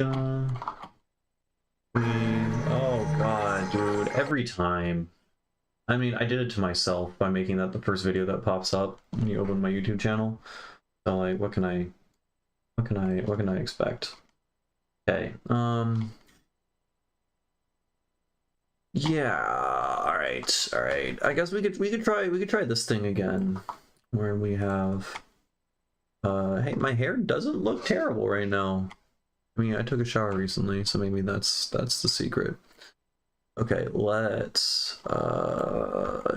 Oh god, dude, every time. I mean, I did it to myself by making that the first video that pops up when you open my YouTube channel. So like, what can I expect? Okay, yeah, all right. I guess we could try this thing again, where we have, hey, my hair doesn't look terrible right now. I mean, I took a shower recently, so maybe that's the secret. Okay, let's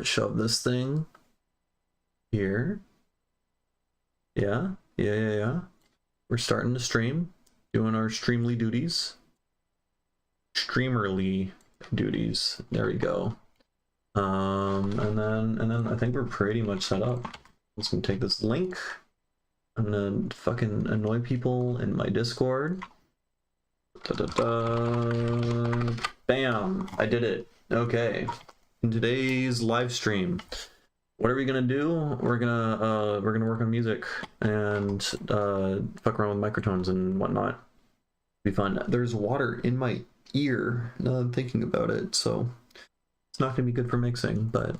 shove this thing here. Yeah. We're starting to stream, doing our streamly duties. Streamerly duties. There we go. And then I think we're pretty much set up. I'm just gonna take this link. I'm gonna fucking annoy people in my Discord. Bam! I did it. Okay. In today's live stream, what are we gonna do? We're gonna work on music and fuck around with microtones and whatnot. Be fun. There's water in my ear now that I'm thinking about it, so it's not gonna be good for mixing. But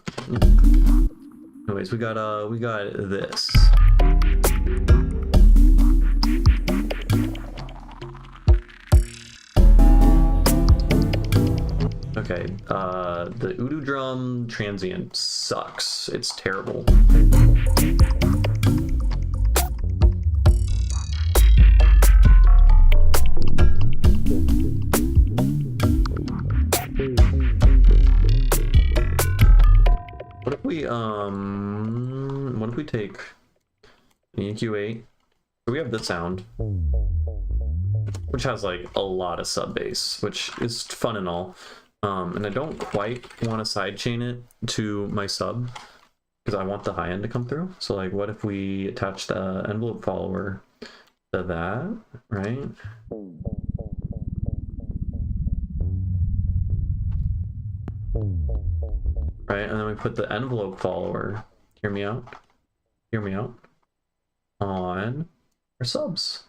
anyways, we got this. Okay, the Udu drum transient sucks. It's terrible. What if we take an EQ8? So we have this sound, which has like a lot of sub bass, which is fun and all. And I don't quite want to sidechain it to my sub because I want the high end to come through. So like, what if we attach the envelope follower to that, right? Right, and then we put the envelope follower, hear me out, on our subs.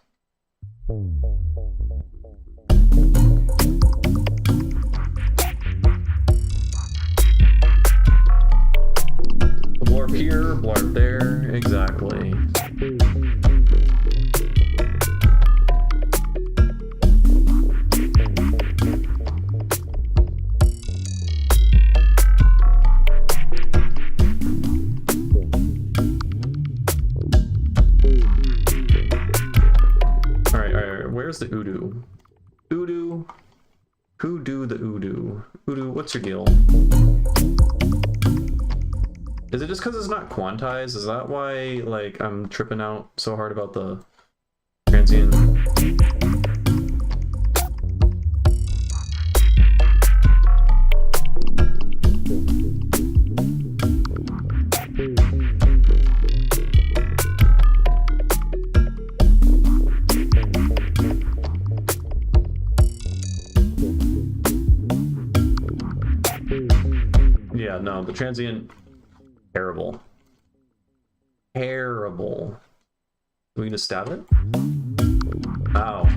Blurb here, blurb there, exactly. Alright, where's the Udu? Udu? Who do the Udu? Udu, what's your deal? Is it just because it's not quantized? Is that why, like, I'm tripping out so hard about the transient? Yeah, no, the transient, terrible. Terrible. Are we gonna stab it? Ow.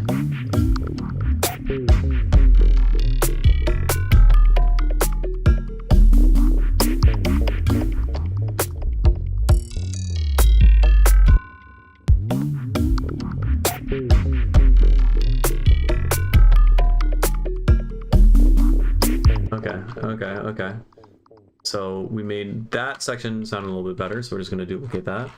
Okay. So we made that section sound a little bit better, so we're just going to duplicate that.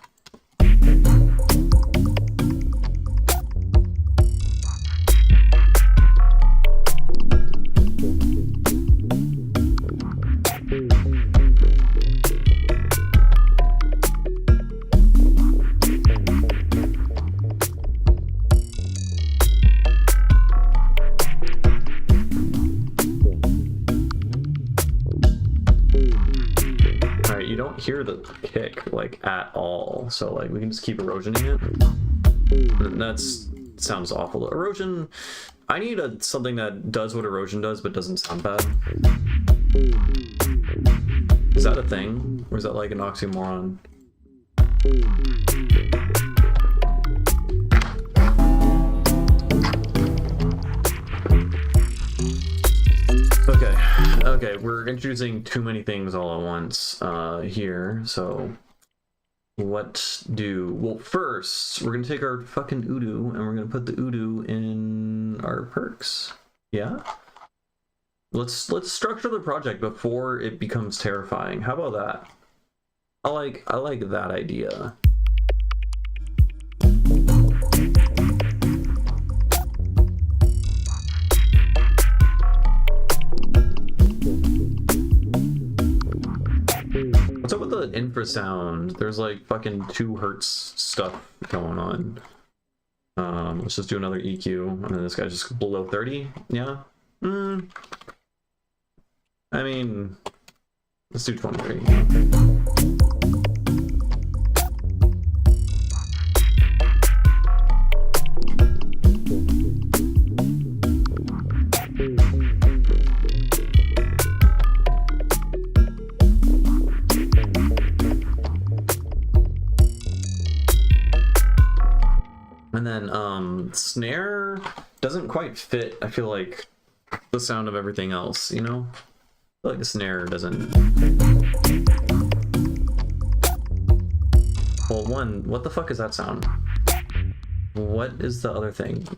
Hear the kick like at all, so like we can just keep erosioning it. That's sounds awful. Erosion, I need something that does what erosion does but doesn't sound bad. Is that a thing, or is that like an oxymoron? Okay, we're introducing too many things all at once here, so what do... Well, first, we're gonna take our fucking Udo and we're gonna put the Udo in our perks. Yeah? Let's structure the project before it becomes terrifying. How about that? I like that idea. What's up with the infrasound? There's like fucking 2 hertz stuff going on. Let's just do another EQ, and then this guy's just below 30. Yeah. I mean, let's do 23. And then snare doesn't quite fit, I feel like, the sound of everything else, you know? I feel like the snare doesn't... Well, one, what the fuck is that sound? What is the other thing?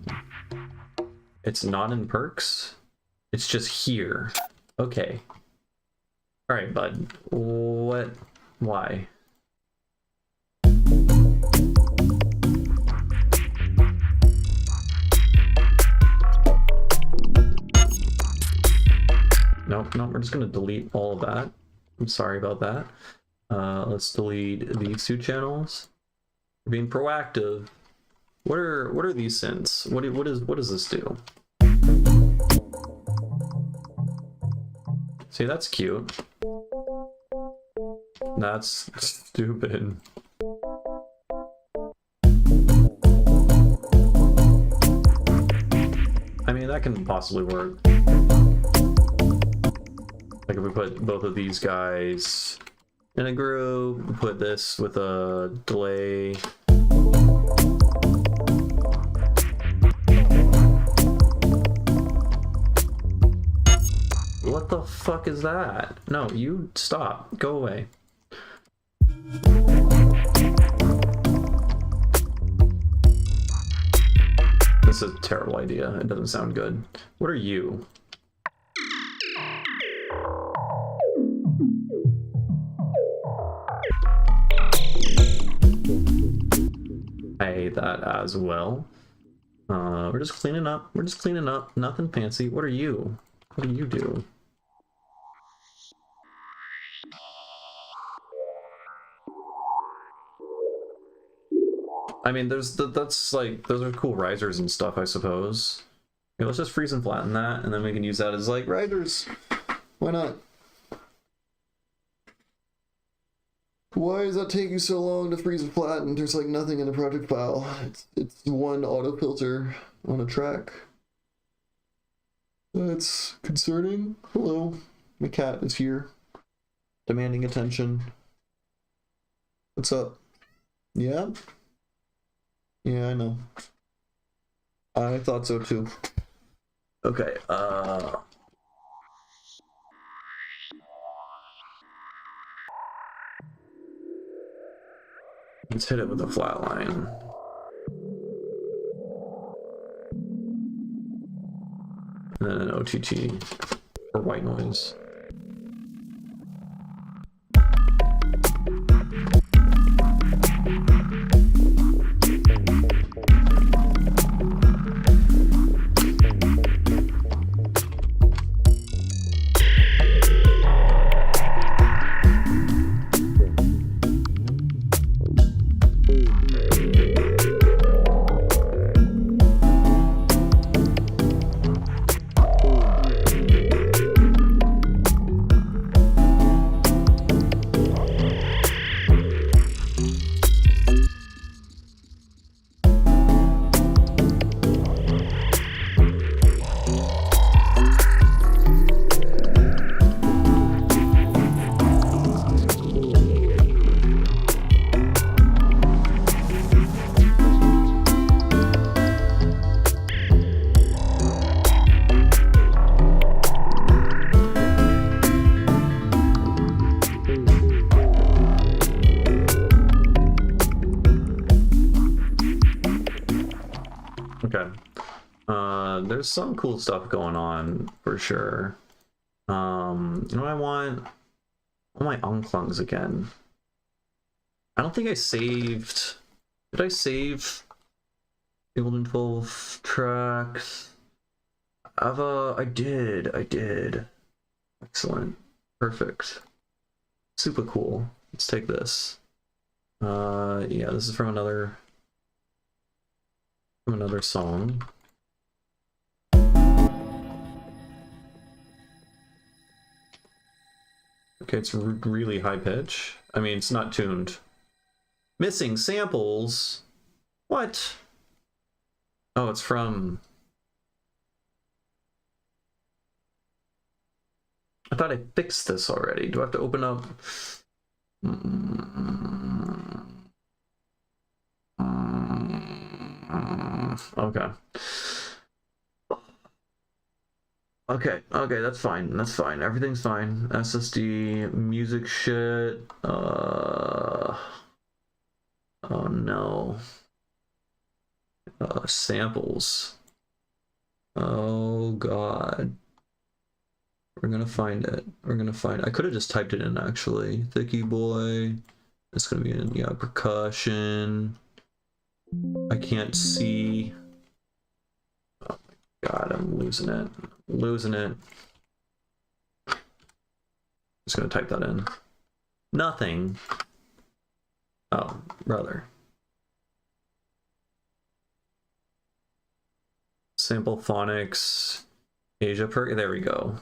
It's not in perks? It's just here. Okay. Alright, bud. What? Why? Nope, we're just gonna delete all of that. I'm sorry about that. Let's delete these 2 channels. We're being proactive. What are these synths? What does this do? See, that's cute. That's stupid. I mean, that can possibly work. Like if we put both of these guys in a group, we put this with a delay. What the fuck is that? No, you stop. Go away. This is a terrible idea. It doesn't sound good. What are you? I hate that as well. We're just cleaning up. We're just cleaning up. Nothing fancy. What are you? What do you do? I mean, that's like, those are cool risers and stuff, I suppose. Okay, let's just freeze and flatten that, and then we can use that as like risers. Why not? Why is that taking so long to freeze and flatten? There's like nothing in the project file. It's one auto filter on a track. That's concerning. Hello, my cat is here, demanding attention. What's up? Yeah? Yeah, I know. I thought so too. Okay, let's hit it with a flat line. And then an OTT for white noise. there's some cool stuff going on for sure. You know what I want? All my Onklungs again. I don't think I saved. Did I save Ableton 12 tracks? I did. Excellent. Perfect. Super cool. Let's take this. Yeah, this is from another song. Okay, it's really high pitch. I mean, it's not tuned. Missing samples? What? Oh, it's from... I thought I fixed this already. Do I have to open up? Okay. Okay, that's fine. That's fine. Everything's fine. SSD, music shit. Oh no. Samples. Oh god. We're gonna find it. I could have just typed it in actually. Thicky boy. It's gonna be in, yeah, percussion. I can't see. Oh my god, I'm losing it. Just gonna type that in. Nothing. Oh, brother. Sample phonics. Asia per. There we go.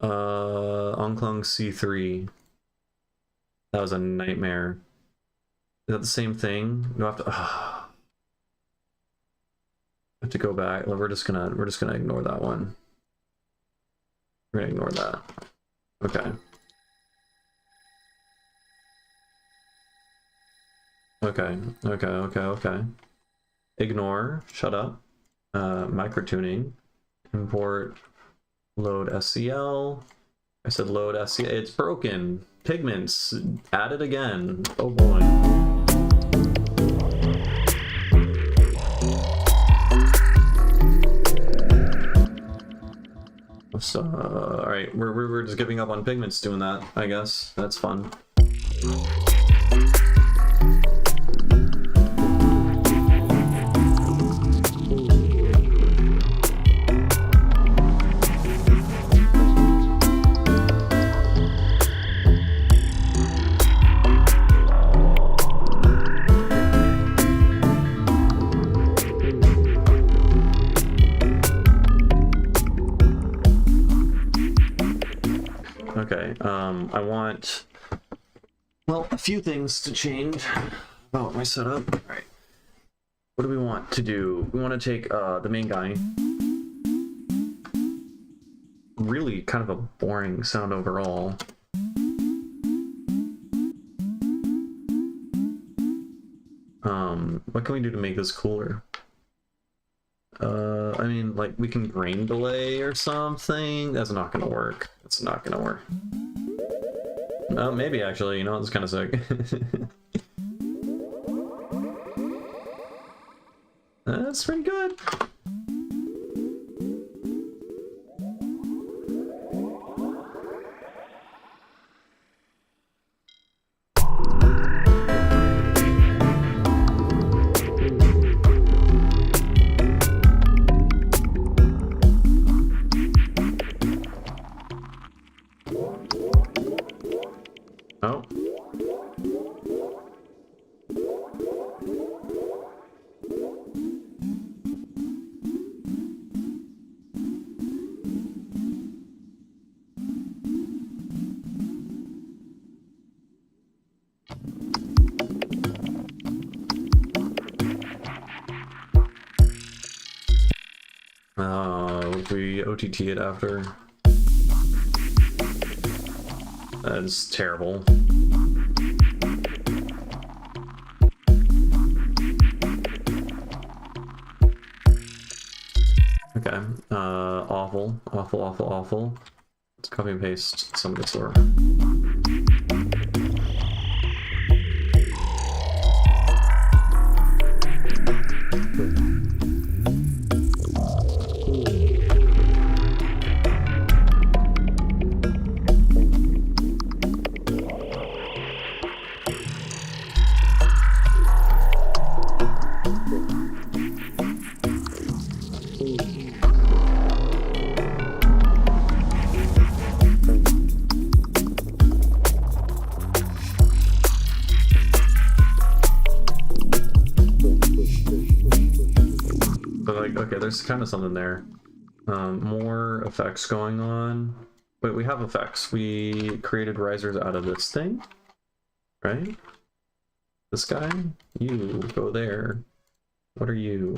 Onklung C3. That was a nightmare. Is that the same thing? Do I have to? I have to go back. We're just gonna ignore that one. We're gonna ignore that. Okay. Okay. Ignore. Shut up. Microtuning. Import. Load SCL. I said load SCL. It's broken. Pigments. Add it again. Oh boy. So, all right, we're just giving up on pigments doing that, I guess. That's fun. Okay, I want, well, a few things to change about my setup. All right, what do we want to do? We want to take the main guy. Really kind of a boring sound overall. What can we do to make this cooler? I mean, like, we can grain delay or something. That's not gonna work. It's not gonna work. Maybe actually, you know, it's kind of sick. That's pretty good. Oh. If we OTT it after. That's terrible. Okay, awful. Let's copy and paste some of this over. like, okay, there's kind of something there. More effects going on. Wait, we have effects. We created risers out of this thing, right? This guy? You, go there. What are you?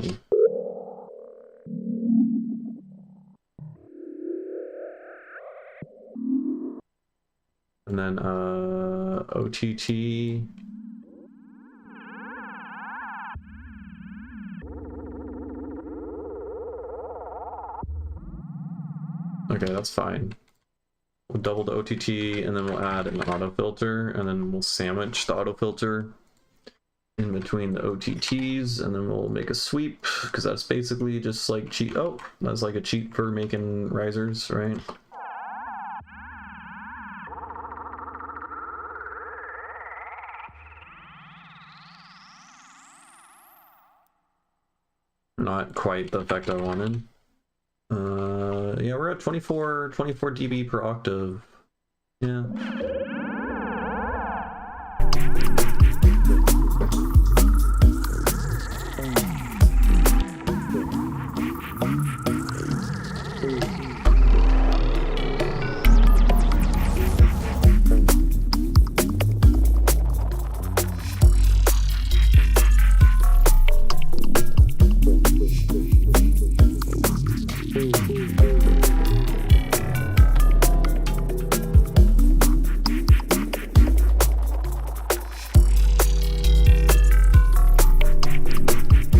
And then, OTT. Okay, that's fine. We'll double the OTT, and then we'll add an auto filter, and then we'll sandwich the auto filter in between the OTTs, and then we'll make a sweep, because that's basically just like cheat. Oh, that's like a cheat for making risers, right? Not quite the effect I wanted. Yeah, we're at 24 dB per octave. Yeah.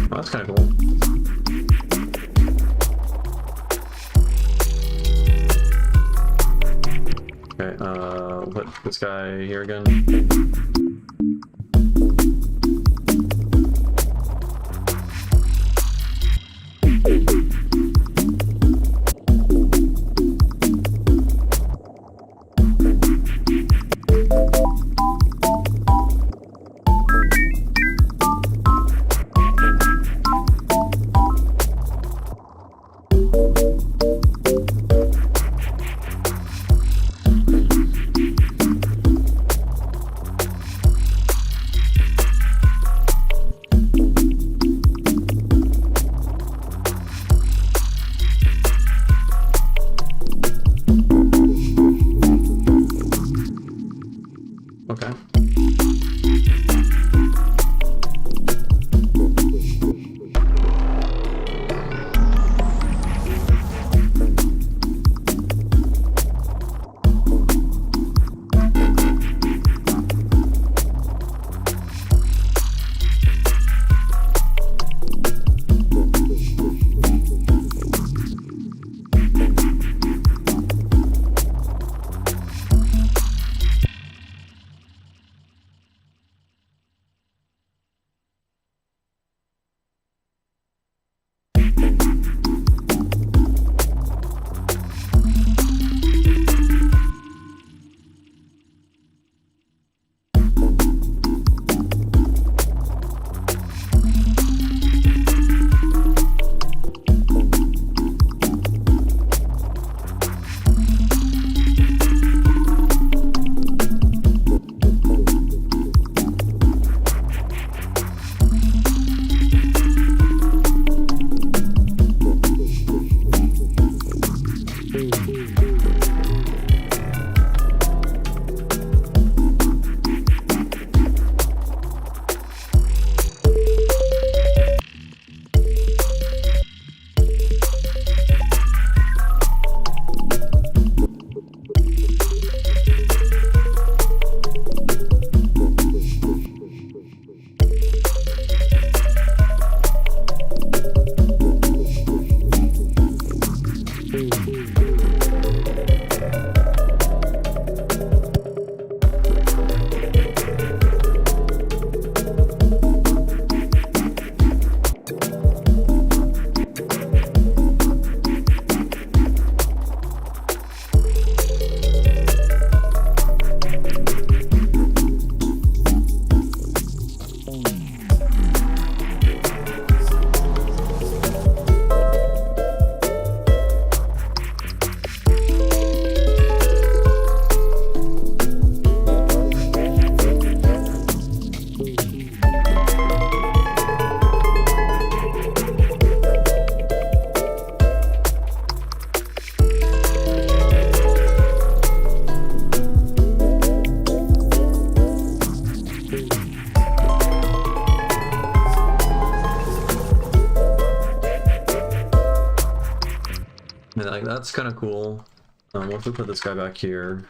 That's kind of cool. Okay, put this guy here again. And like that's kind of cool. What if we put this guy back here?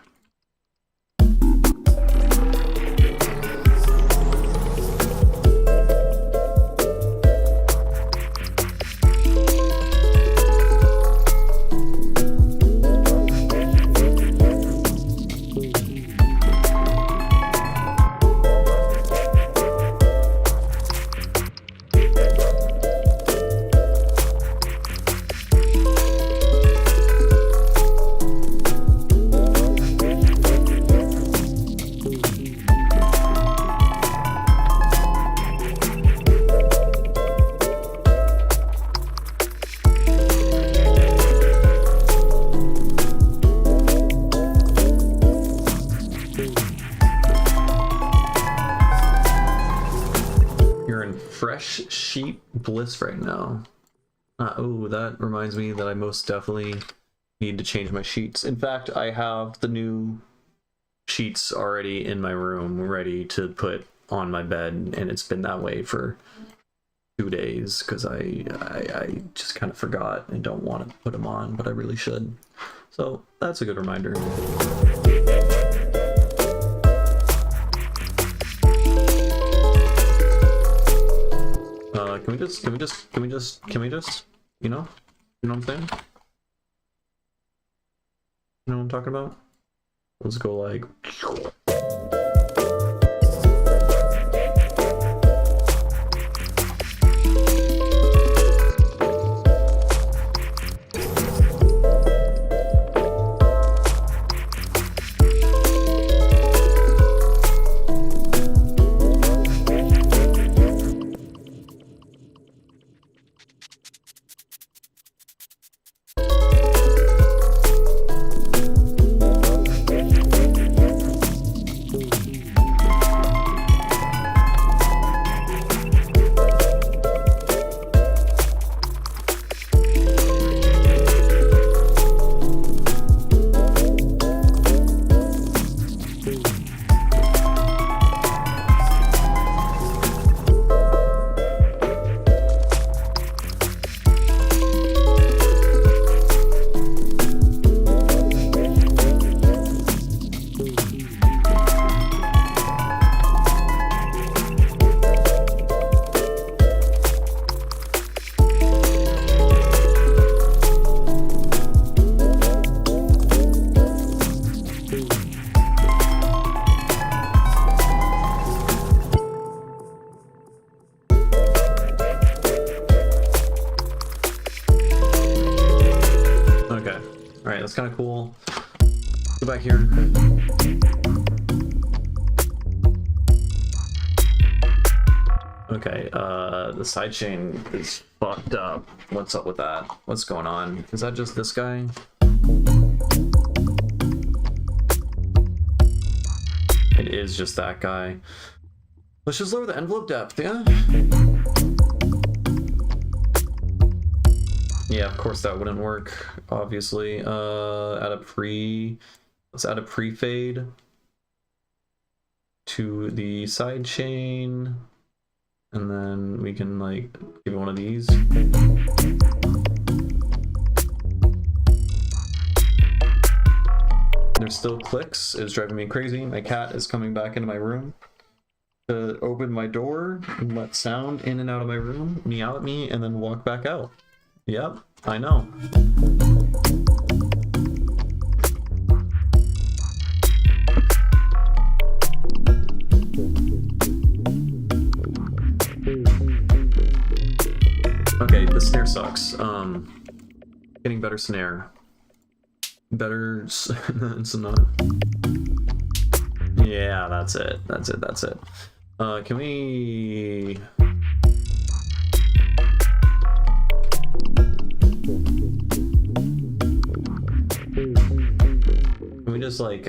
Fresh sheet bliss right now. Oh, that reminds me that I most definitely need to change my sheets. In fact, I have the new sheets already in my room ready to put on my bed, and it's been that way for 2 days because I just kind of forgot and don't want to put them on, but I really should. So that's a good reminder. Can we just, you know what I'm saying? You know what I'm talking about? Let's go like... Alright, that's kind of cool. Go back here. Okay, the sidechain is fucked up. What's up with that? What's going on? Is that just this guy? It is just that guy. Let's just lower the envelope depth, yeah? Yeah, of course that wouldn't work, obviously. Let's add a pre-fade to the side chain, and then we can like give it one of these. There's still clicks. It's driving me crazy. My cat is coming back into my room to open my door and let sound in and out of my room, meow at me, and then walk back out. Yep, I know. Okay, the snare sucks. Getting better snare. Better... it's not... Yeah, that's it. That's it, that's it. Can we... Can we just like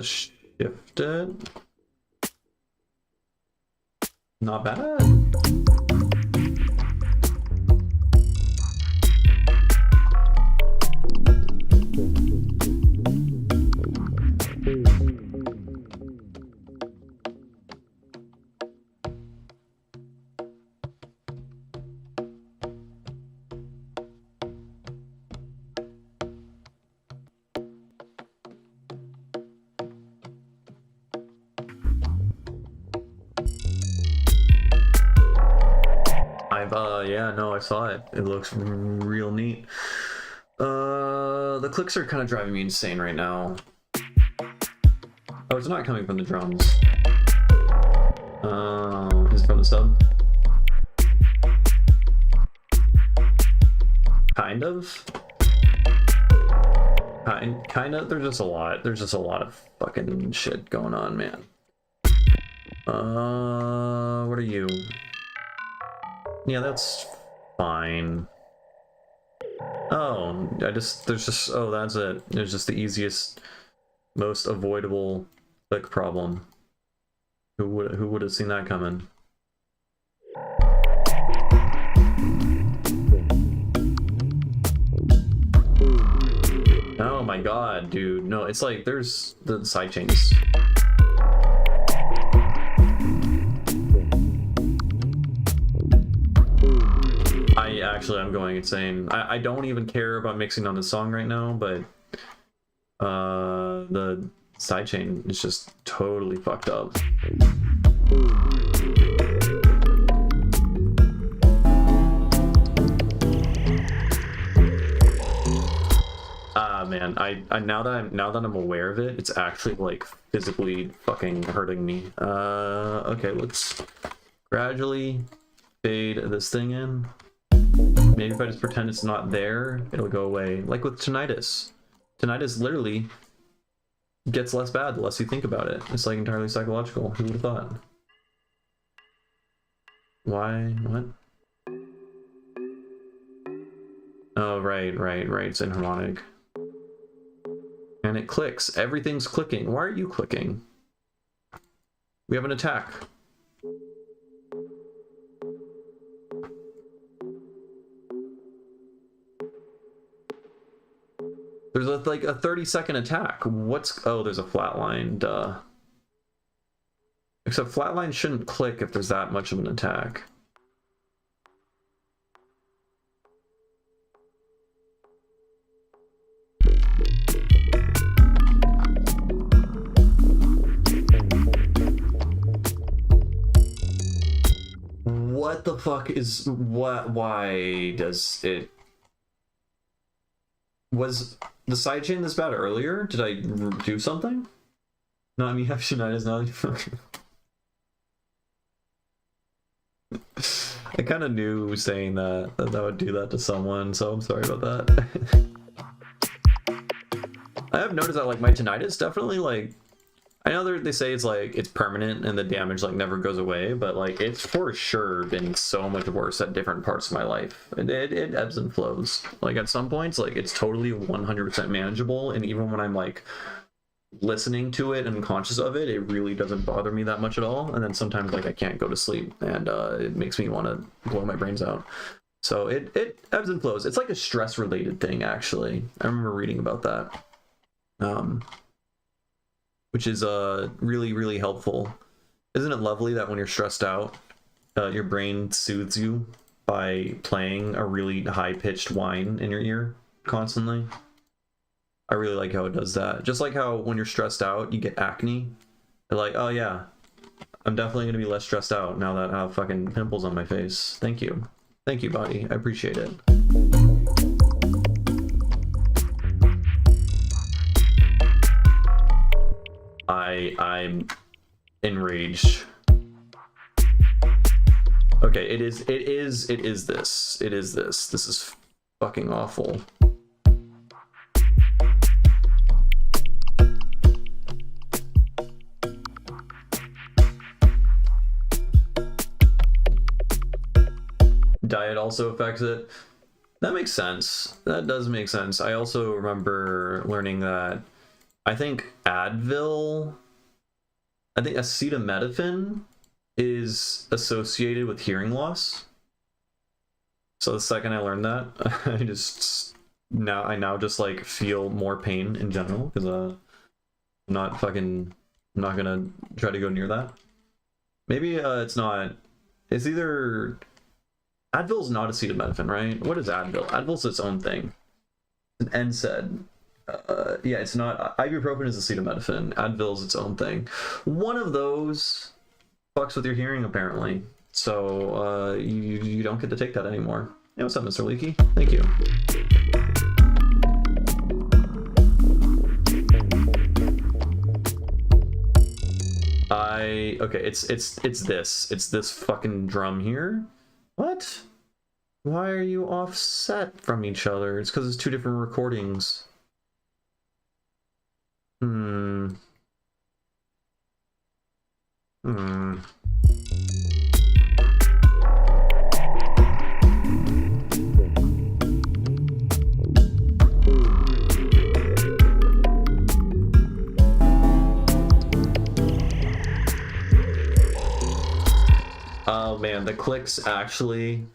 shift it? Not bad. 5. Yeah, no, I saw it. It looks real neat. The clicks are kind of driving me insane right now. Oh, it's not coming from the drums. Is it from the sub? Kind of. Kind of. There's just a lot. There's just a lot of fucking shit going on, man. What are you? Yeah, that's fine. Oh, there's just, oh, that's it. There's just the easiest, most avoidable click problem. Who would have seen that coming? Oh my god, dude. No, it's like there's the sidechains. I'm going insane. I don't even care about mixing on the song right now, but the sidechain is just totally fucked up. Man, I now that I'm aware of it, it's actually like physically fucking hurting me. Okay, let's gradually fade this thing in. Maybe if I just pretend it's not there, it'll go away. Like with tinnitus. Tinnitus literally gets less bad the less you think about it. It's like entirely psychological. Who would have thought? Why? What? Oh, right. It's inharmonic. And it clicks. Everything's clicking. Why are you clicking? We have an attack. There's like a 30-second attack. Oh, there's a flatline, duh. Except flatline shouldn't click if there's that much of an attack. What the fuck is why does it? Was the sidechain this bad earlier? Did I do something? No, I mean, have tinnitus now. I kind of knew saying that would do that to someone, so I'm sorry about that. I have noticed that like my tinnitus definitely like, I know they say it's like it's permanent and the damage like never goes away, but like it's for sure been so much worse at different parts of my life. It ebbs and flows. Like at some points, like it's totally 100% manageable, and even when I'm like listening to it and conscious of it, it really doesn't bother me that much at all. And then sometimes like I can't go to sleep, and it makes me want to blow my brains out. So it ebbs and flows. It's like a stress related thing, actually. I remember reading about that. Which is really, really helpful. Isn't it lovely that when you're stressed out, your brain soothes you by playing a really high-pitched whine in your ear constantly? I really like how it does that. Just like how when you're stressed out, you get acne. They're like, oh yeah, I'm definitely going to be less stressed out now that I have fucking pimples on my face. Thank you. Thank you, body. I appreciate it. I'm enraged. Okay, it is this. This is fucking awful. Diet also affects it. That makes sense. That does make sense. I also remember learning that I think acetaminophen is associated with hearing loss. So the second I learned that, I now just like feel more pain in general because I'm not gonna try to go near that. Maybe it's not. It's either Advil's not acetaminophen, right? What is Advil? Advil's its own thing. It's an NSAID. Yeah, it's not. Ibuprofen is acetaminophen. Advil's its own thing. One of those fucks with your hearing, apparently. So you don't get to take that anymore. Hey, what's up, Mr. Leaky? Thank you. Okay, it's this fucking drum here. What? Why are you offset from each other? It's because it's two different recordings. Oh man, the clicks actually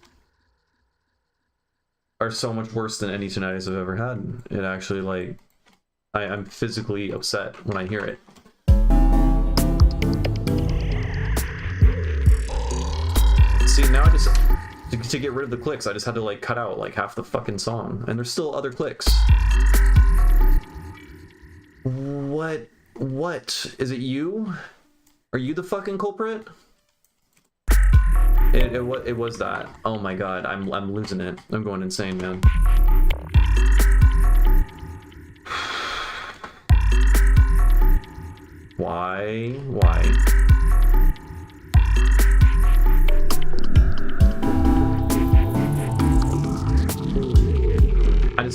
are so much worse than any tinnitus I've ever had. It actually, like, I'm physically upset when I hear it. See, now I just, to get rid of the clicks, I just had to like cut out like half the fucking song, and there's still other clicks. What? Is it you? Are you the fucking culprit? It was that. Oh my god, I'm losing it. I'm going insane, man. Why?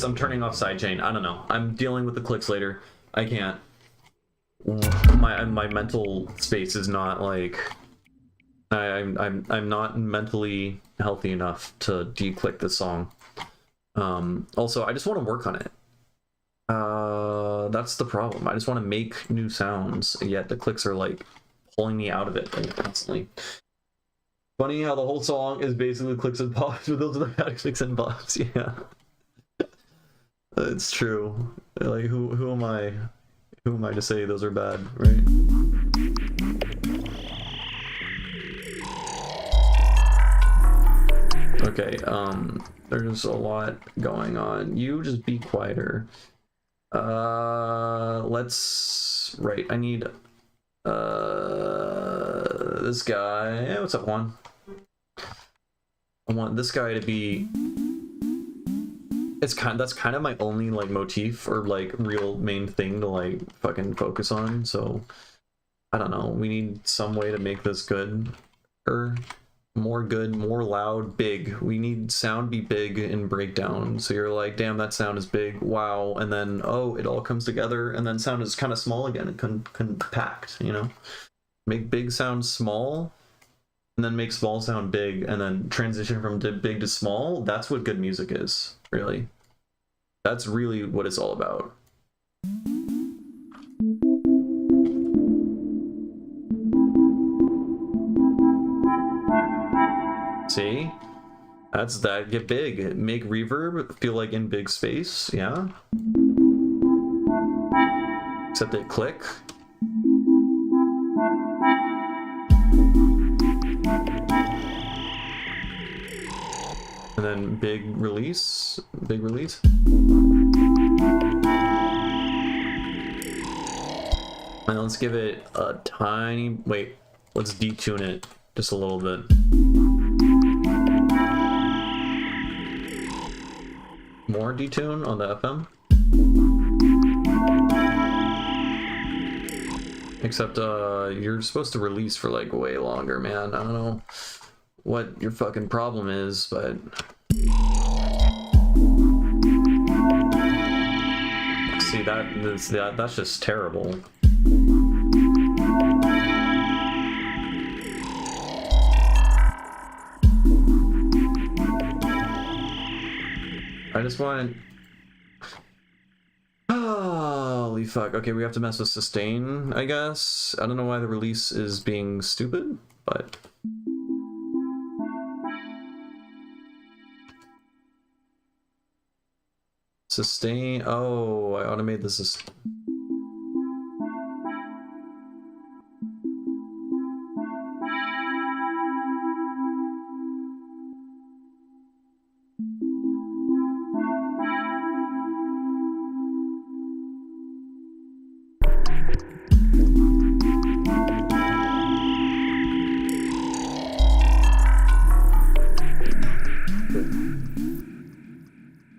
I'm turning off sidechain. I don't know. I'm dealing with the clicks later. I can't. My mental space is not like I'm not mentally healthy enough to declick this song. Also, I just want to work on it. That's the problem. I just want to make new sounds, yet the clicks are like pulling me out of it constantly. Funny how the whole song is basically clicks and pops, but those are the clicks and pops. Yeah, it's true. Like who am I? Who am I to say those are bad, right? Okay, there's a lot going on. You just be quieter. Right, I need this guy. Hey, what's up, Juan? I want this guy to be, that's kind of my only like motif or like real main thing to like fucking focus on. So I don't know, we need some way to make this good, or more good, more loud, big. We need sound be big and breakdown. So you're like, damn, that sound is big, wow, and then oh, it all comes together, and then sound is kind of small again and compact, you know? Make big sound small, and then make small sound big, and then transition from big to small. That's what good music is, really. That's really what it's all about. See? That's that. Get big. Make reverb feel like in big space. Yeah. Except they click. And then big release. Big release. And let's give it a tiny... Wait. Let's detune it just a little bit. More detune on the FM. Except you're supposed to release for like way longer, man. I don't know what your fucking problem is, but see, that's just terrible. I just want... Holy fuck. Okay, we have to mess with sustain, I guess. I don't know why the release is being stupid, but... Sustain... Oh, I automated the sustain...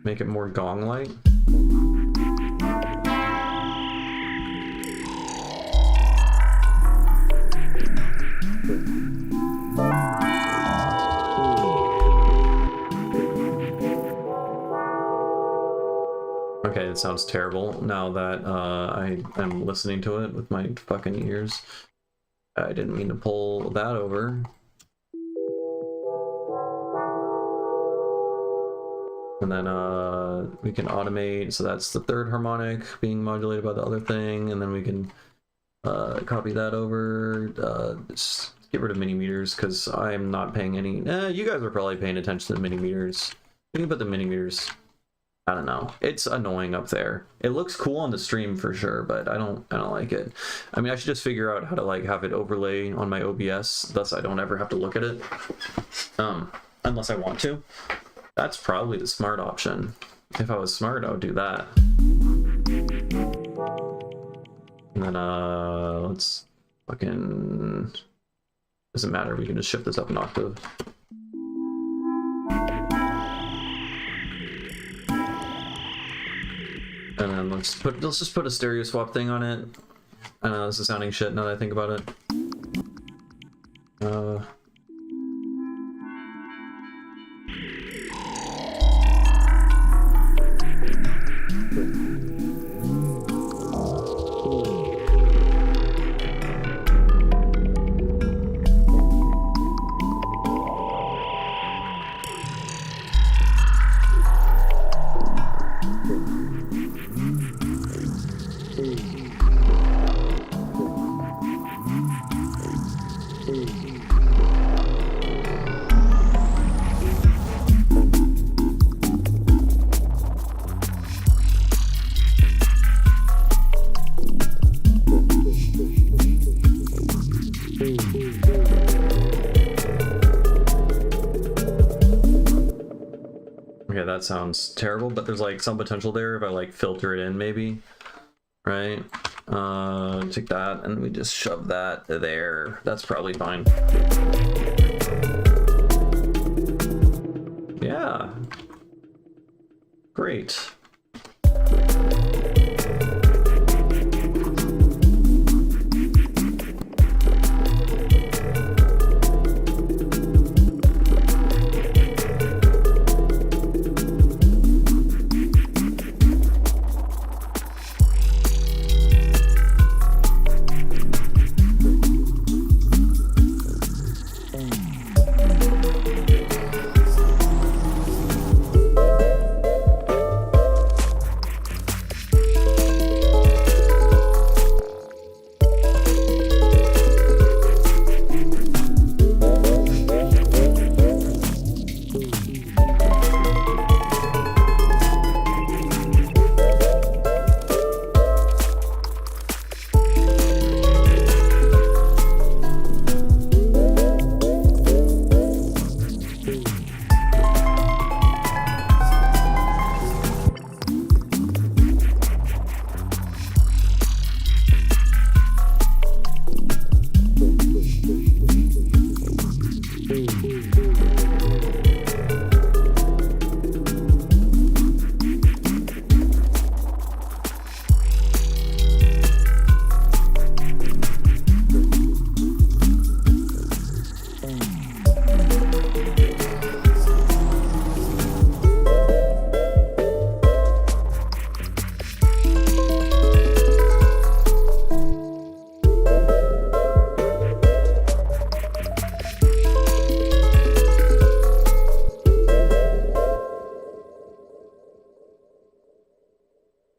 Make it more gong-like. Okay, it sounds terrible now that I am listening to it with my fucking ears. I didn't mean to pull that over. And then we can automate, so that's the third harmonic being modulated by the other thing, and then we can copy that over. Just get rid of mini meters because I'm not paying any. You guys are probably paying attention to the mini meters. We can put the mini meters. I don't know. It's annoying up there. It looks cool on the stream for sure, but I don't like it. I mean, I should just figure out how to like have it overlay on my OBS, thus I don't ever have to look at it. Unless I want to. That's probably the smart option. If I was smart, I would do that. And then let's fucking, doesn't matter, we can just shift this up an octave. And then let's just put a stereo swap thing on it. I know this is sounding shit now that I think about it. That sounds terrible, but there's like some potential there if I like filter it in, maybe, right? Take that and we just shove that there. That's probably fine. Yeah, great.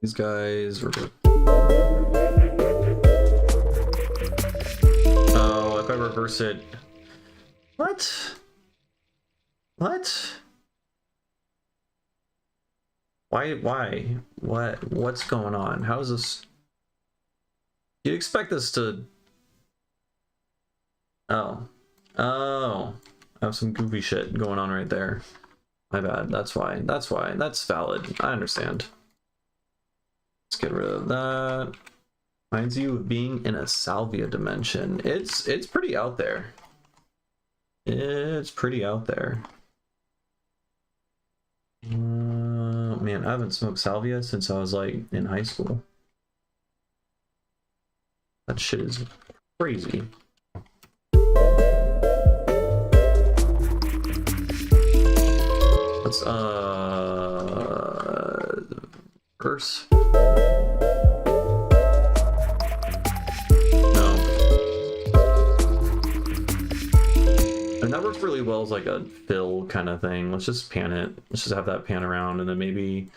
These guys were... Oh, if I reverse it... What? What? Why? What's going on? How is this... You'd expect this to... Oh. I have some goofy shit going on right there. My bad. That's why. That's valid. I understand. Let's get rid of that. Reminds you of being in a salvia dimension. It's pretty out there. It's pretty out there. Man, I haven't smoked salvia since I was like in high school. That shit is crazy. Let's verse. No. And that works really well as like a fill kind of thing. Let's just pan it. Let's just have that pan around, and then maybe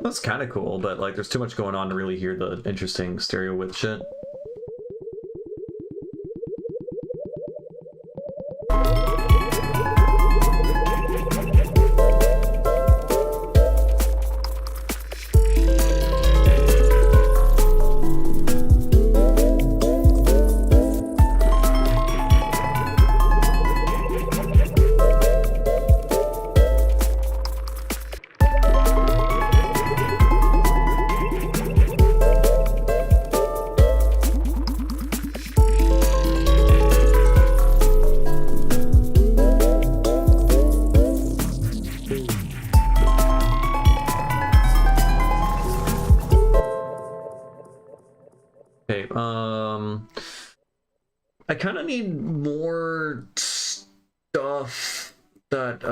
that's kind of cool, but like there's too much going on to really hear the interesting stereo width shit. I kind of need more stuff that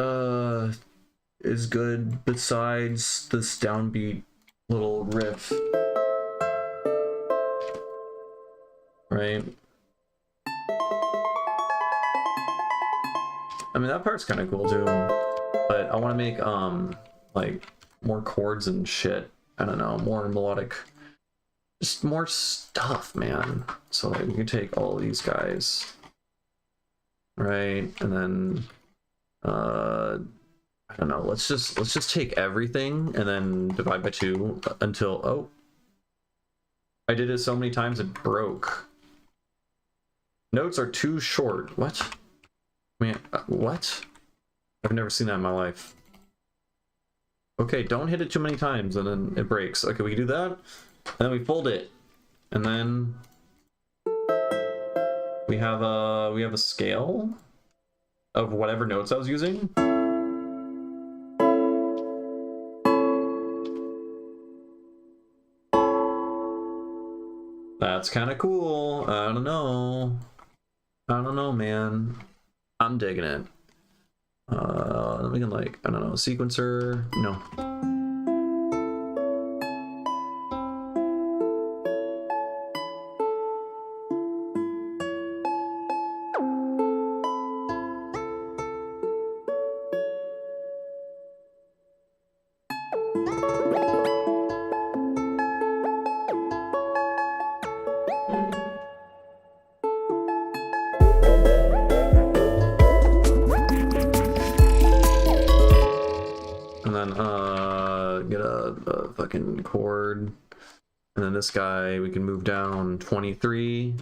is good besides this downbeat little riff, right? I mean, that part's kind of cool too, but I want to make like more chords and shit. I don't know, more melodic. Just more stuff, man. So like we can take all these guys, right? And then I don't know, let's just take everything and then divide by 2 until, oh, I did it so many times it broke. Notes are too short. What? Man, what? I've never seen that in my life. Okay, don't hit it too many times and then it breaks. Okay, we can do that. And then we fold it, and then we have a scale of whatever notes I was using. That's kind of cool. I don't know, man. I'm digging it. We can like, I don't know, sequencer. No. Get a fucking chord, and then this guy we can move down 23.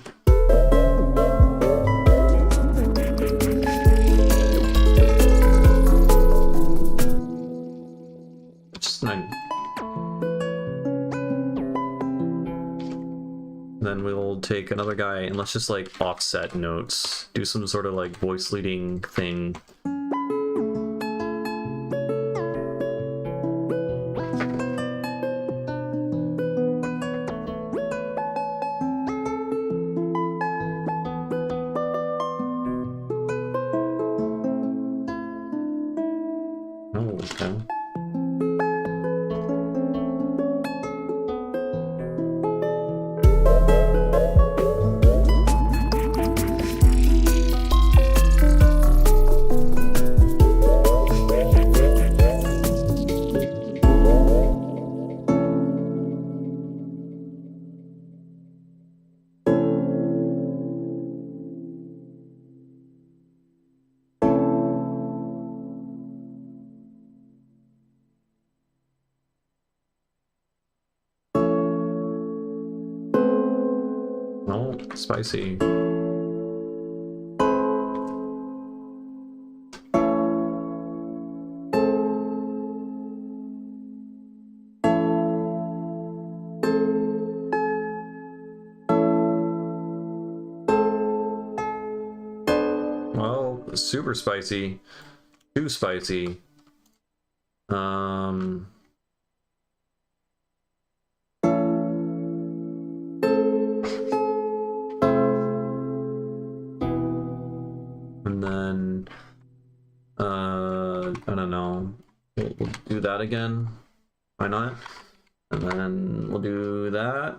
Just nice. Then we'll take another guy and let's just like offset notes, do some sort of like voice leading thing. Okay. spicy. Well, super spicy. Too spicy. And then, I don't know. We'll do that again. Why not? And then we'll do that.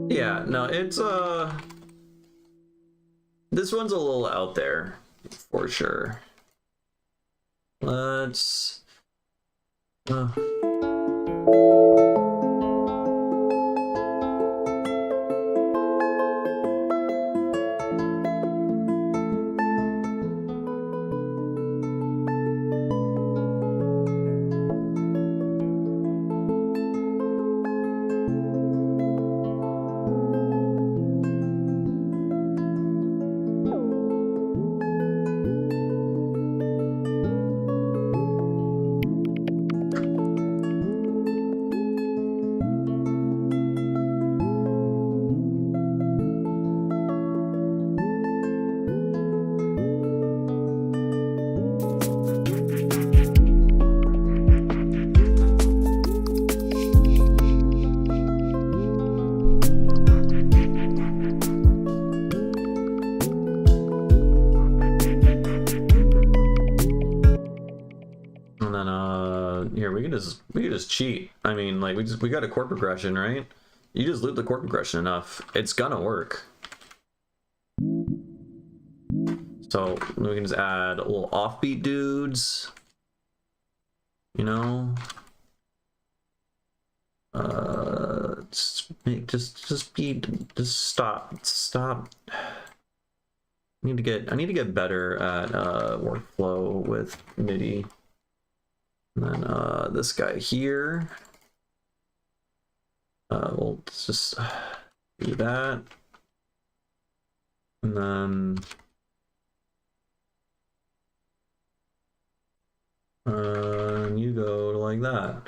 Yeah, no, it's this one's a little out there for sure. Let's here we can just cheat. I mean, like we got a chord progression, right? You just loop the chord progression enough, it's gonna work. So we can just add a little offbeat dudes, you know. Stop. I need to get better at workflow with MIDI. And then this guy here, we'll just do that, and then you go like that.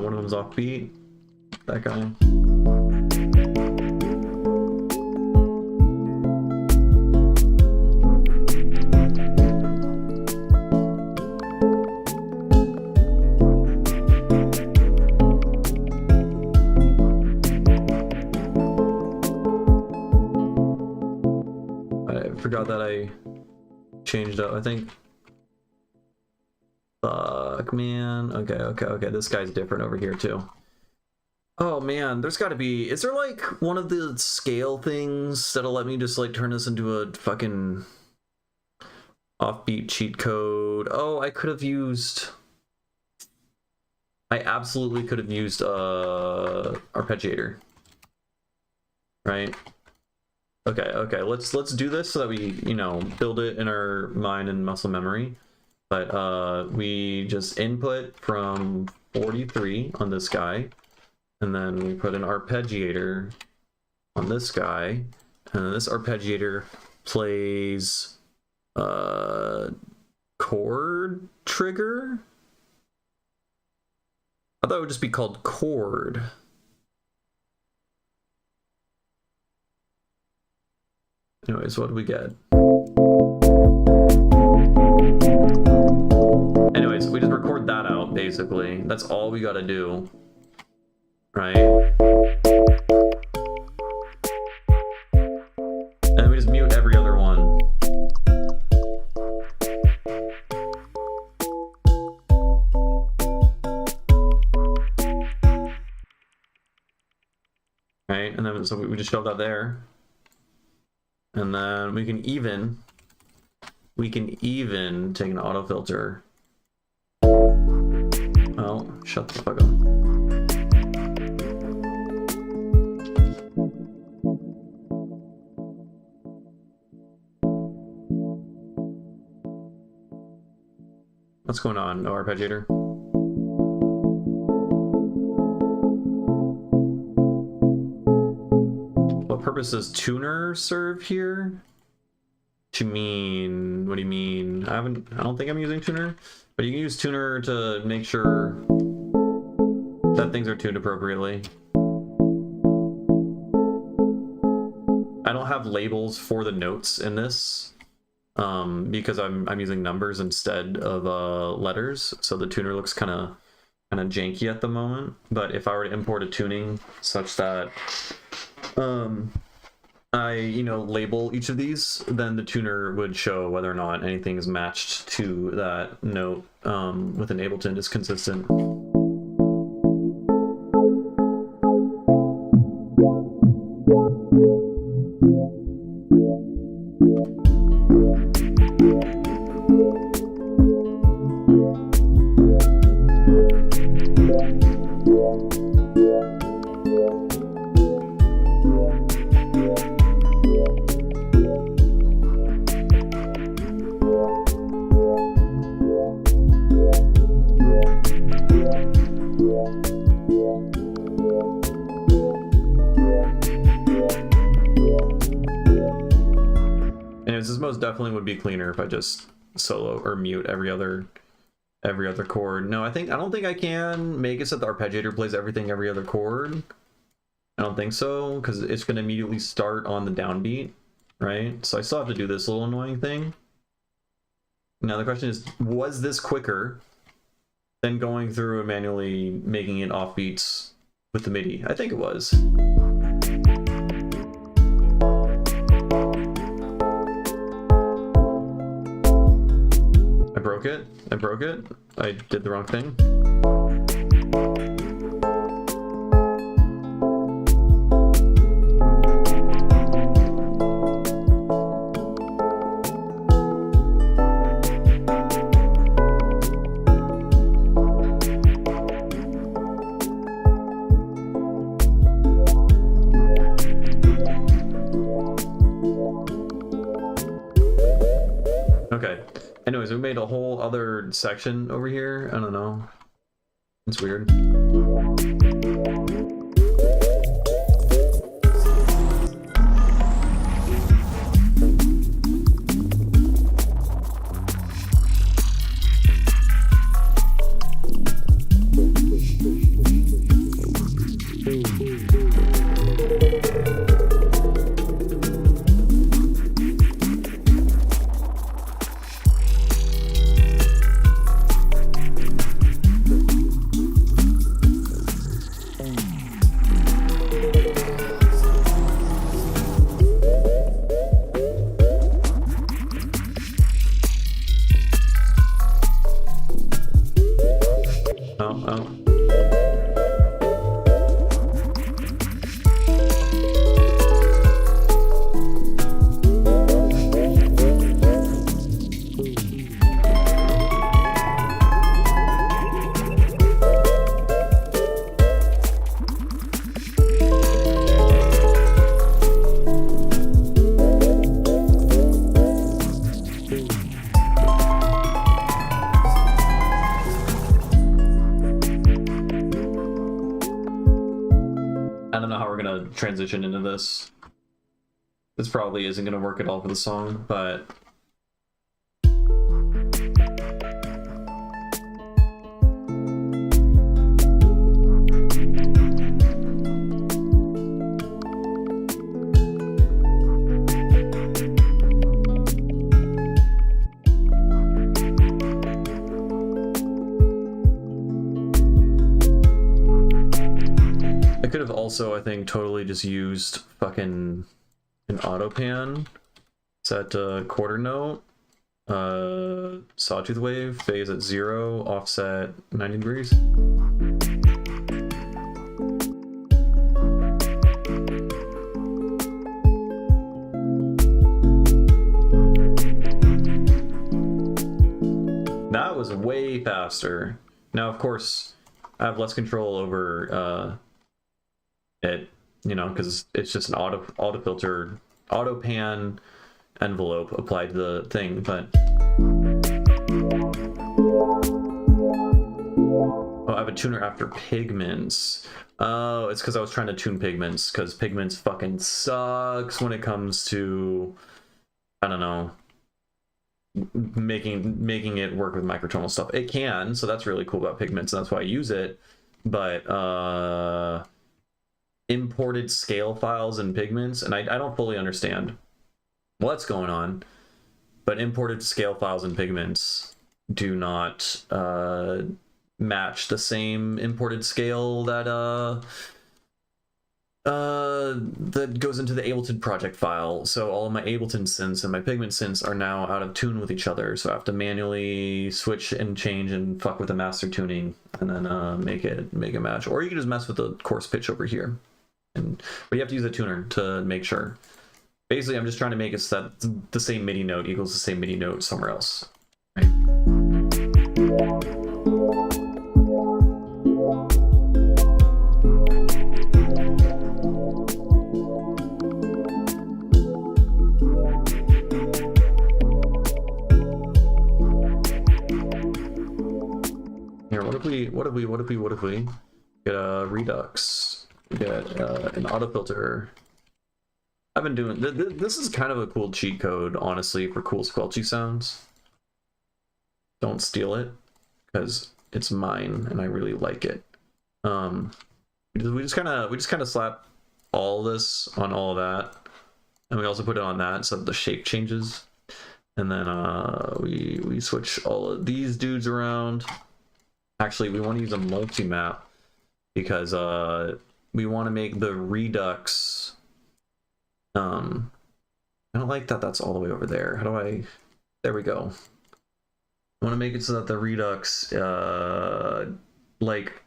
One of them's offbeat, that guy. that I changed up. I think. Fuck, man. Okay. This guy's different over here too. Oh man, there's got to be. Is there like one of the scale things that'll let me just like turn this into a fucking offbeat cheat code? Oh, I could have used. I absolutely could have used arpeggiator. Right. Okay. Let's do this so that we build it in our mind and muscle memory. But we just input from 43 on this guy, and then we put an arpeggiator on this guy, and then this arpeggiator plays chord trigger. I thought it would just be called chord. Anyways, what do we get? Anyways, we just record that out, basically. That's all we gotta do. Right? And we just mute every other one. Right? And then so we just shove that there. And then we can even take an auto filter. Oh, shut the fuck up. What's going on? No arpeggiator? What purpose does tuner serve here? What do you mean? What do you mean? I don't think I'm using tuner, but you can use tuner to make sure that things are tuned appropriately. I don't have labels for the notes in this because I'm using numbers instead of letters, so the tuner looks kind of janky at the moment. But if I were to import a tuning such that I label each of these, then the tuner would show whether or not anything is matched to that note with an Ableton is consistent. Definitely would be cleaner if I just solo or mute every other chord. No, I don't think I can make it so the arpeggiator plays every other chord. I don't think so, because it's going to immediately start on the downbeat, right? So I still have to do this little annoying thing. Now the question is, was this quicker than going through and manually making it offbeats with the MIDI? I think it was. I broke it. I did the wrong thing. Okay. Anyways, we made a whole other section over here. I don't know. It's weird. oh. Transition into this. This probably isn't going to work at all for the song, but also, I think, totally just used fucking an auto pan, set a quarter note, sawtooth wave, phase at 0, offset 90 degrees. That was way faster. Now, of course, I have less control over it, you know, because it's just an auto filter, auto pan envelope applied to the thing, but oh, I have a tuner after pigments. Oh, it's because I was trying to tune pigments, because pigments fucking sucks when it comes to, I don't know, making it work with microtonal stuff. It can, so that's really cool about pigments, and that's why I use it, but imported scale files and pigments, and I don't fully understand what's going on, but imported scale files and pigments do not match the same imported scale that that goes into the Ableton project file. So all of my Ableton synths and my pigment synths are now out of tune with each other, so I have to manually switch and change and fuck with the master tuning and then make it match. Or you can just mess with the coarse pitch over here, but you have to use a tuner to make sure. Basically, I'm just trying to make it so that the same MIDI note equals the same MIDI note somewhere else, right? Here, what if we get a Redux, get an auto filter. I've been doing this is kind of a cool cheat code, honestly, for cool squelchy sounds. Don't steal it, because it's mine and I really like it. We just kind of slap all this on all of that, and we also put it on that so that the shape changes, and then we switch all of these dudes around. Actually, we want to use a multi-map because we want to make the Redux. I don't like that that's all the way over there. How do I... There we go. I want to make it so that the Redux, like,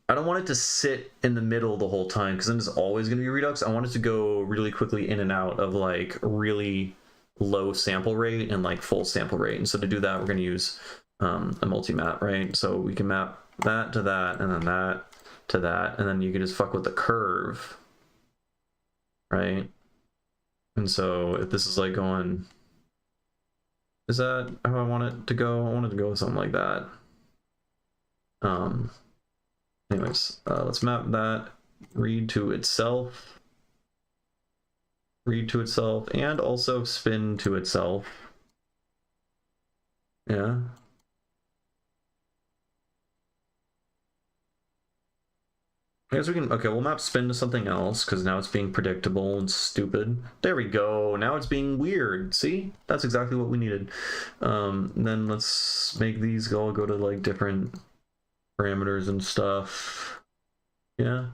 I don't want it to sit in the middle the whole time, because then it's always going to be Redux. I want it to go really quickly in and out of, like, really low sample rate and, like, full sample rate. And so to do that, we're going to use a multi-map, right? So we can map that to that, and then that to that, and then you can just fuck with the curve, right? And so if this is like going, is that how I want it to go? I want it to go something like that. Anyways, let's map that, read to itself, and also spin to itself. Yeah. I guess we can, okay, we'll map spin to something else, because now it's being predictable and stupid. There we go, now it's being weird. See? That's exactly what we needed. Then let's make these all go to, like, different parameters and stuff. Yeah.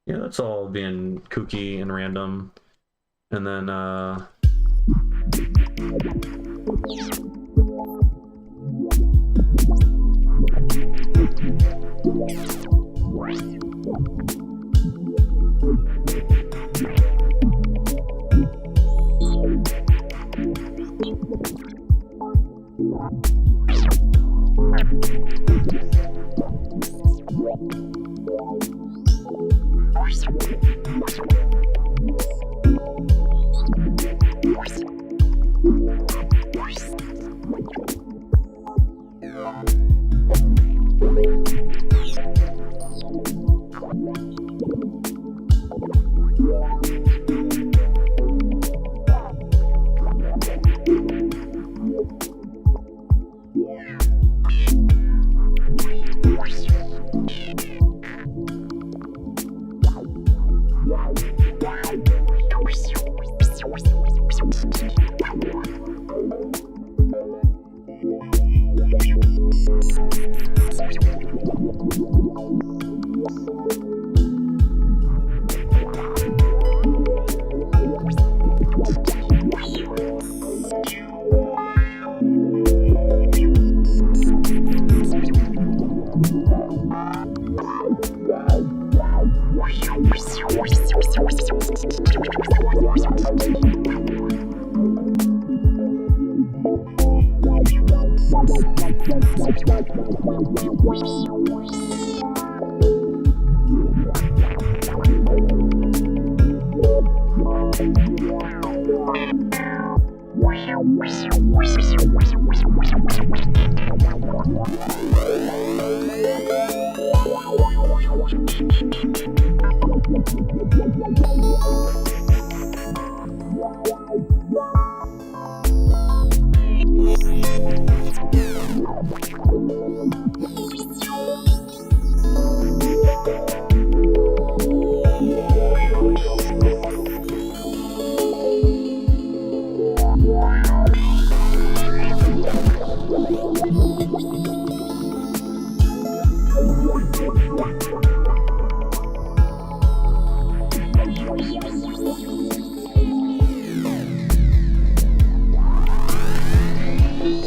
Yeah, that's all being kooky and random. And then,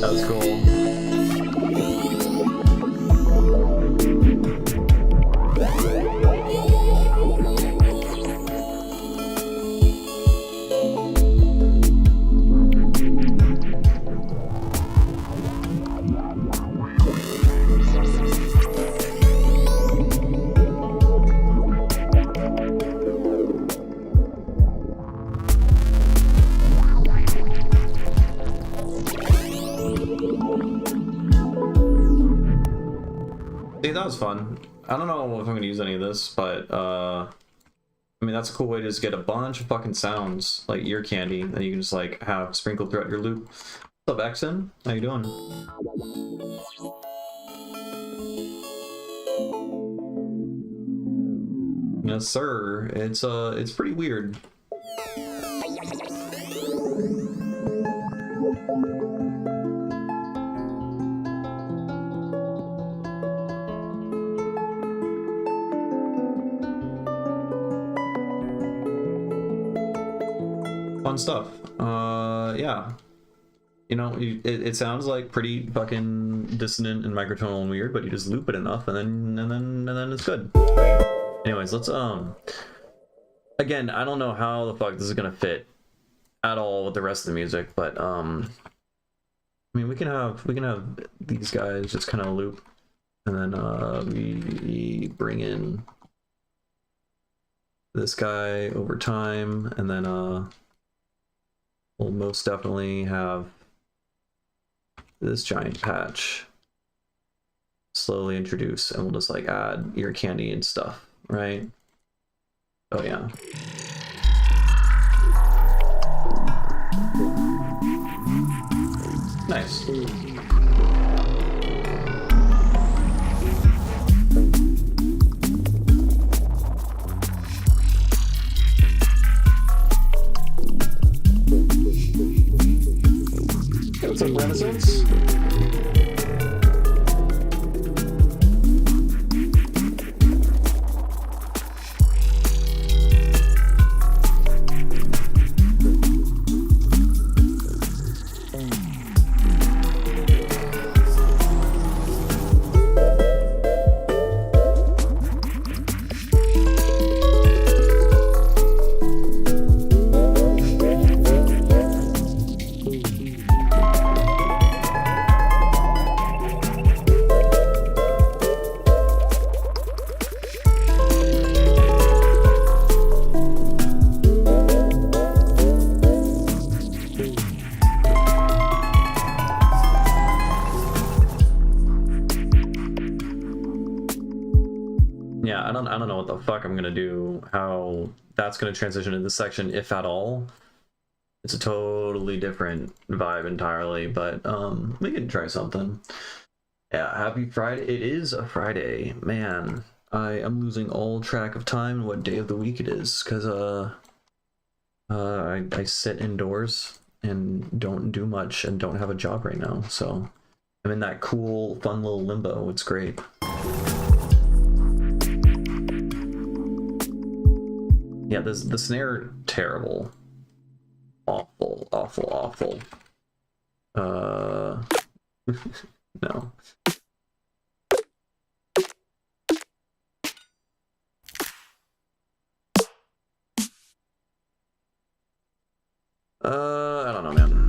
That's cool. See, that was fun. I don't know if I'm gonna use any of this, but I mean, that's a cool way to just get a bunch of fucking sounds, like ear candy, that you can just like have sprinkled throughout your loop. What's up, Exon? How you doing? Yes, sir. It's pretty weird. Fun stuff. Yeah. You know, it sounds like pretty fucking dissonant and microtonal and weird, but you just loop it enough, and then it's good. Anyways, let's again, I don't know how the fuck this is gonna fit at all with the rest of the music, but I mean, we can have these guys just kind of loop, and then we bring in this guy over time, and then we'll most definitely have this giant patch slowly introduce, and we'll just like add ear candy and stuff, right? Oh yeah. Nice. Hey, what's up, Renaissance? I don't know what the fuck I'm gonna do, how that's gonna transition into this section, if at all. It's a totally different vibe entirely, but we can try something. Yeah, happy Friday. It is a Friday. Man, I am losing all track of time and what day of the week it is, because I sit indoors and don't do much and don't have a job right now, so I'm in that cool, fun little limbo. It's great. Yeah, the snare, terrible. Awful, awful, awful. No. I don't know, man.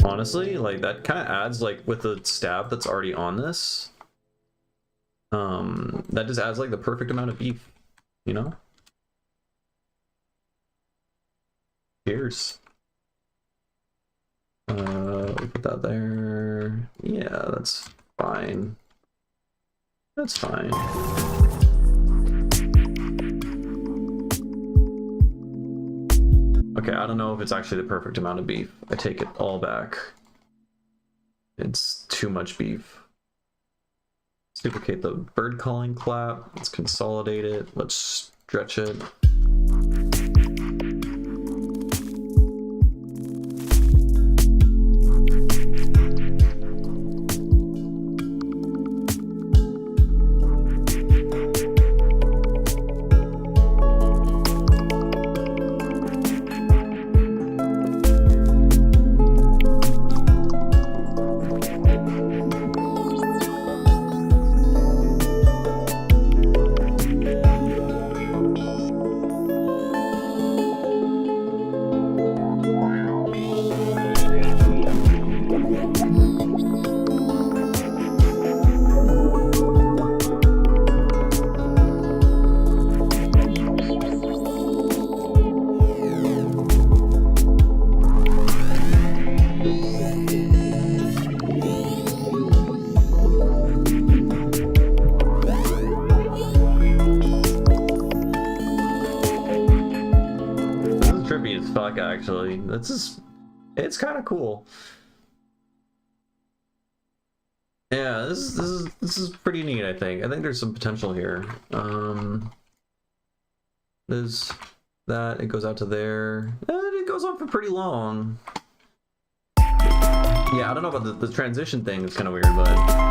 Honestly, like, that kind of adds, like, with the stab that's already on this, that just adds, like, the perfect amount of beef, you know? Cheers. We put that there. Yeah, that's fine. That's fine. Okay, I don't know if it's actually the perfect amount of beef. I take it all back. It's too much beef. Let's duplicate the bird calling clap. Let's consolidate it. Let's stretch it. Actually, that's just, it's kind of cool. Yeah, this is pretty neat. I think there's some potential here. There's that, it goes out to there, and it goes on for pretty long. Yeah, I don't know about the transition thing. It's kind of weird, but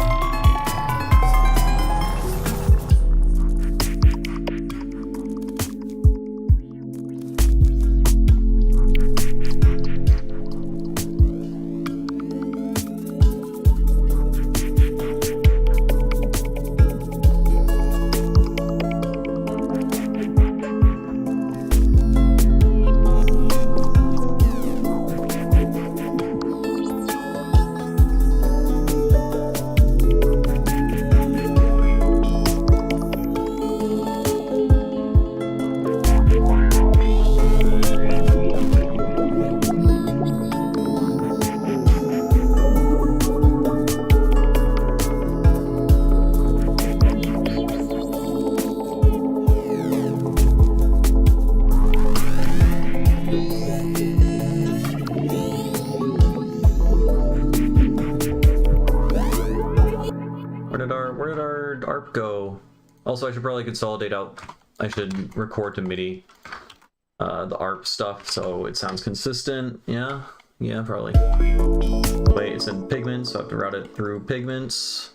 where did our ARP go? Also, I should probably consolidate out. I should record to MIDI the ARP stuff so it sounds consistent. Yeah, probably. Wait, it's in pigments, so I have to route it through pigments.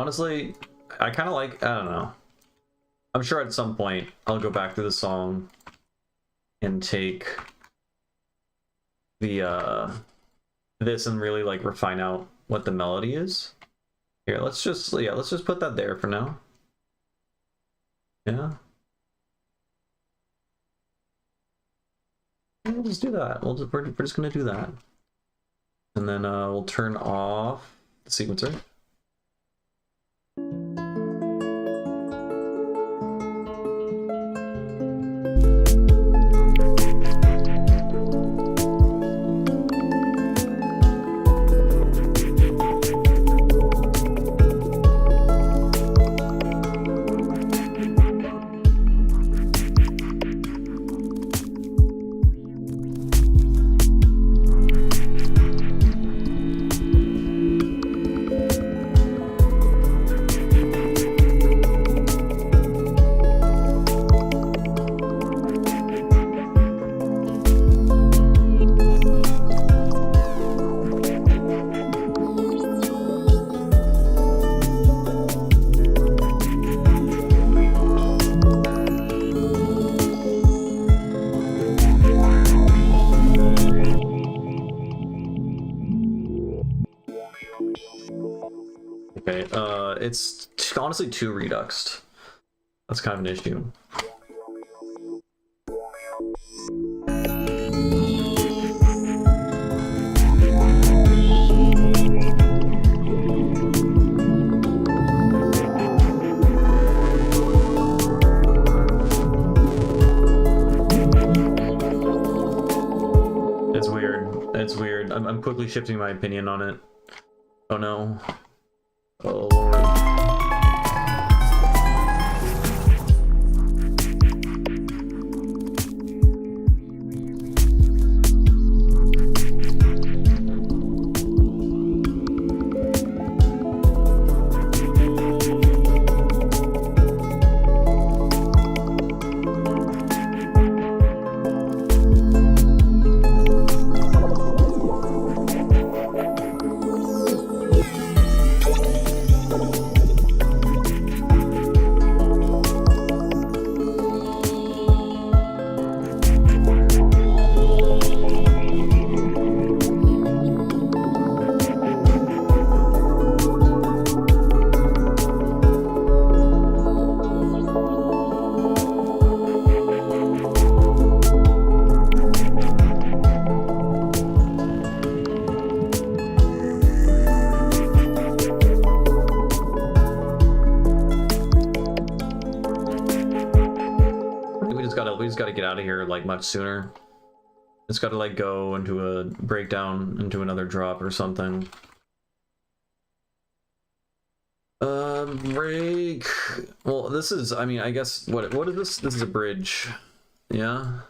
honestly, I kind of like, I don't know. I'm sure at some point I'll go back to the song and take the this and really like refine out what the melody is. Here, let's just put that there for now. Yeah. We'll just do that. We're just gonna do that. And then we'll turn off the sequencer. Okay, it's honestly too reduxed. That's kind of an issue. It's weird. It's weird. I'm quickly shifting my opinion on it. Oh no. Oh Lord. We just gotta get out of here like much sooner. It's gotta like go into a breakdown into another drop or something. Break. Well, this is, I mean, I guess what is this? This is a bridge. Yeah.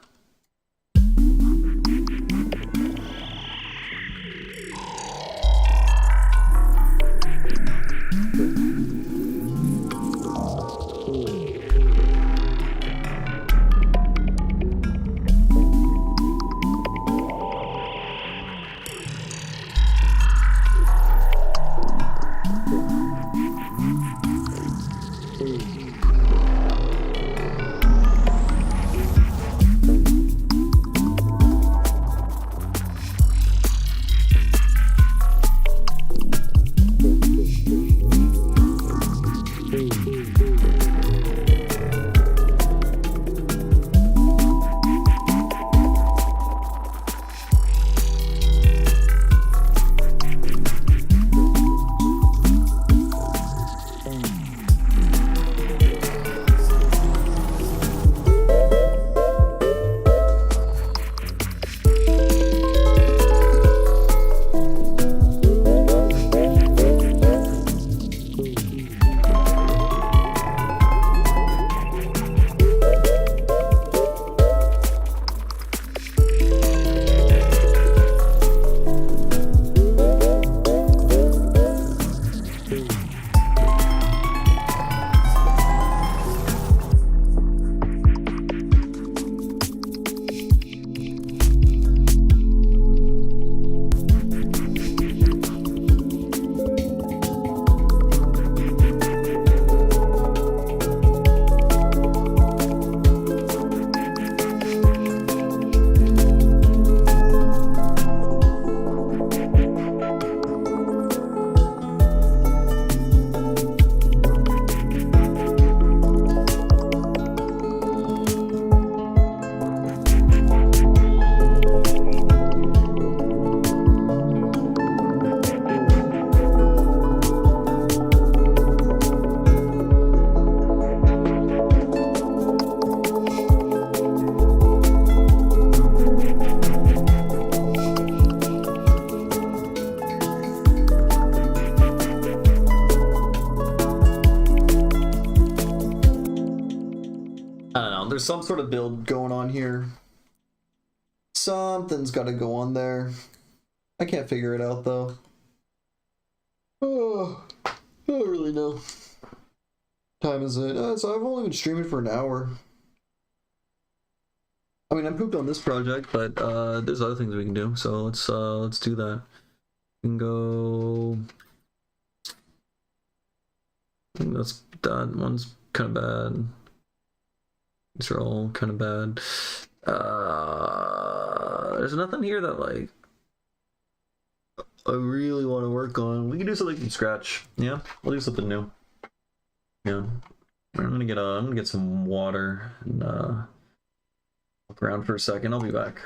There's some sort of build going on here. Something's got to go on there. I can't figure it out though. Oh, I don't really know. Time is it? So I've only been streaming for an hour. I mean, I'm pooped on this project, but there's other things we can do. So let's do that. We can go. I think that's that one's kind of bad. These are all kind of bad. There's nothing here that like I really want to work on. We can do something from scratch. Yeah, we'll do something new. Yeah, I'm gonna get some water and look around for a second. I'll be back.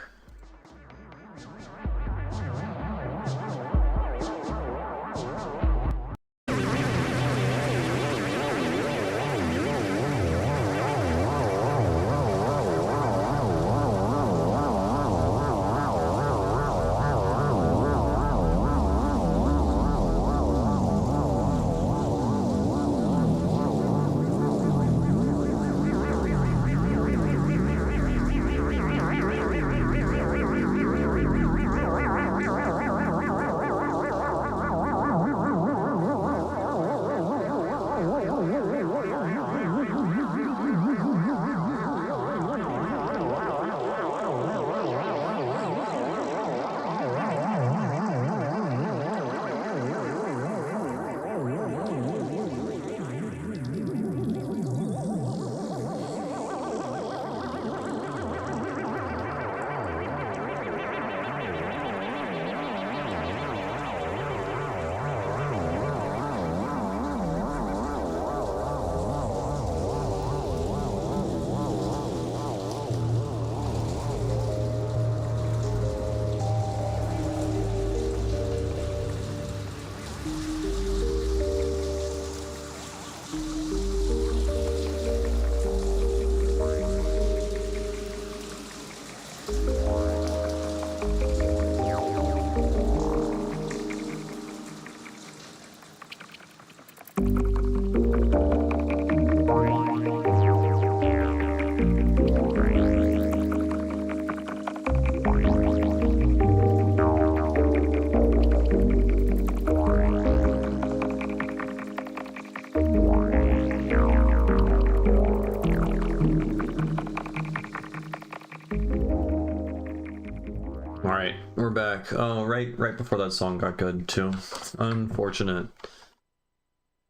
Back. Oh, right before that song got good too. Unfortunate.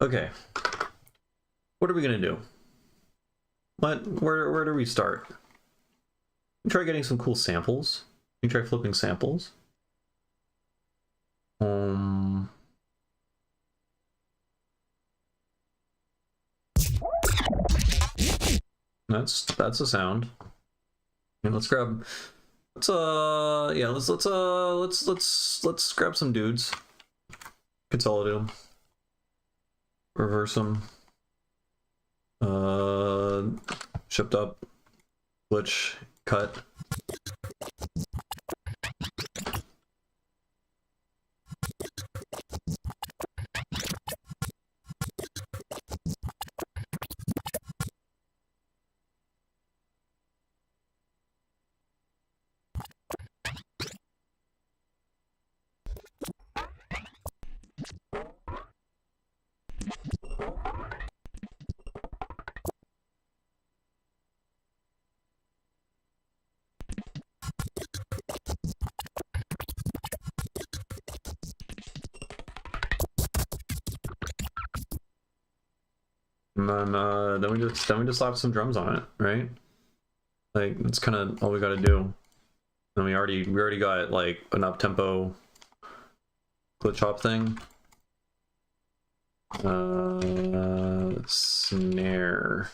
Okay. What are we gonna do? Where do we start? We try getting some cool samples. We try flipping samples. That's a sound. And let's grab. Let's grab some dudes. Consolidate them. Reverse them. Shipped up. Glitch. Cut. And then we just slap some drums on it, right? Like that's kind of all we got to do. And we already got like an up tempo glitch hop thing. Snare.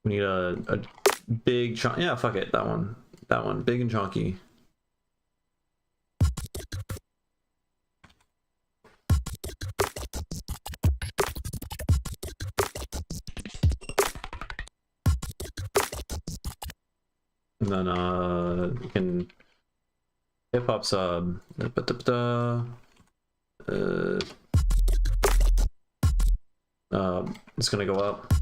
We need a big chunk. Yeah, fuck it, that one, big and chunky. And then we can hip hop sub. It's gonna go up.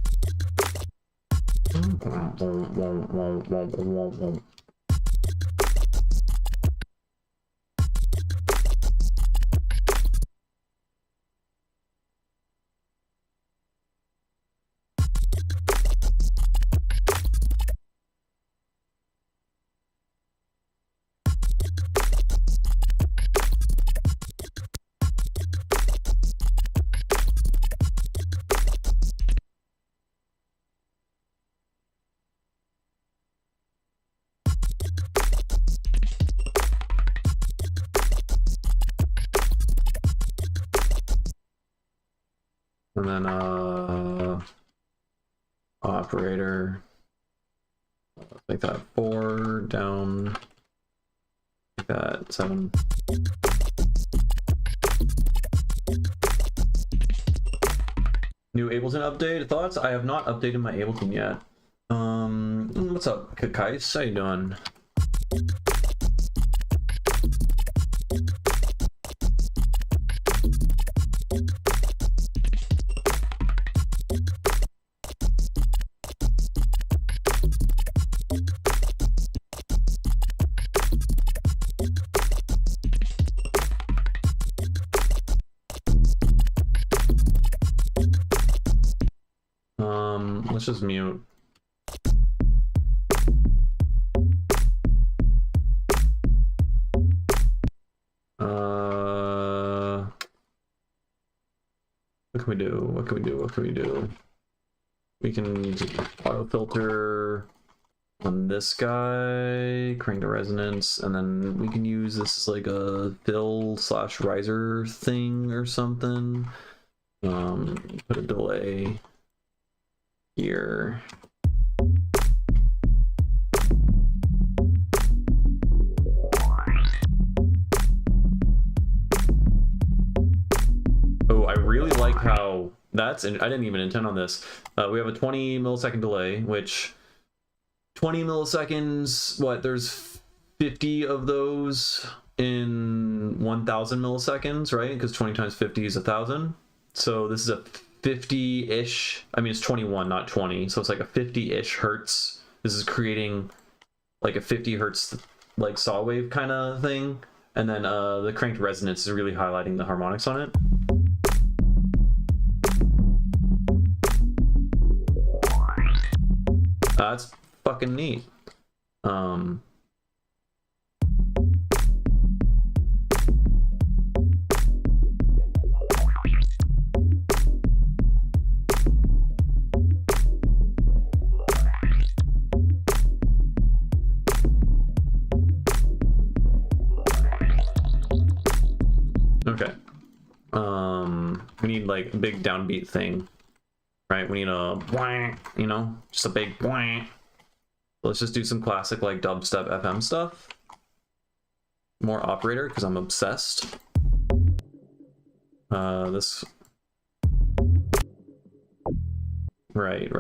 And then operator, make that 4 down, make that 7. New Ableton update thoughts? I have not updated my Ableton yet. What's up, Kakais? How you doing? Let's just mute. What can we do? What can we do? What can we do? We can auto filter on this guy, crank the resonance, and then we can use this as like a fill / riser thing or something. Put a delay here. Oh, I really like how that's, and I didn't even intend on this. We have a 20 millisecond delay, which 20 milliseconds, what, there's 50 of those in 1000 milliseconds, right? Because 20 times 50 is 1000. So this is a 50-ish, I mean it's 21 not 20, so it's like a 50-ish hertz. This is creating like a 50 hertz like saw wave kind of thing, and then the cranked resonance is really highlighting the harmonics on it. That's fucking neat. Okay. We need like a big downbeat thing, right? We need a, you know, just a big. Let's just do some classic like dubstep FM stuff. More operator because I'm obsessed. This. Right.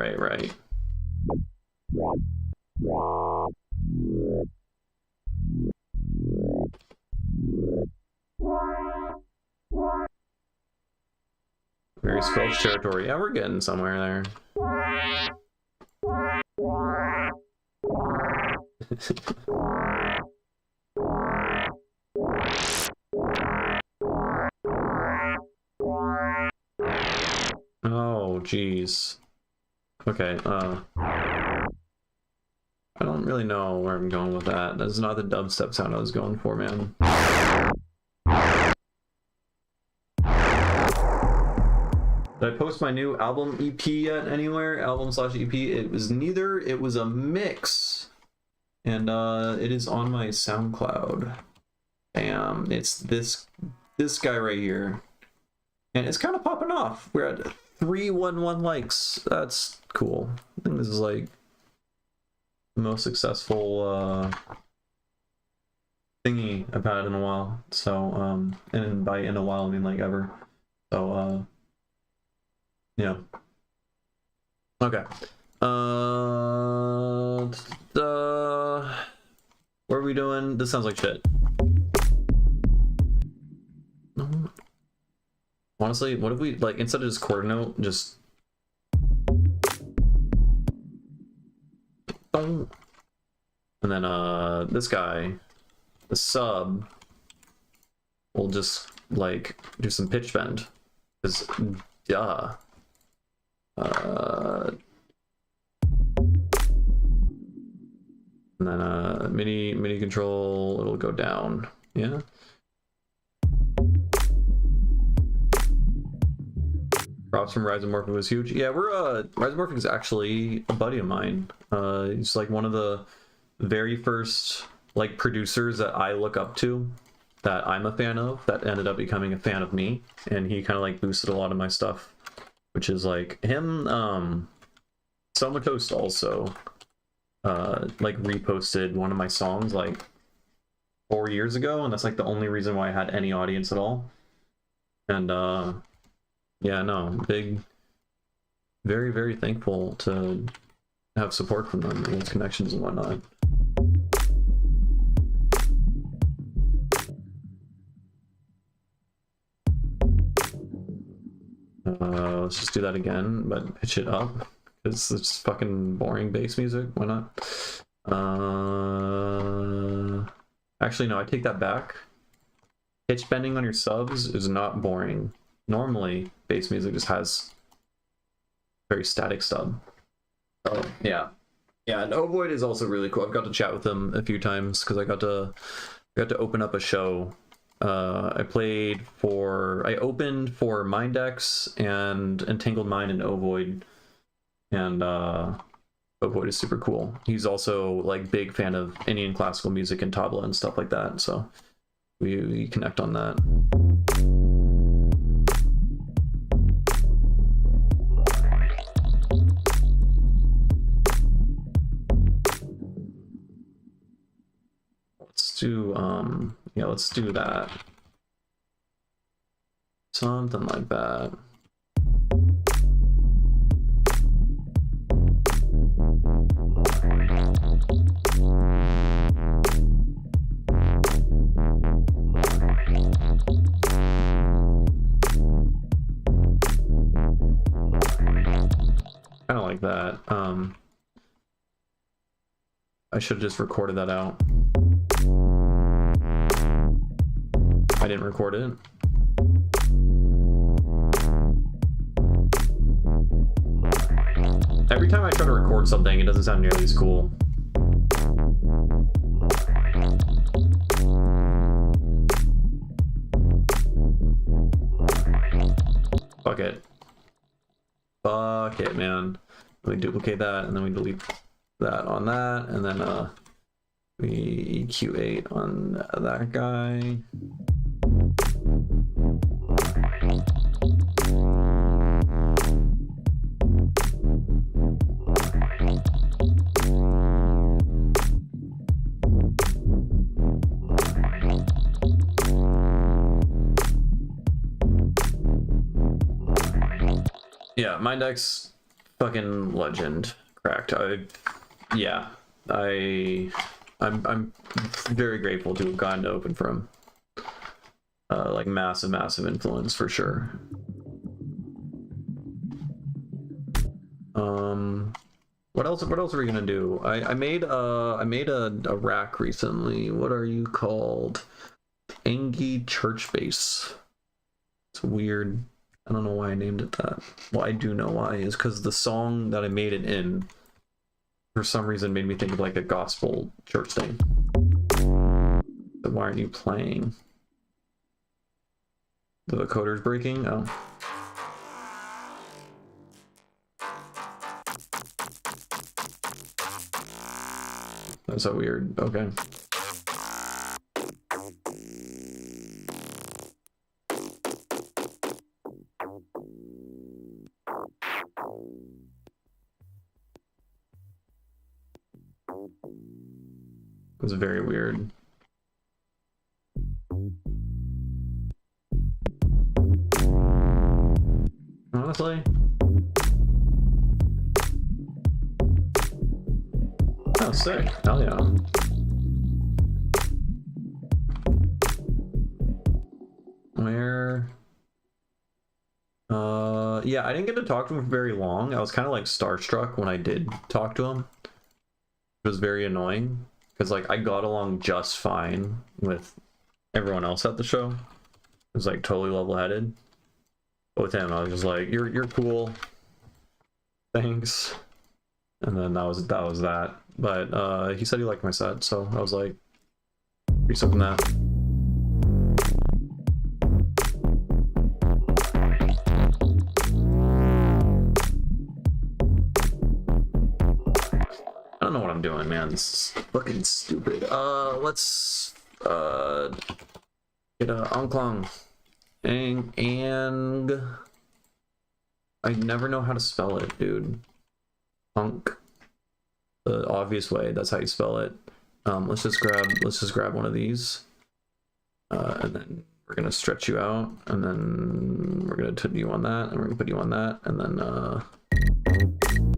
Very Squelch territory. Yeah, we're getting somewhere there. Oh, jeez. Okay, I don't really know where I'm going with that. That's not the dubstep sound I was going for, man. Did I post my new album EP yet anywhere? Album/EP? It was neither. It was a mix. And it is on my SoundCloud. Bam. It's this guy right here. And it's kind of popping off. We're at 311 likes. That's cool. I think this is like the most successful thingy I've had in a while. So, and by in a while I mean like ever. So, yeah. Okay. What are we doing? This sounds like shit. Honestly, what if we, like, instead of just quarter note, just... boom. And then this guy, the sub, will just like do some pitch bend. Because duh. And then MIDI control, it'll go down. Yeah. Props from Rhizomorphic was huge. Yeah, we're Rhizomorphic is actually a buddy of mine. He's like one of the very first like producers that I look up to, that I'm a fan of, that ended up becoming a fan of me, and he kind of like boosted a lot of my stuff, which is like him. Somatos also like reposted one of my songs like 4 years ago, and that's like the only reason why I had any audience at all. And yeah, no, big, very, very thankful to have support from them and its connections and whatnot. Let's just do that again, but pitch it up, because it's fucking boring bass music. Why not? Actually, no, I take that back. Pitch bending on your subs is not boring. Normally, bass music just has very static stub. So yeah, and Ovoid is also really cool. I've got to chat with him a few times because I got to open up a show. I opened for Mindex and Entangled Mind and Ovoid, and Ovoid is super cool. He's also like big fan of Indian classical music and tabla and stuff like that, so we connect on that. Let's do yeah, let's do that. Something like that. Kind of like that. I should have just recorded that out. I didn't record it. Every time I try to record something, it doesn't sound nearly as cool. Fuck it. Fuck it, man. We duplicate that, and then we delete that on that, and then we EQ8 on that guy. Yeah, Mindex, fucking legend, cracked. I'm very grateful to have gotten to open for him. Like massive influence for sure. What else are we gonna do? I made a rack recently. What are you called? Engie Church Bass. It's weird. I don't know why I named it that. Well, I do know why. Is because the song that I made it in, for some reason, made me think of like a gospel church thing. So why aren't you playing? The vocoder's breaking? Oh. That's so weird. Okay. It was very weird. Honestly. Oh, sick. Hell yeah. Where? Yeah, I didn't get to talk to him for very long. I was kind of like starstruck when I did talk to him. was very annoying because like I got along just fine with everyone else at the show. It was like totally level-headed. But with him, I was just like, "You're cool, thanks." And then that was that. But he said he liked my set, so I was like, pretty stoked on that. I don't know what I'm doing, man. This is fucking stupid. Let's get a Onklong. And I never know how to spell it, dude. Punk. The obvious way, that's how you spell it. Let's just grab one of these. And then we're gonna stretch you out, and then we're gonna put you on that, and we're gonna put you on that, and then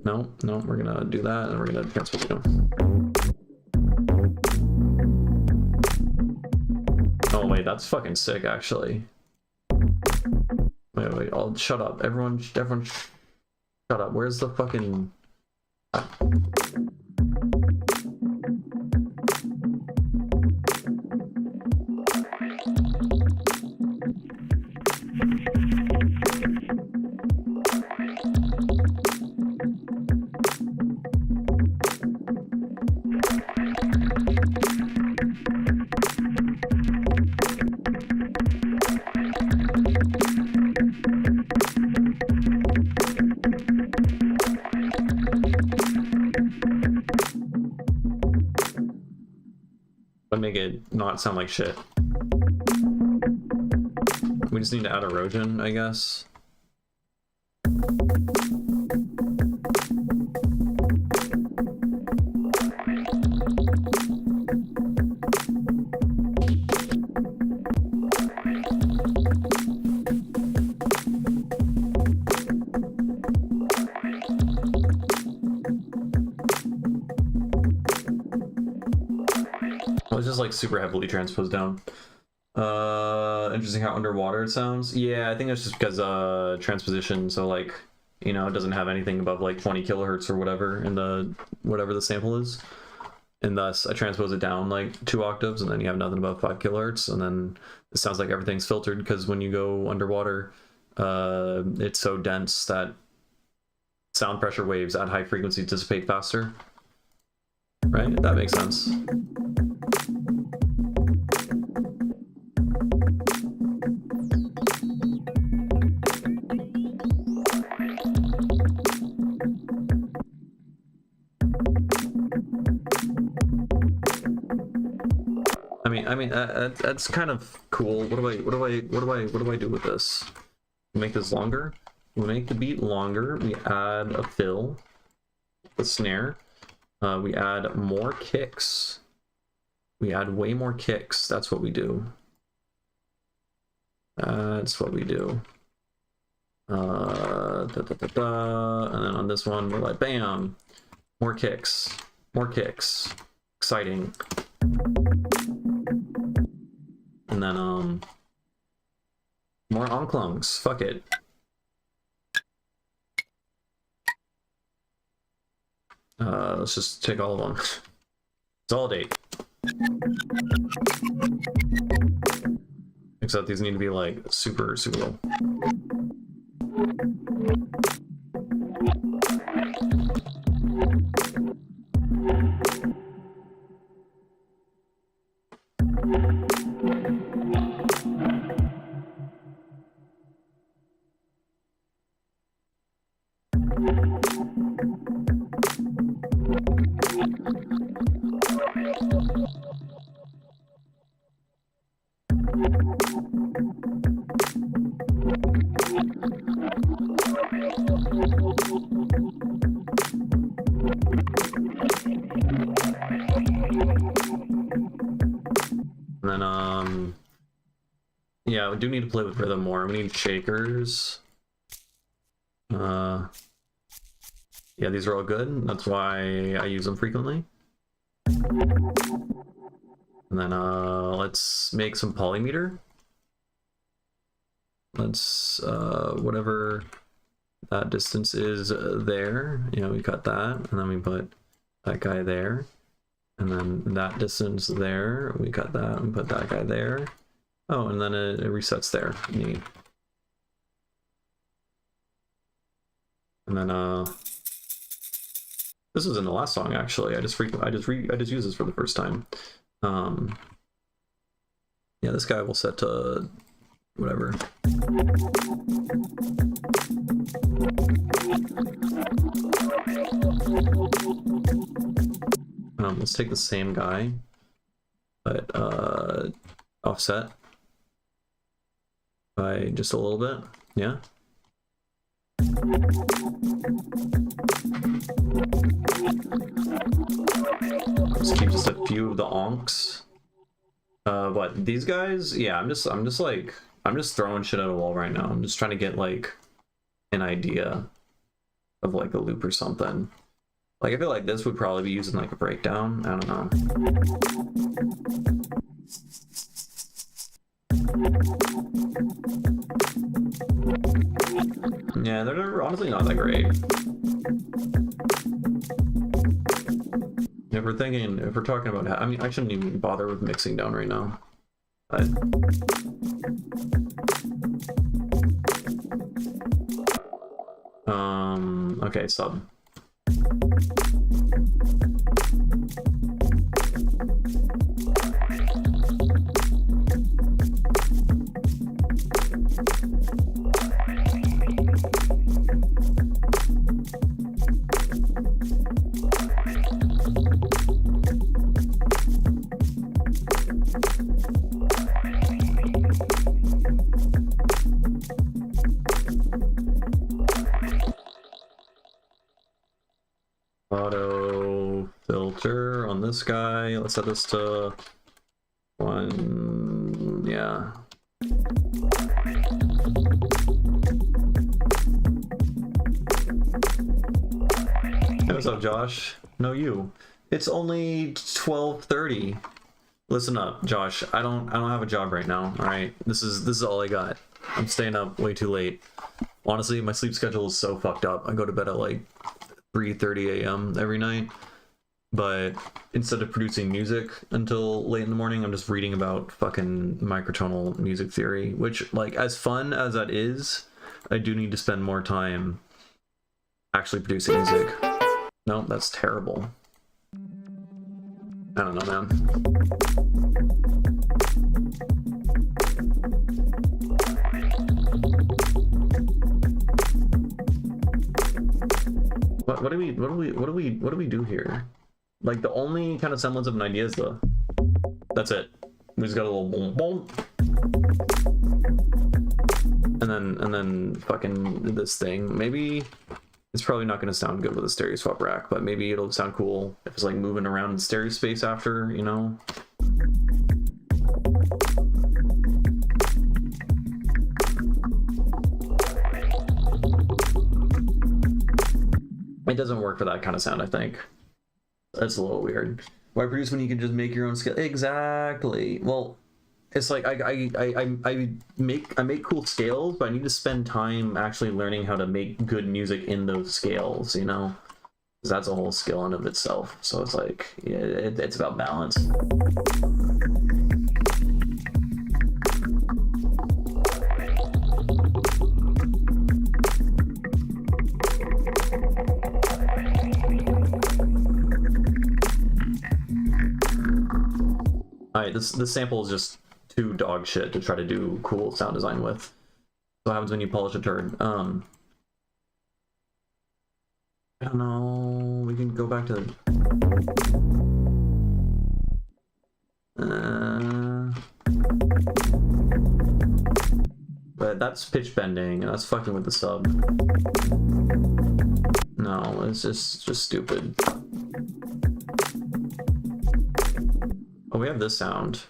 no, we're gonna do that, and we're gonna cancel you. Oh wait, that's fucking sick, actually. Wait, I'll shut up. Everyone shut up. Where's the fucking... make it not sound like shit. We just need to add erosion, I guess. It's just like super heavily transposed down. Interesting how underwater it sounds. Yeah, I think that's just because transposition, so like, you know, it doesn't have anything above like 20 kilohertz or whatever in the whatever the sample is. And thus I transpose it down like 2 octaves, and then you have nothing above 5 kilohertz, and then it sounds like everything's filtered because when you go underwater, it's so dense that sound pressure waves at high frequency dissipate faster. Right? That makes sense. I mean that's kind of cool. What do I do with this? Make this longer. We make the beat longer. We add a fill, the snare. We add more kicks. We add way more kicks. That's what we do. That's what we do. And then on this one, we're like, bam, more kicks, more kicks. Exciting. And then more onklungs. Fuck it. Let's just take all of them. Consolidate. Except these need to be like super low. And then, yeah, we do need to play with rhythm more. We need shakers. Yeah, these are all good. That's why I use them frequently. And then, let's make some polymeter. Let's, whatever that distance is there, you know, we cut that, and then we put that guy there. And then that distance there, we cut that and put that guy there. Oh, and then it resets there. Neat. And then this is in the last song actually. I just used this for the first time. Yeah, this guy will set to whatever. Let's take the same guy, but offset by just a little bit. Yeah. Let's keep just a few of the onks. But these guys, yeah, I'm just throwing shit at a wall right now. I'm just trying to get like an idea of like a loop or something. Like I feel like this would probably be using like a breakdown. I don't know. Yeah, they're honestly not that great. If we're talking about, I mean, I shouldn't even bother with mixing down right now. But okay, sub. Auto filter on this guy. Let's set this to 1. Yeah. Hey, what's up, Josh? No, you. It's only 12:30. Listen up, Josh. I don't have a job right now. All right. This is all I got. I'm staying up way too late. Honestly, my sleep schedule is so fucked up. I go to bed at like 3:30 a.m. every night, but instead of producing music until late in the morning, I'm just reading about fucking microtonal music theory, which, like, as fun as that is, I do need to spend more time actually producing music. No, that's terrible. I don't know, man. What do we do here? Like the only kind of semblance of an idea is that's it. We just got a little boom boom. And then fucking this thing. Maybe it's probably not gonna sound good with a stereo swap rack, but maybe it'll sound cool if it's like moving around in stereo space after, you know? It doesn't work for that kind of sound, I think. That's a little weird. Why produce when you can just make your own scale? Exactly. Well, it's like I make cool scales, but I need to spend time actually learning how to make good music in those scales, you know? Because that's a whole skill in of itself. So it's like, yeah, it's about balance. Alright, this sample is just too dog shit to try to do cool sound design with. So what happens when you polish a turd? I don't know. We can go back to but that's pitch bending and that's fucking with the sub. No, it's just stupid. Oh, we have this sound.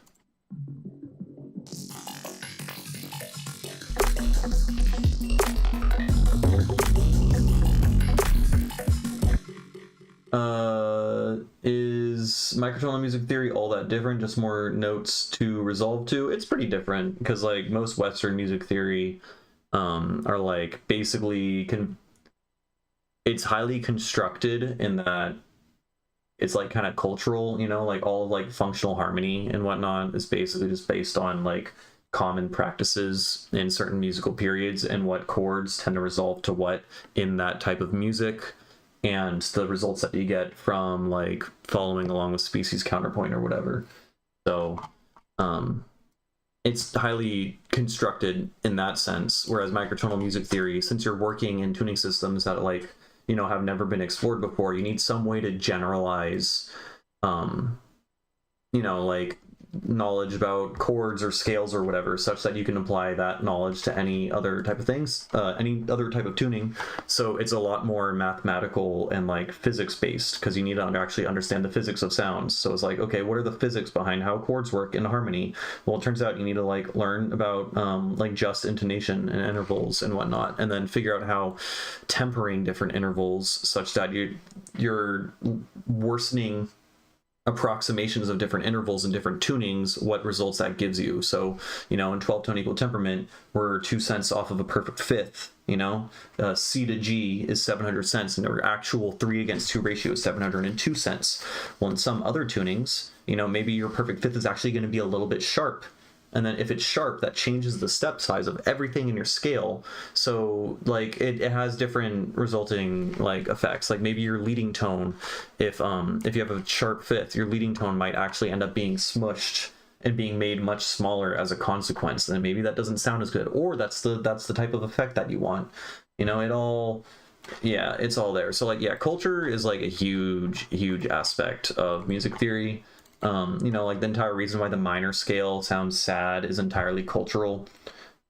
Is microtonal music theory all that different? Just more notes to resolve to? It's pretty different because like most Western music theory are like basically it's highly constructed in that it's like kind of cultural, you know, like all of like functional harmony and whatnot is basically just based on like common practices in certain musical periods and what chords tend to resolve to what in that type of music, and the results that you get from like following along with species counterpoint or whatever. So it's highly constructed in that sense, whereas microtonal music theory, since you're working in tuning systems that like, you know, have never been explored before, you need some way to generalize you know, like knowledge about chords or scales or whatever, such that you can apply that knowledge to any other type of things, any other type of tuning. So it's a lot more mathematical and like physics based, because you need to actually understand the physics of sounds. So it's like, okay, what are the physics behind how chords work in harmony? Well, it turns out you need to like learn about like just intonation and intervals and whatnot, and then figure out how tempering different intervals such that you're worsening approximations of different intervals and different tunings, what results that gives you. So, you know, in 12-tone equal temperament, we're 2 cents off of a perfect fifth, you know, C to G is 700 cents, and our actual 3:2 ratio is 702 cents. Well, in some other tunings, you know, maybe your perfect fifth is actually going to be a little bit sharp. And then if it's sharp, that changes the step size of everything in your scale. So like it has different resulting like effects. Like maybe your leading tone, if you have a sharp fifth, your leading tone might actually end up being smushed and being made much smaller as a consequence. And maybe that doesn't sound as good, or that's the type of effect that you want. You know, it all, yeah, it's all there. So like, yeah, culture is like a huge aspect of music theory. You know, like the entire reason why the minor scale sounds sad is entirely cultural.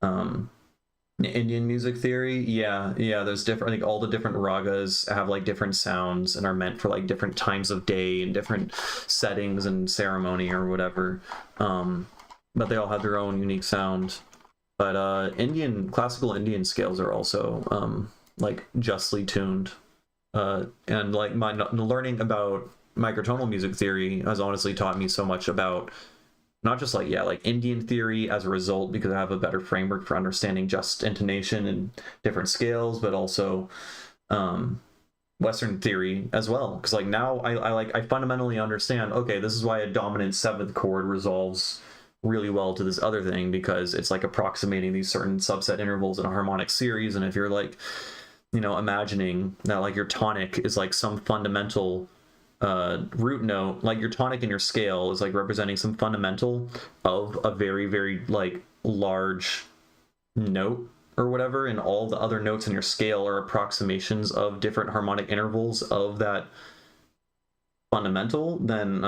Indian music theory, yeah, there's different, I think all the different ragas have like different sounds and are meant for like different times of day and different settings and ceremony or whatever. But they all have their own unique sound. But classical Indian scales are also like justly tuned. And like my learning about microtonal music theory has honestly taught me so much about not just like, yeah, like Indian theory as a result, because I have a better framework for understanding just intonation and different scales, but also Western theory as well. Because like now I fundamentally understand, okay, this is why a dominant seventh chord resolves really well to this other thing, because it's like approximating these certain subset intervals in a harmonic series. And if you're like, you know, imagining that like your tonic is like some fundamental root note, like your tonic in your scale is like representing some fundamental of a very like large note or whatever, and all the other notes in your scale are approximations of different harmonic intervals of that fundamental, then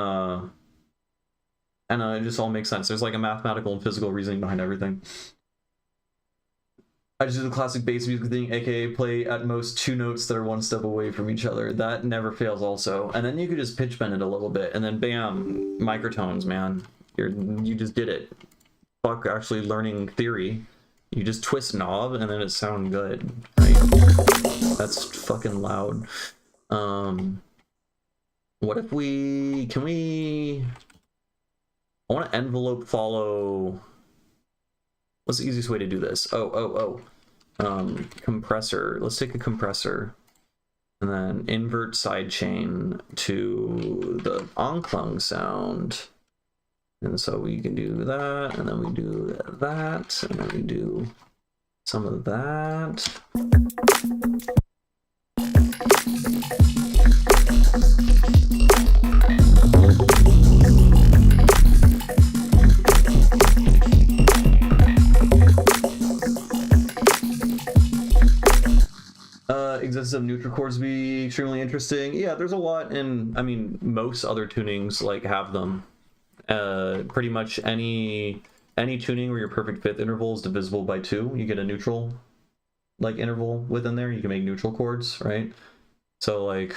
it just all makes sense. There's like a mathematical and physical reasoning behind everything. I just do the classic bass music thing, aka play at most 2 notes that are 1 step away from each other. That never fails also. And then you could just pitch bend it a little bit, and then bam, microtones, man. You just did it. Fuck actually learning theory. You just twist knob and then it sounds good, right? That's fucking loud. What if I want to envelope follow. What's the easiest way to do this? Compressor. Let's take a compressor and then invert sidechain to the onclung sound. And so we can do that, and then we do that, and then we do some of that. Existence of neutral chords be extremely interesting. Yeah, there's a lot in, I mean, most other tunings like have them. Pretty much any tuning where your perfect fifth interval is divisible by 2, you get a neutral like interval within there. You can make neutral chords, right? So like,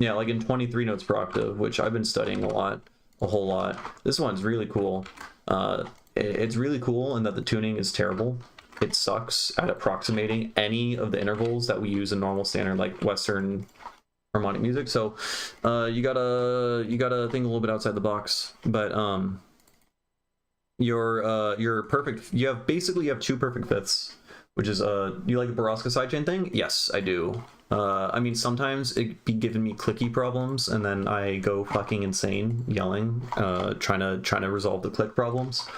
yeah, like in 23 notes per octave, which I've been studying a whole lot. This one's really cool. It's really cool in that the tuning is terrible. It sucks at approximating any of the intervals that we use in normal standard like Western harmonic music. So you gotta think a little bit outside the box. But your perfect, you have 2 perfect fifths, which is you like the Boroska sidechain thing? Yes, I do. I mean, sometimes it be giving me clicky problems, and then I go fucking insane yelling, trying to resolve the click problems.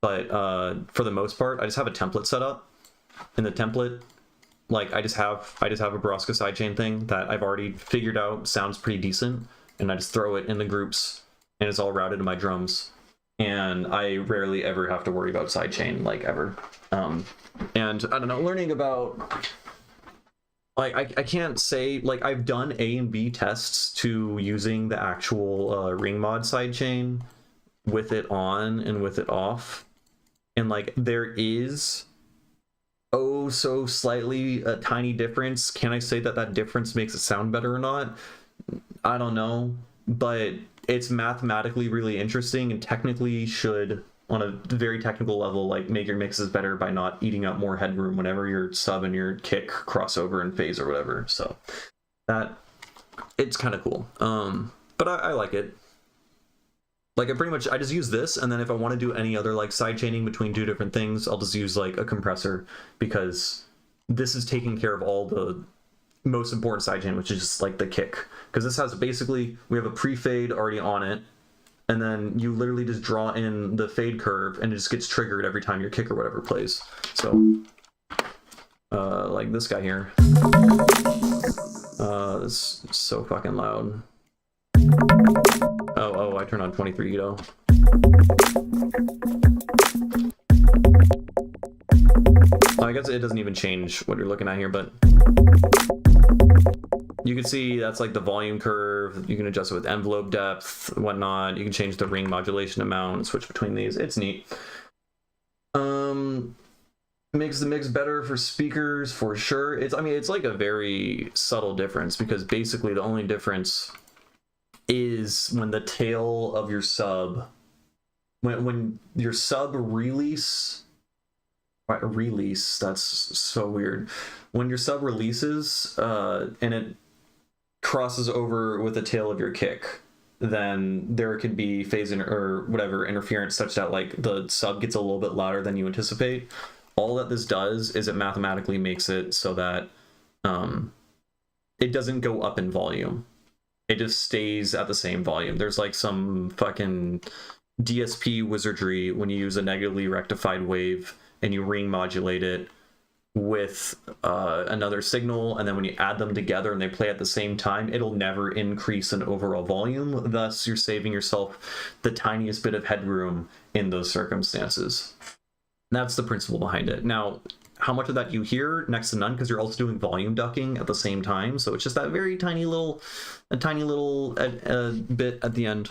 But for the most part, I just have a template set up. In the template, like I just have a Baraska sidechain thing that I've already figured out sounds pretty decent, and I just throw it in the groups, and it's all routed to my drums. And I rarely ever have to worry about sidechain, like ever. And I don't know, learning about. Like, I can't say, like, I've done A and B tests to using the actual ring mod sidechain with it on and with it off. And, like, there is, oh, so slightly a tiny difference. Can I say that that difference makes it sound better or not? I don't know. But it's mathematically really interesting and technically should, on a very technical level, like make your mixes better by not eating up more headroom whenever your sub and your kick cross over in phase or whatever. So that it's kind of cool. But I like it. Like I just use this, and then if I want to do any other like side chaining between two different things, I'll just use like a compressor, because this is taking care of all the most important sidechain, which is just like the kick. Because this has basically, we have a pre-fade already on it, and then you literally just draw in the fade curve, and it just gets triggered every time your kick or whatever plays. So, like this guy here. This is so fucking loud. Oh, I turned on 23 Ito. I guess it doesn't even change what you're looking at here, but you can see that's like the volume curve. You can adjust it with envelope depth, whatnot. You can change the ring modulation amount and switch between these. It's neat. Makes the mix better for speakers for sure. It's like a very subtle difference, because basically the only difference is when the tail of your sub, when your sub release, that's so weird. When your sub releases and it crosses over with the tail of your kick, then there could be phase or whatever interference such that like the sub gets a little bit louder than you anticipate. All that this does is it mathematically makes it so that it doesn't go up in volume. It just stays at the same volume. There's like some fucking DSP wizardry when you use a negatively rectified wave and you ring modulate it with another signal, and then when you add them together and they play at the same time, it'll never increase in overall volume. Thus, you're saving yourself the tiniest bit of headroom in those circumstances. That's the principle behind it. Now, how much of that you hear? Next to none, because you're also doing volume ducking at the same time. So it's just that very tiny little bit at the end.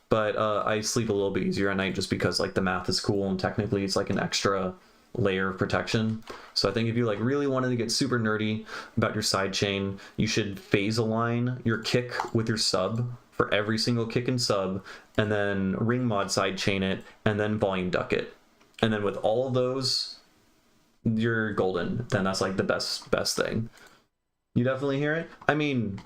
But I sleep a little bit easier at night just because like the math is cool, and technically it's like an extra layer of protection. So I think if you like really wanted to get super nerdy about your side chain, you should phase align your kick with your sub for every single kick and sub, and then ring mod side chain it, and then volume duck it. And then with all of those, you're golden. Then that's like the best thing. You definitely hear it. I mean,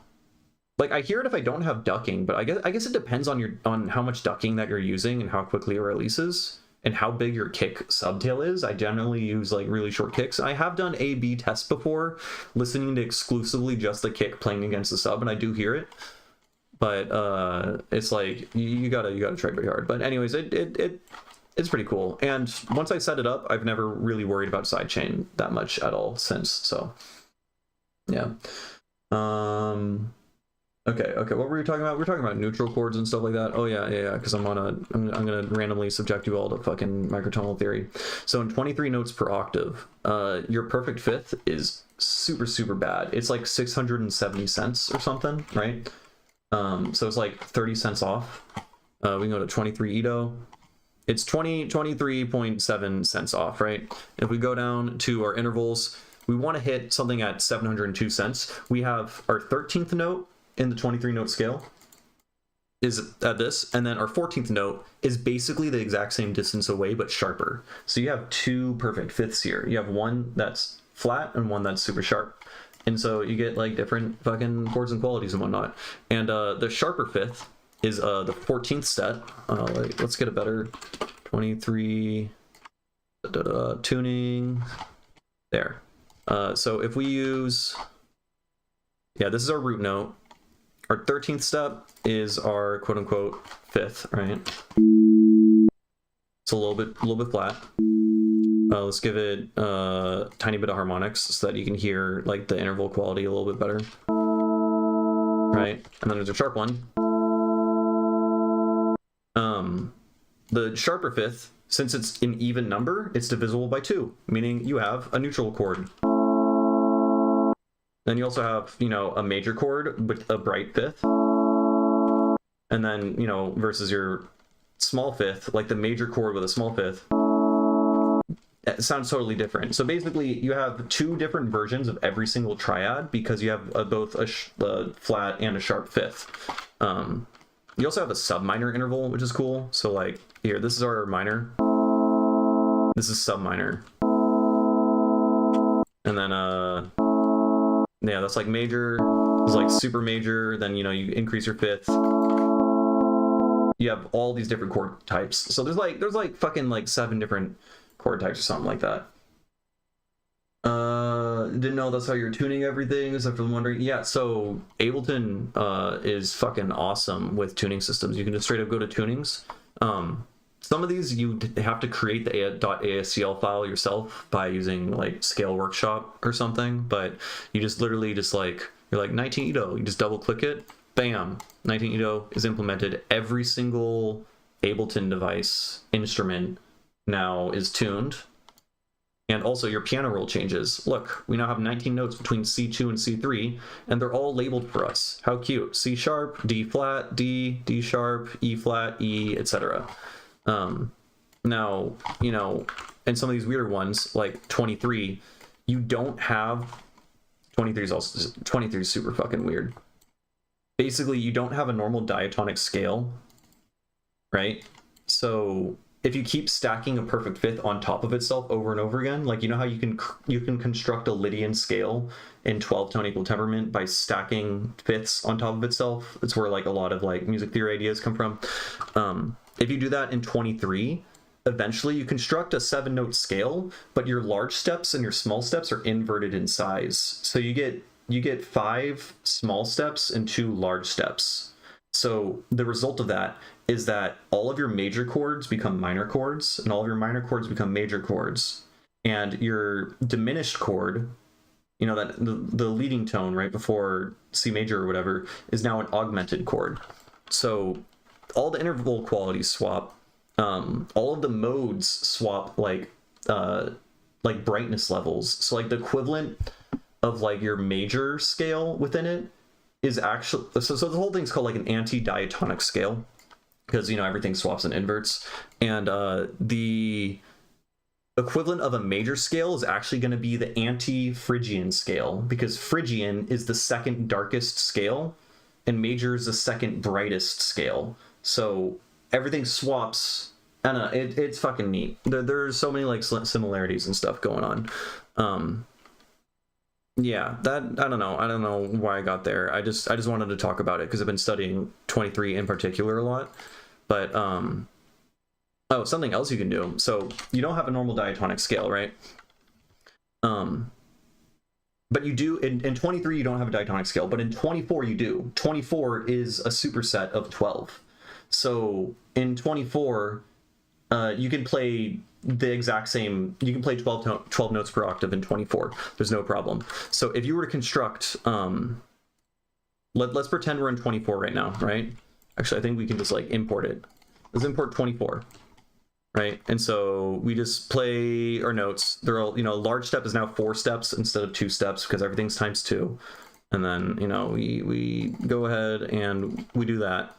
like I hear it if I don't have ducking, but I guess it depends on how much ducking that you're using and how quickly it releases and how big your kick subtail is. I generally use like really short kicks. I have done A/B tests before, listening to exclusively just the kick playing against the sub, and I do hear it. But it's like you gotta try very hard. But anyways, it's pretty cool. And once I set it up, I've never really worried about sidechain that much at all since. So yeah. Okay, what were we talking about? We're talking about neutral chords and stuff like that. Oh yeah, because I'm gonna randomly subject you all to fucking microtonal theory. So in 23 notes per octave, your perfect fifth is super bad. It's like 670 cents or something, right? So it's like 30 cents off. We can go to 23 Ito. It's 23.7 cents off, right? If we go down to our intervals, we want to hit something at 702 cents. We have our 13th note in the 23 note scale is at this, and then our 14th note is basically the exact same distance away but sharper. So you have two perfect fifths here. You have one that's flat and one that's super sharp, and so you get like different fucking chords and qualities and whatnot. And the sharper fifth is the 14th set. Let's get a better 23 tuning there. So if we use yeah, this is our root note. Our 13th step is our quote unquote 5th, right? It's a little bit flat. Let's give it a tiny bit of harmonics so that you can hear like the interval quality a little bit better. Right? And then there's a sharp one. The sharper 5th, since it's an even number, it's divisible by 2, meaning you have a neutral chord. Then you also have, you know, a major chord with a bright 5th. And then, you know, versus your small 5th, like the major chord with a small 5th, it sounds totally different. So basically, you have 2 different versions of every single triad because you have both a flat and a sharp 5th. You also have a sub-minor interval, which is cool. So like here, this is our minor. This is sub-minor. And then, yeah, that's like major. It's like super major. Then, you know, you increase your 5th. You have all these different chord types. So there's like fucking like 7 different chord types or something like that. Didn't know that's how you're tuning everything, except for wondering. Yeah, so Ableton is fucking awesome with tuning systems. You can just straight up go to tunings. Some of these you have to create the .ascl file yourself by using like Scale Workshop or something, but you just literally just like, you're like 19 Edo, you just double click it, bam, 19 Edo is implemented. Every single Ableton device instrument now is tuned. And also your piano roll changes. Look, we now have 19 notes between C2 and C3, and they're all labeled for us. How cute. C sharp, D flat, D, D sharp, E flat, E, etc. Now, you know, and some of these weirder ones, like 23, you don't have, 23 is super fucking weird. Basically, you don't have a normal diatonic scale, right? So if you keep stacking a perfect 5th on top of itself over and over again, like, you know how you can construct a Lydian scale in 12-tone equal temperament by stacking 5ths on top of itself? It's where like a lot of like music theory ideas come from. If you do that in 23, eventually you construct a 7-note scale, but your large steps and your small steps are inverted in size. So you get 5 small steps and 2 large steps. So the result of that is that all of your major chords become minor chords, and all of your minor chords become major chords. And your diminished chord, you know, that the leading tone right before C major or whatever, is now an augmented chord. So all the interval qualities swap. All of the modes swap, like brightness levels. So like the equivalent of like your major scale within it is actually, so the whole thing's called like an anti-diatonic scale, because, you know, everything swaps and inverts. And the equivalent of a major scale is actually going to be the anti-Phrygian scale, because Phrygian is the second darkest scale and major is the second brightest scale. So everything swaps. I don't know, it's fucking neat. There's so many like similarities and stuff going on. Yeah, that, I don't know why I got there. I just wanted to talk about it because I've been studying 23 in particular a lot. But oh, something else you can do. So you don't have a normal diatonic scale, right? But you do in 23 you don't have a diatonic scale, but in 24 you do. 24 is a superset of 12. So in 24 you can play the exact same, you can play 12 notes per octave in 24. There's no problem. So if you were to construct, let's pretend we're in 24 right now, right? Actually, I think we can just like import it. Let's import 24, right? And so we just play our notes. They're all, you know, large step is now 4 steps instead of 2 steps because everything's times 2. And then, you know, we go ahead and we do that.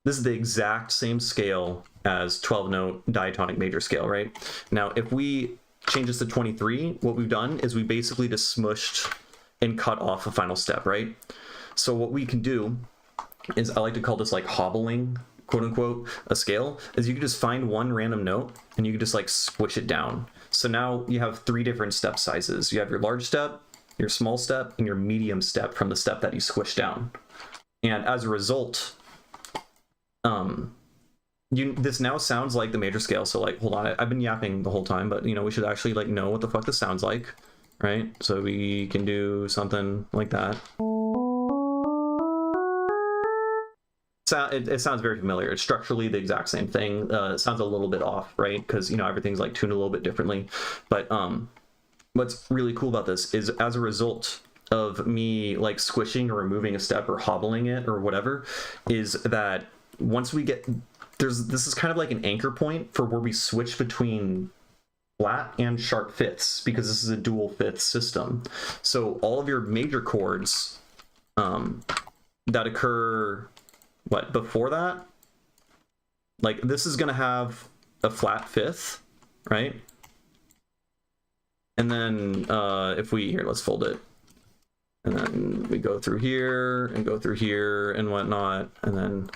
This is the exact same scale as 12-note diatonic major scale, right? Now, if we change this to 23, what we've done is we basically just smushed and cut off a final step, right? So what we can do is, I like to call this like hobbling, quote unquote, a scale, is you can just find one random note and you can just like squish it down. So now you have 3 different step sizes. You have your large step, your small step, and your medium step from the step that you squish down. And as a result, this now sounds like the major scale. So like, hold on, I've been yapping the whole time, but you know, we should actually like know what the fuck this sounds like, right? So we can do something like that. it sounds very familiar. It's structurally the exact same thing. It sounds a little bit off, right? Because, you know, everything's like tuned a little bit differently. But what's really cool about this is, as a result of me like squishing or removing a step or hobbling it or whatever, is that once we get this is kind of like an anchor point for where we switch between flat and sharp fifths, because this is a dual fifth system. So all of your major chords that occur before that, like this is going to have a flat fifth, right? And then if we let's fold it, and then we go through here and go through here and whatnot, and then,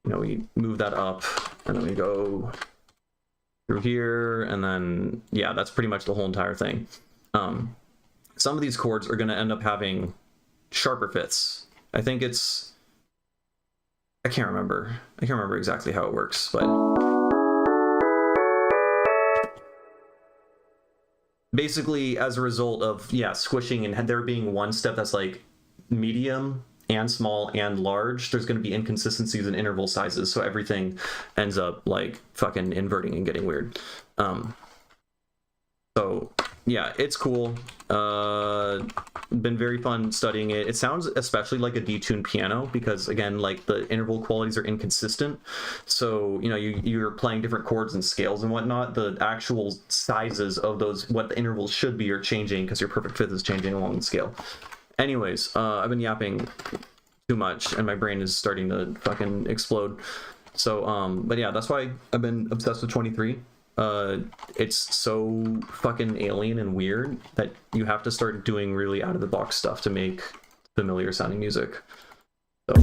you know, we move that up, and then we go through here, and then, yeah, that's pretty much the whole entire thing. Some of these chords are going to end up having sharper fifths. I think it's, I can't remember exactly how it works, but basically, as a result of, yeah, squishing and there being one step that's like medium and small and large, there's going to be inconsistencies in interval sizes, so everything ends up like fucking inverting and getting weird. So yeah, it's cool. Been very fun studying it. It sounds especially like a detuned piano, because again, like the interval qualities are inconsistent. So, you know, you're playing different chords and scales and whatnot. The actual sizes of those, what the intervals should be, are changing because your perfect fifth is changing along the scale. Anyways, I've been yapping too much and my brain is starting to fucking explode. So, but yeah, that's why I've been obsessed with 23. It's so fucking alien and weird that you have to start doing really out of the box stuff to make familiar sounding music. So.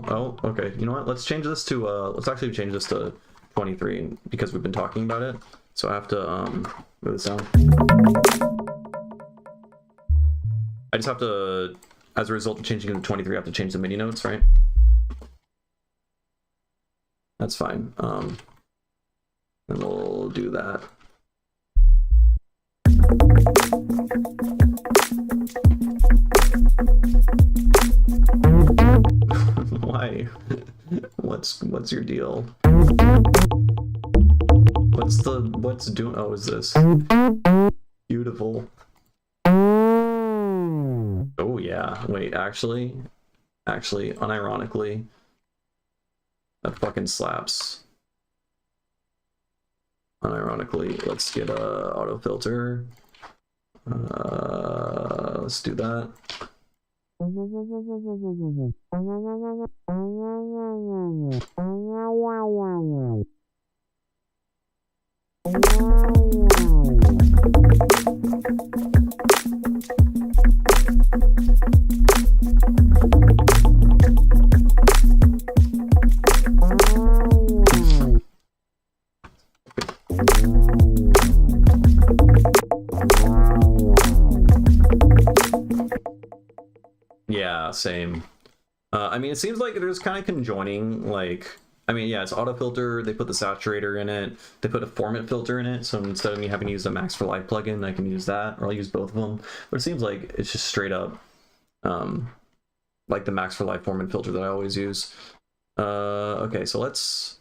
Oh, okay. You know what? Let's change this to, let's actually change this to 23 because we've been talking about it. So I have to, move this down. I just have to, as a result of changing it to 23, I have to change the MIDI notes, right? That's fine. And we'll do that. Why? What's your deal? What's doing? Oh, is this beautiful? Oh yeah. Wait, actually, unironically, that fucking slaps. Unironically, let's get a auto filter. Let's do that. Yeah, same. I mean, it seems like there's kind of conjoining, like, I mean, yeah, it's auto filter, they put the saturator in it, they put a formant filter in it, so instead of me having to use a Max for Live plugin, I can use that, or I'll use both of them. But it seems like it's just straight up, like the Max for Live formant filter that I always use. Okay, so let's,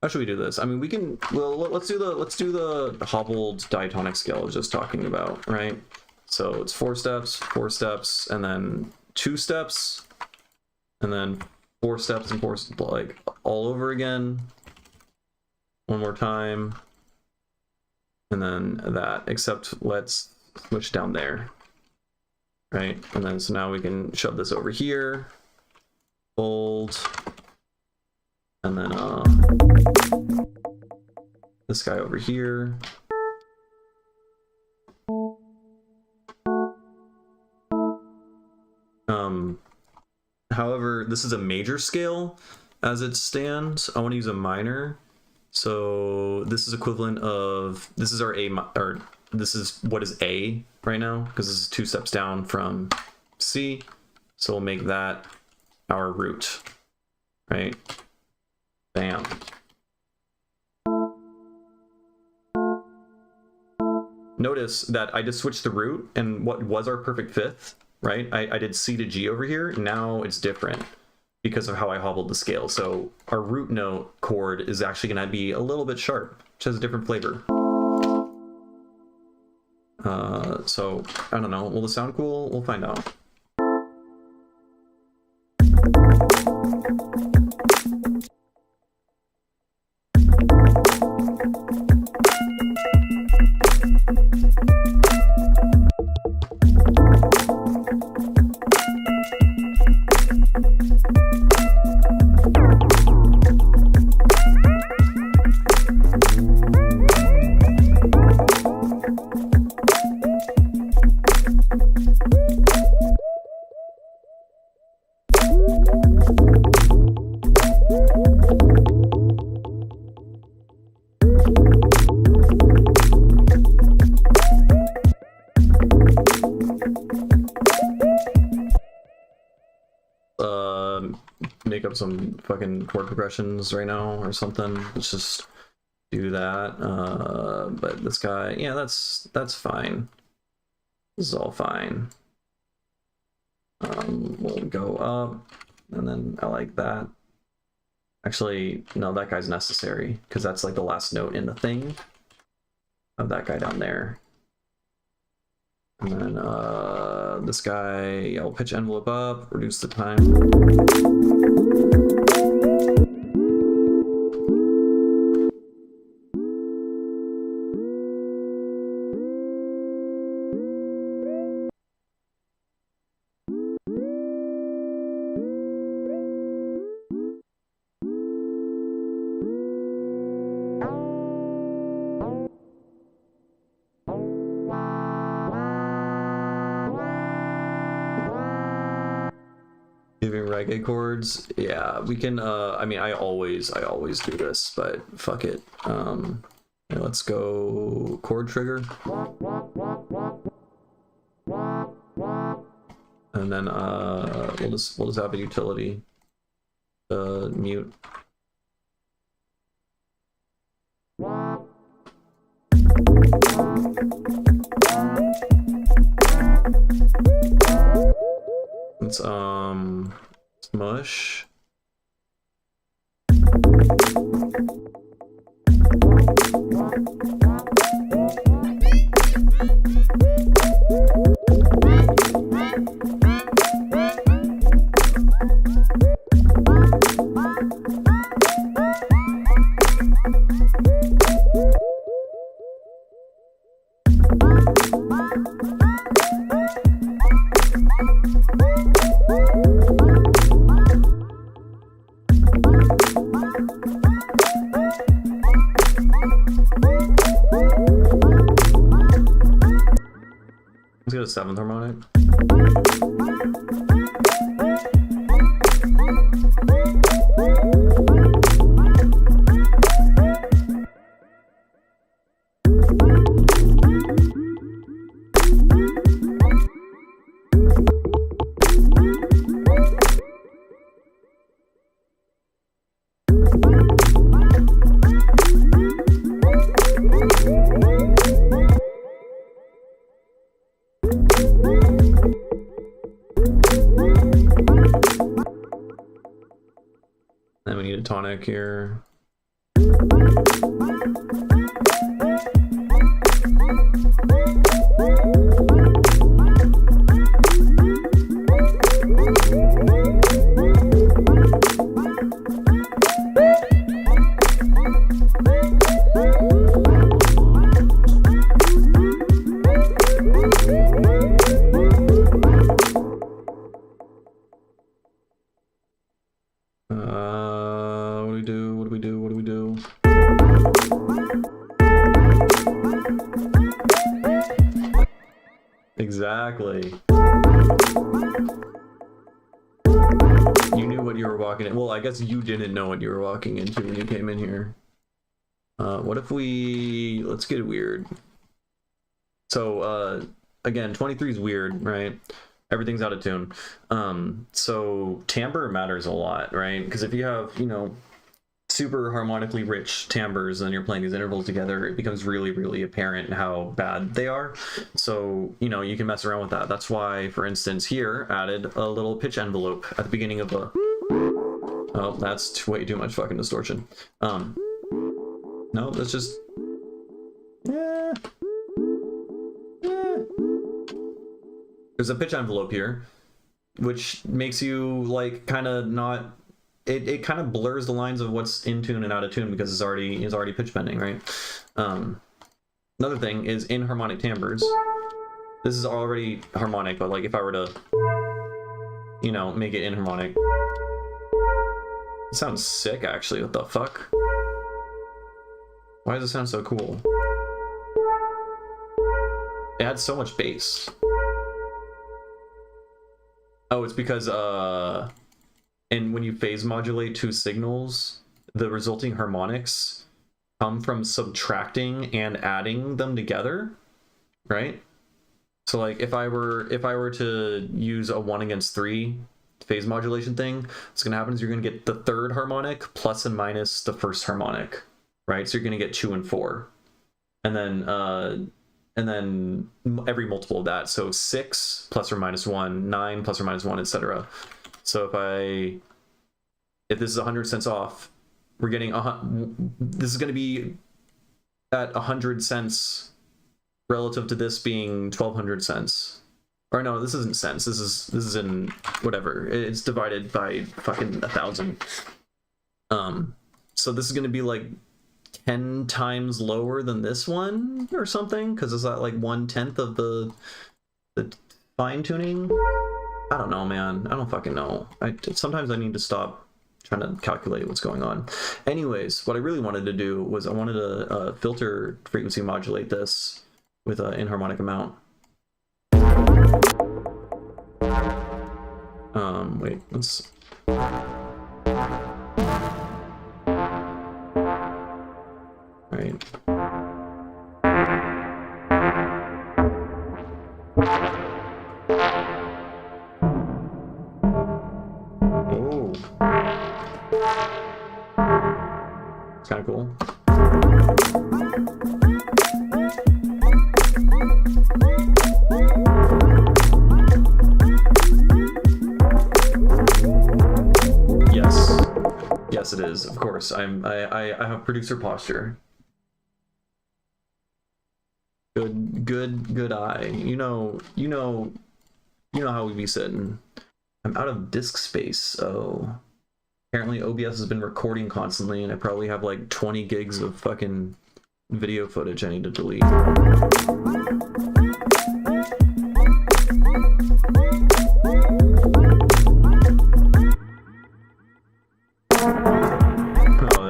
how should we do this? I mean, we can, well, let's do the hobbled diatonic scale I was just talking about, right? So it's 4 steps, and then 2 steps, and then 4 steps and 4, like all over again. One more time, and then that. Except let's switch down there, right? And then so now we can shove this over here, fold, and then this guy over here. However, this is a major scale as it stands. I want to use a minor. So this is equivalent of, this is our A, or this is what is A right now, because this is 2 steps down from C. So we'll make that our root, right? Bam. notice that I just switched the root, and what was our perfect fifth, right? I did C to G over here. Now it's different because of how I hobbled the scale. So our root note chord is actually going to be a little bit sharp, which has a different flavor. So I don't know. Will this sound cool? We'll find out. Make up some fucking chord progressions right now or something. Let's just do that. But this guy, yeah, that's fine. This is all fine. We'll go up, and then I like that. Actually, no, that guy's necessary because that's like the last note in the thing of that guy down there. And then this guy, I'll pitch envelope up, reduce the time. Reggae chords, yeah, we can. I mean, I always do this, but fuck it. Let's go chord trigger, and then we'll just have a utility mute. It's smush. Let's get a seventh harmonic. Then we need a tonic here. What do we do? Exactly. You knew what you were walking in. Well, I guess you didn't know what you were walking into when you came in here. What if we... Let's get weird. So, again, 23 is weird, right? Everything's out of tune. So timbre matters a lot, right? Because if you have, you know, super harmonically rich timbres and you're playing these intervals together, it becomes really, really apparent how bad they are. So, you know, you can mess around with that. That's why, for instance, here added a little pitch envelope at the beginning of the... Oh, that's way too much fucking distortion. No, that's just... Yeah. There's a pitch envelope here, which makes you like kind of not... It kind of blurs the lines of what's in tune and out of tune because it's already pitch bending, right? Another thing is in harmonic timbres. This is already harmonic, but like if I were to, you know, make it inharmonic, it sounds sick actually. What the fuck? Why does it sound so cool? It adds so much bass. Oh, it's because and when you phase modulate two signals, the resulting harmonics come from subtracting and adding them together, right? So like if I were to use a 1 against 3 phase modulation thing, what's gonna happen is you're gonna get the third harmonic plus and minus the first harmonic, right? So you're gonna get 2 and 4, and then every multiple of that. So 6 plus or minus 1, 9 plus or minus 1, etc. So if this is 100 cents off, we're getting this is going to be at 100 cents relative to this being 1200 cents. Or no, this isn't cents. This is in whatever. It's divided by fucking 1,000. So this is going to be like 10 times lower than this one or something, because it's at like 1/10 of the fine tuning. I don't know, man. I don't fucking know. Sometimes I need to stop trying to calculate what's going on. Anyways, what I really wanted to do was I wanted to filter frequency modulate this with an inharmonic amount. Wait, let's... Right. Oh. It's kind of cool. Yes. Yes, it is. Of course. I have producer posture. Good eye. You know how we be sitting. I'm out of disk space, so apparently OBS has been recording constantly, and I probably have like 20 gigs of fucking video footage I need to delete. Oh,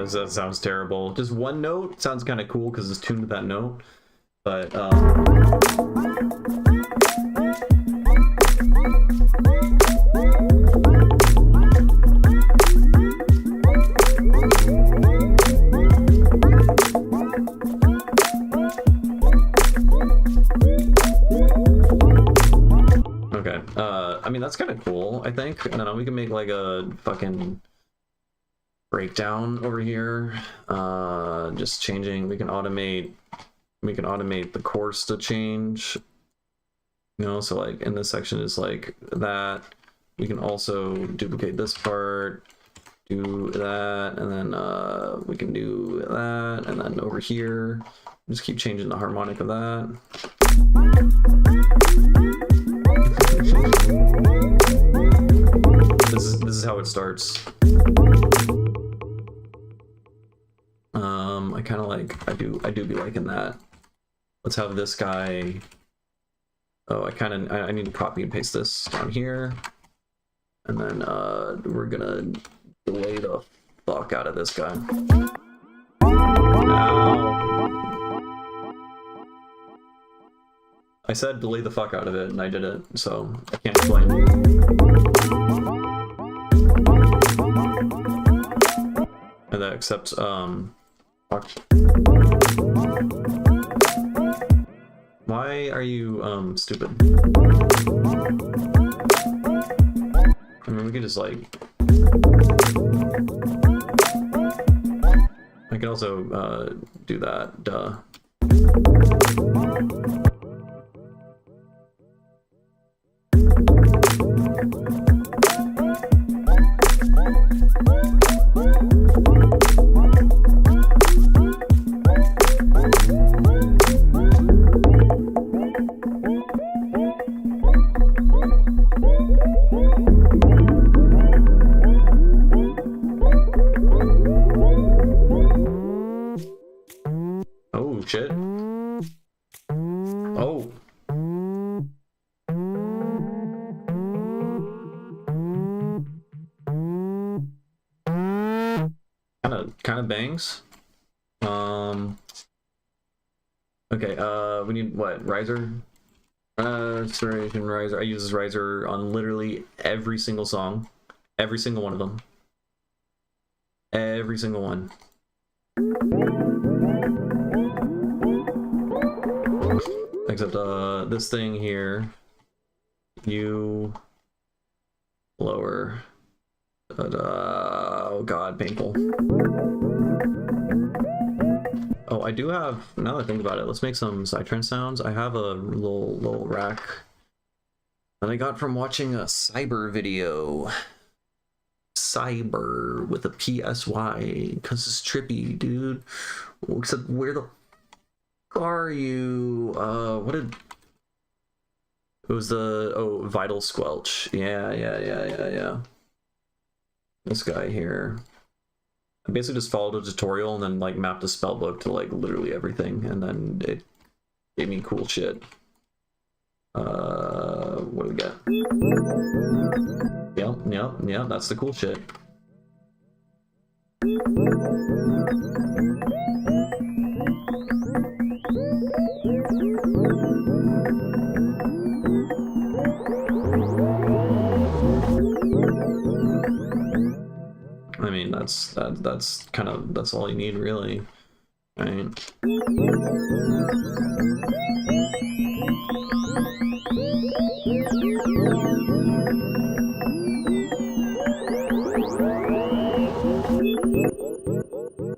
that sounds terrible. Just one note sounds kind of cool because it's tuned to that note. But, okay, I mean, that's kind of cool, I think. I don't know, we can make like a fucking breakdown over here. Just changing, we can automate the course to change, you know, so like in this section is like that. We can also duplicate this part, do that, and then we can do that, and then over here just keep changing the harmonic of that. This is how it starts. I kind of like, I do be liking that. Let's have this guy. Oh, I need to copy and paste this down here, and then we're gonna delay the fuck out of this guy. Ow. I said delay the fuck out of it, and I did it, so I can't explain. And that accepts fuck. Why are you stupid? I mean, we could just like I can also do that, duh. Oh, shit. Oh. Kind of bangs. Okay, we need what? Riser? Restoration riser. I use this riser on literally every single song. Every single one of them. Every single one. Except this thing here, you lower, but oh god, painful. Oh, I do have, now that I think about it, let's make some psytrance sounds. I have a little rack that I got from watching a Cyber video. Cyber with a PSY, because it's trippy, dude. Except where the are you? What did it was the Vital Squelch. Yeah. This guy here. I basically just followed a tutorial and then like mapped the spellbook to like literally everything, and then it gave me cool shit. What do we got? Yep, that's the cool shit. I mean, that's all you need, really, right?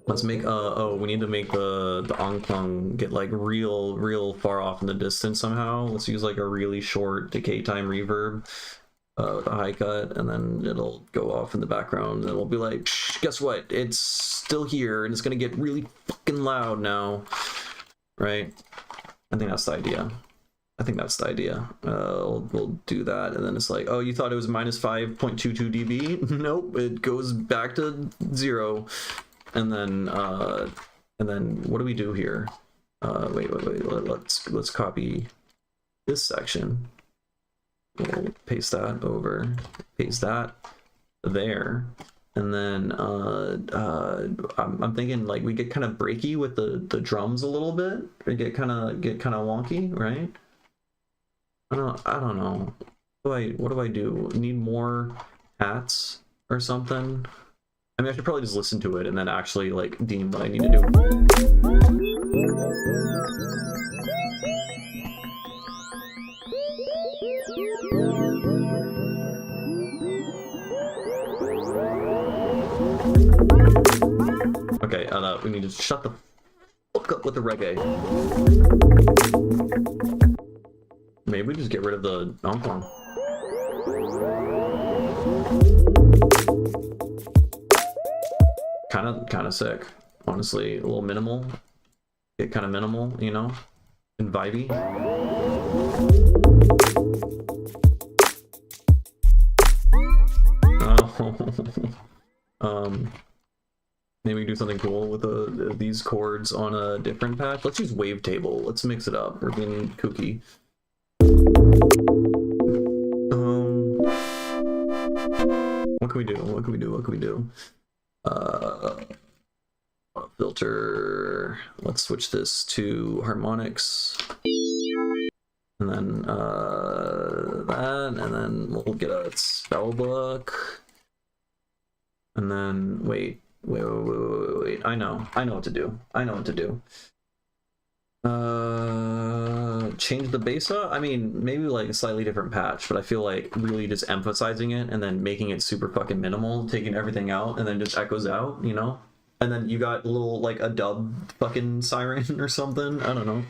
Let's make we need to make the Ongpung get like real far off in the distance somehow. Let's use like a really short decay time reverb. With a high cut, and then it'll go off in the background, and it'll be like, guess what? It's still here, and it's gonna get really fucking loud now, right? I think that's the idea. We'll do that, and then it's like, oh, you thought it was minus 5.22 dB? Nope, it goes back to 0, and then what do we do here? Wait. Let's copy this section. We'll paste that over, paste that there, and then I'm thinking like we get kind of breaky with the drums a little bit. We get kind of wonky, right? I don't know. What do I do? Need more hats or something? I mean, I should probably just listen to it and then actually like deem what I need to do. Okay, we need to shut the fuck up with the reggae. Maybe we just get rid of the Ongpong. Kind of sick, honestly. A little minimal. Get kind of minimal, you know, and vibey. Maybe we do something cool with these chords on a different patch. Let's use wavetable. Let's mix it up. We're being kooky. What can we do? Filter. Let's switch this to harmonics. And then that, and then we'll get a spell book. And then wait. I know what to do. Change the bass up? I mean, maybe like a slightly different patch, but I feel like really just emphasizing it and then making it super fucking minimal, taking everything out, and then just echoes out, you know? and then you got a little like a dub fucking siren or something. I don't know.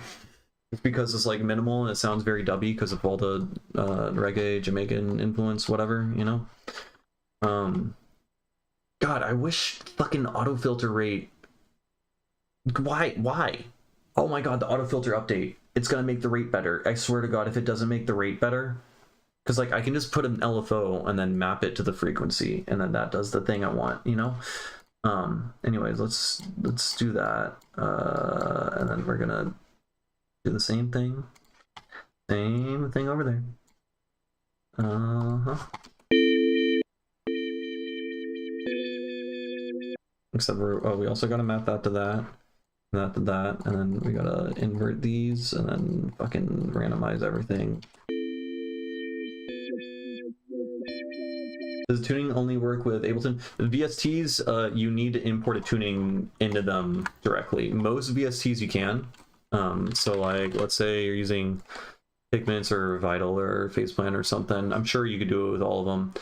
It's because it's like minimal and it sounds very dubby because of all the reggae, Jamaican influence, whatever, you know. God, I wish fucking autofilter rate. Why? Oh my god, the autofilter update. It's gonna make the rate better. I swear to God, if it doesn't make the rate better, because like I can just put an LFO and then map it to the frequency, and then that does the thing I want, you know. Anyways, let's do that, and then we're gonna do the same thing over there. Except we also gotta map that to that, that to that, and then we gotta invert these, and then fucking randomize everything. Does tuning only work with Ableton? The VSTs, you need to import a tuning into them directly. Most VSTs you can. So like, let's say you're using Pigments or Vital or Faceplant or something. I'm sure you could do it with all of them.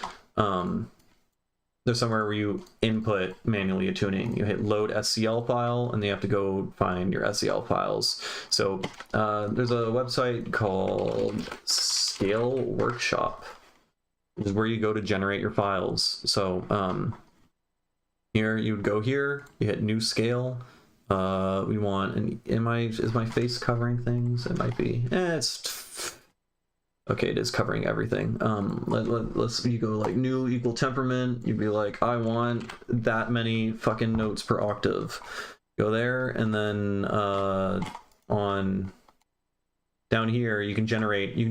There's somewhere where you input manually a tuning. You hit load SCL file, and then you have to go find your SCL files. So there's a website called Scale Workshop, which is where you go to generate your files. So here you would go here, you hit new scale. We want an is my face covering things? It might be. It's okay, it is covering everything. Let's you go like new equal temperament. You'd be like, I want that many fucking notes per octave. Go there, and then on down here you can generate an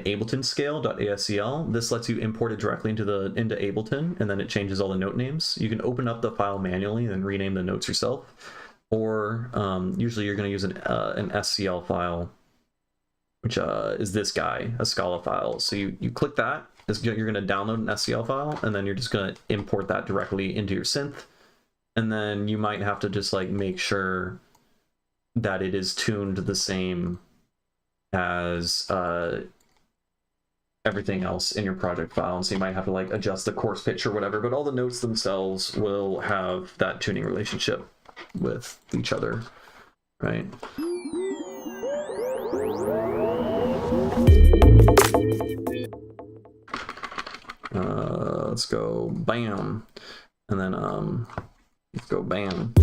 Ableton scale.ascl. This lets you import it directly into Ableton, and then it changes all the note names. You can open up the file manually and then rename the notes yourself. Or usually you're going to use an SCL file, which is this guy, a Scala file. So you click that, you're going to download an SCL file, and then you're just going to import that directly into your synth. And then you might have to just like make sure that it is tuned the same as everything else in your project file. And so you might have to like adjust the coarse pitch or whatever, but all the notes themselves will have that tuning relationship with each other, right? Let's go bam, and then let's go bam.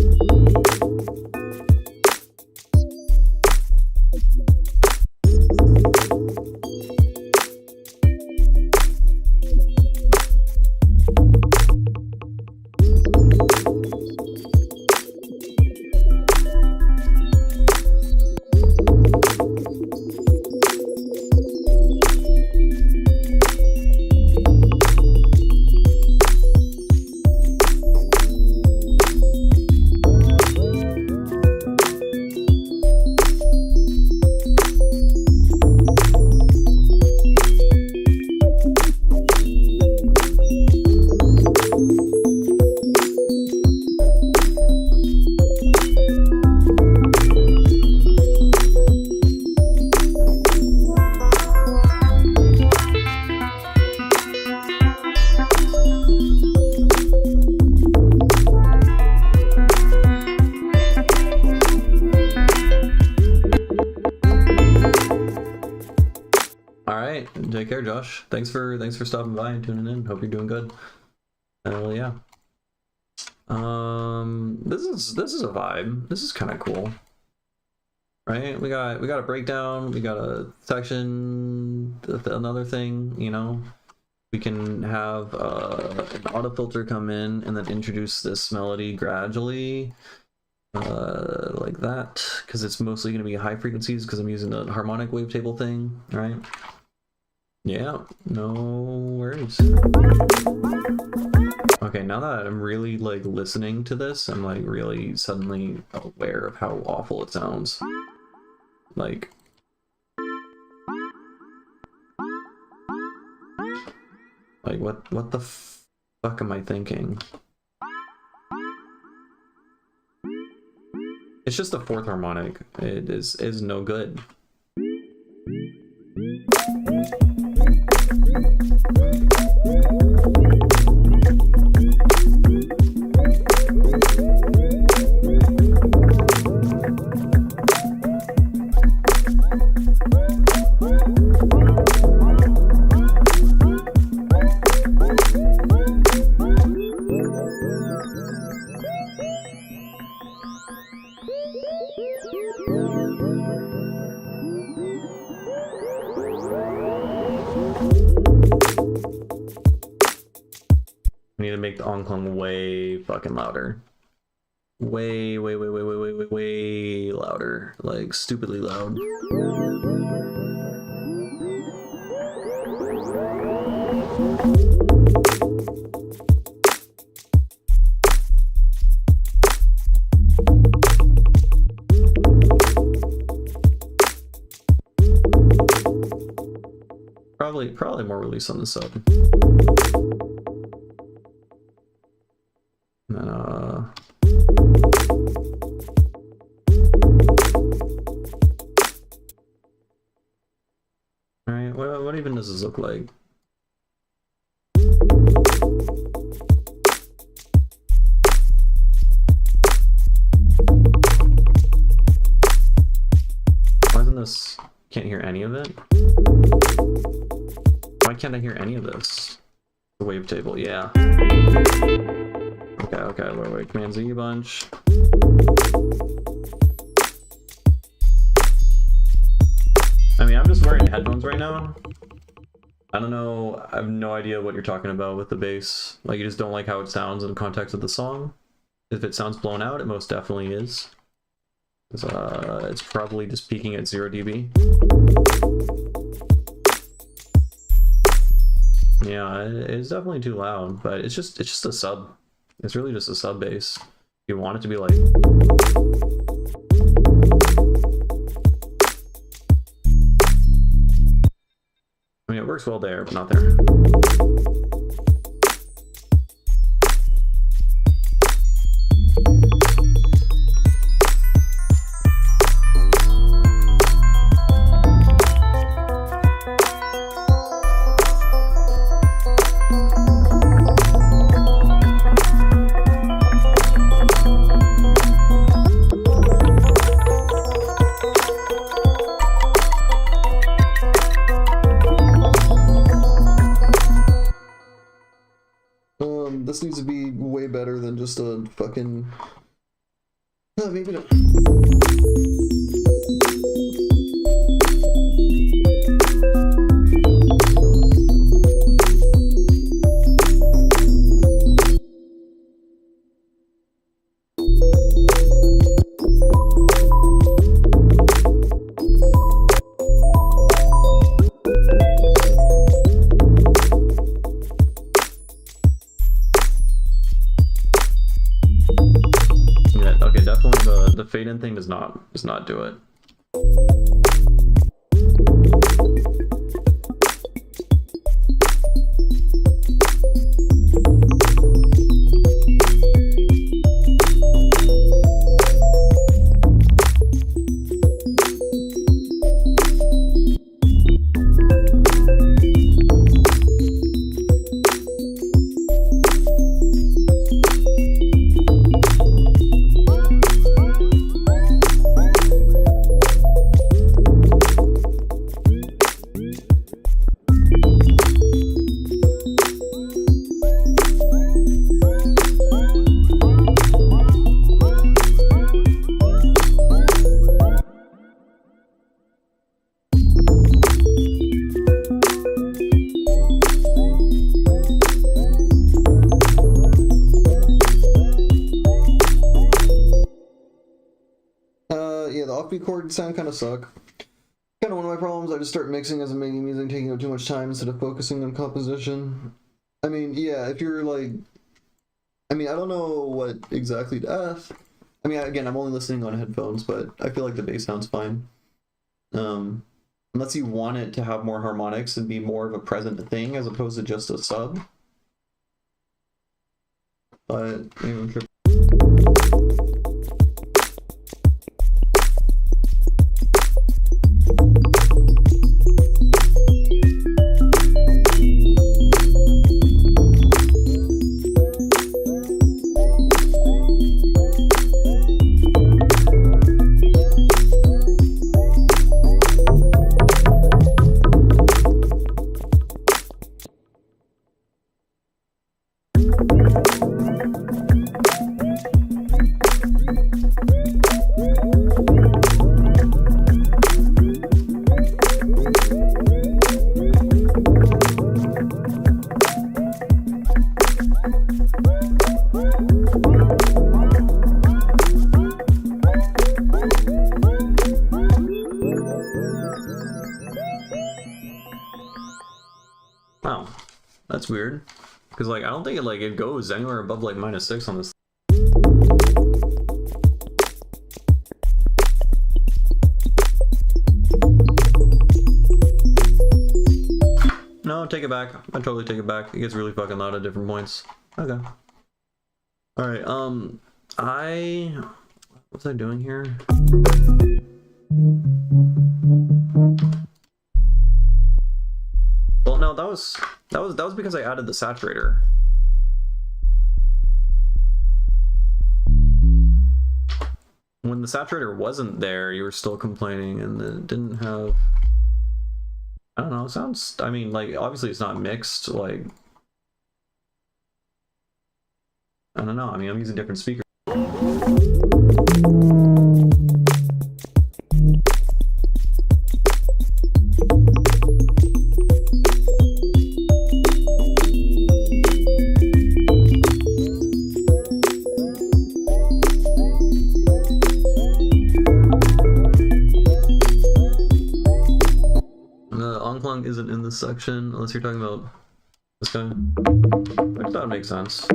Take care, Josh. Thanks for stopping by and tuning in. Hope you're doing good. Hell yeah. This is a vibe. This is kind of cool, right? We got a breakdown. We got a section. Another thing, you know. We can have an auto filter come in and then introduce this melody gradually, like that, because it's mostly going to be high frequencies because I'm using the harmonic wavetable thing, right? Yeah, no worries. Okay, now that I'm really like listening to this, I'm like really suddenly aware of how awful it sounds. Like, what the fuck am I thinking? It's just the fourth harmonic. It is no good. We need to make the onclung way fucking louder. Way louder. Like, stupidly loud. Probably more release on the sub. And then, alright, what even does this look like? Why isn't this... Can't hear any of it? Why can't I hear any of this? The wavetable, yeah. Okay, wait, Command Z a bunch. I mean, I'm just wearing headphones right now. I don't know, I have no idea what you're talking about with the bass. Like, you just don't like how it sounds in context of the song. If it sounds blown out, it most definitely is. It's probably just peaking at 0 dB. Yeah, it's definitely too loud, but it's just a sub. It's really just a sub bass. You want it to be like... I mean, it works well there, but not there. This needs to be way better than just a fucking... maybe not. Okay, definitely the fade in thing does not do it. Yeah, the offbeat chords sound kind of suck. Kind of one of my problems. I just start mixing as I'm making music, taking up too much time instead of focusing on composition. I mean, yeah, if you're like... I mean, I don't know what exactly to... I mean, again, I'm only listening on headphones, but I feel like the bass sounds fine. Unless you want it to have more harmonics and be more of a present thing as opposed to just a sub. But, I'm sure. Wow, that's weird. Because like I don't think it goes anywhere above like -6 on this. No, take it back. I totally take it back. It gets really fucking loud at different points. Okay. All right. What's I doing here? Well, no, that was because I added the saturator. When the saturator wasn't there, you were still complaining, and it didn't have. I don't know. It sounds. I mean, like obviously it's not mixed. Like I don't know. I mean, I'm using different speakers. Isn't in this section unless you're talking about this guy. I thought it makes sense.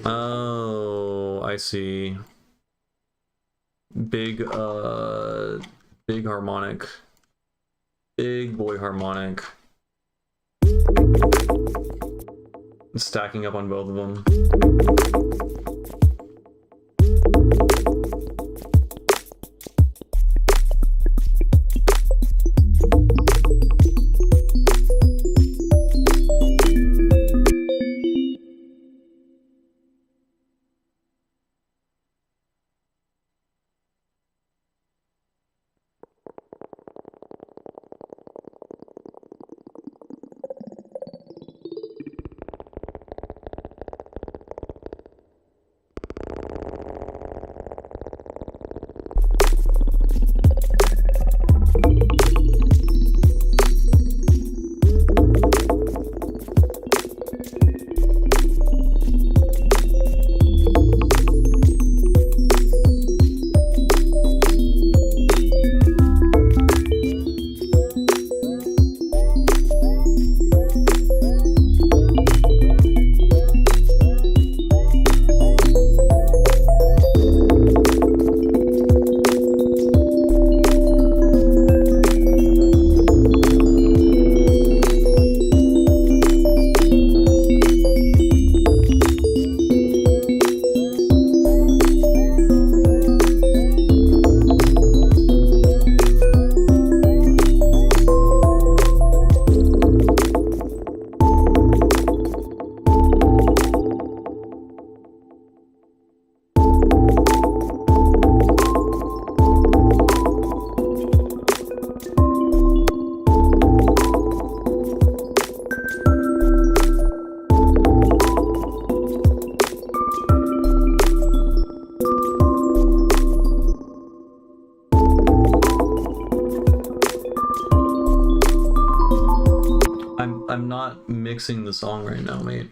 Oh, I see. Big harmonic. Big boy harmonic. Stacking up on both of them. I'm not mixing the song right now, mate.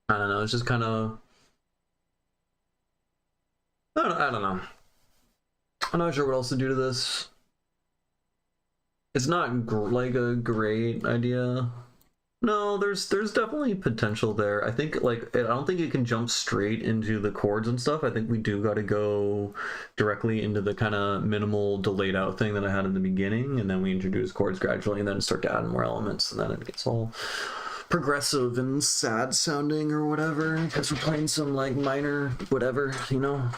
I don't know. It's just kind of. I don't know. I'm not sure what else to do to this. It's not like a great idea. No, there's definitely potential there. I think like I don't think it can jump straight into the chords and stuff. I think we do got to go directly into the kind of minimal delayed out thing that I had in the beginning, and then we introduce chords gradually, and then start to add more elements, and then it gets all progressive and sad sounding or whatever because we're playing some like minor whatever, you know.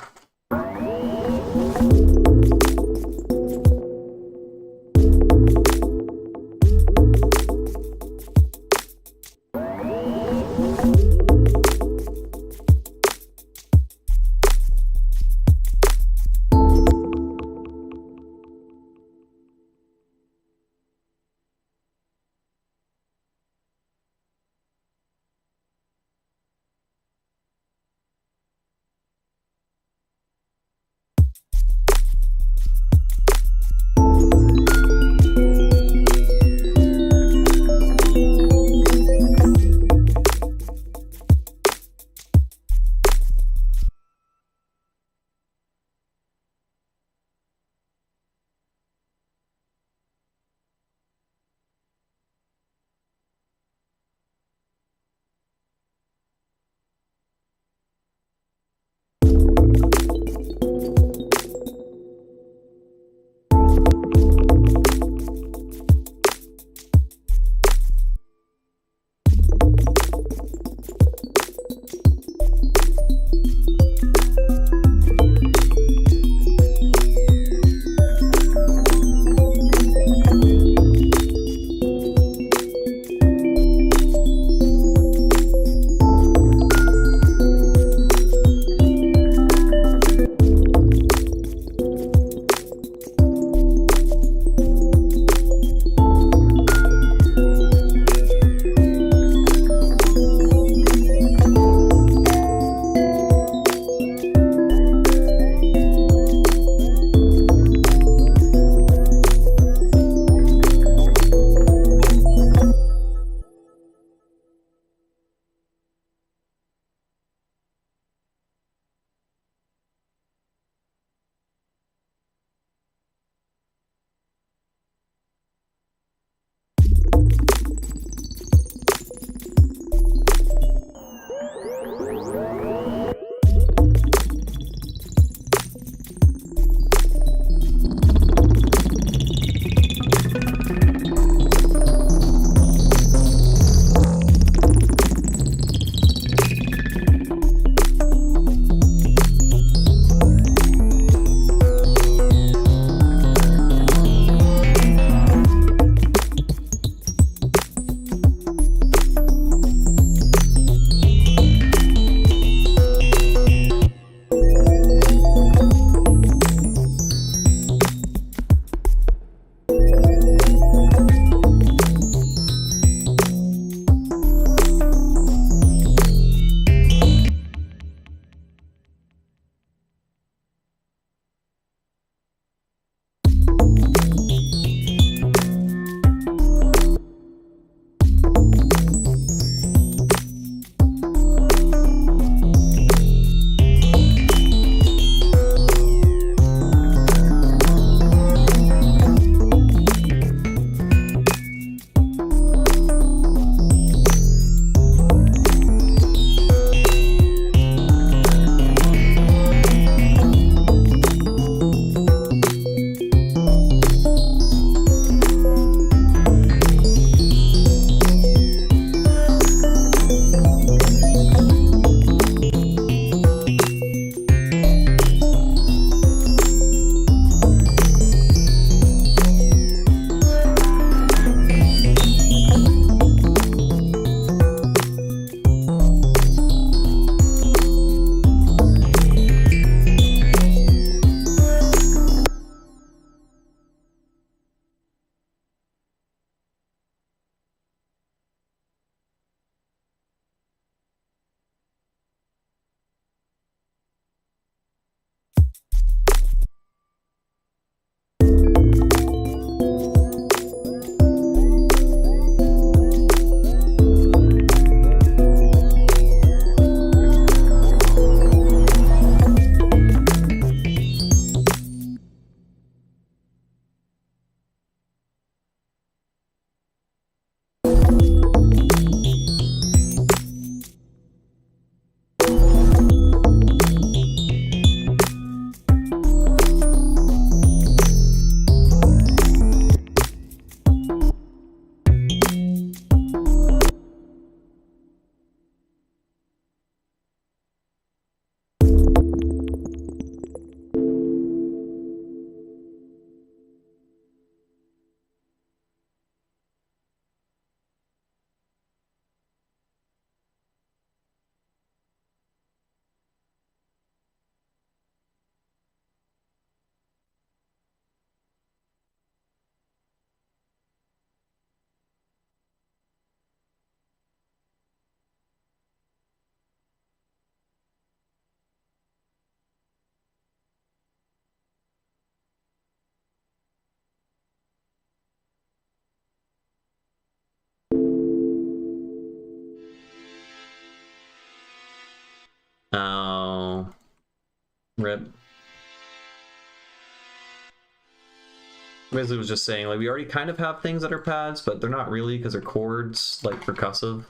Rip. Basically was just saying, like, we already kind of have things that are pads, but they're not really because they're chords, like percussive.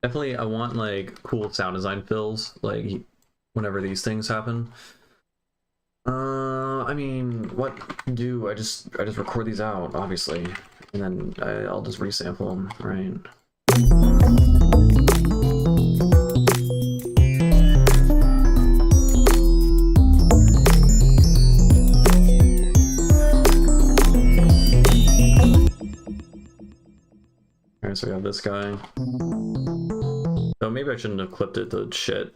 Definitely, I want like cool sound design fills, like whenever these things happen. I mean, what do I just record these out, obviously, and then I'll just resample them, right? All right, so we have this guy. Oh, maybe I shouldn't have clipped it to shit.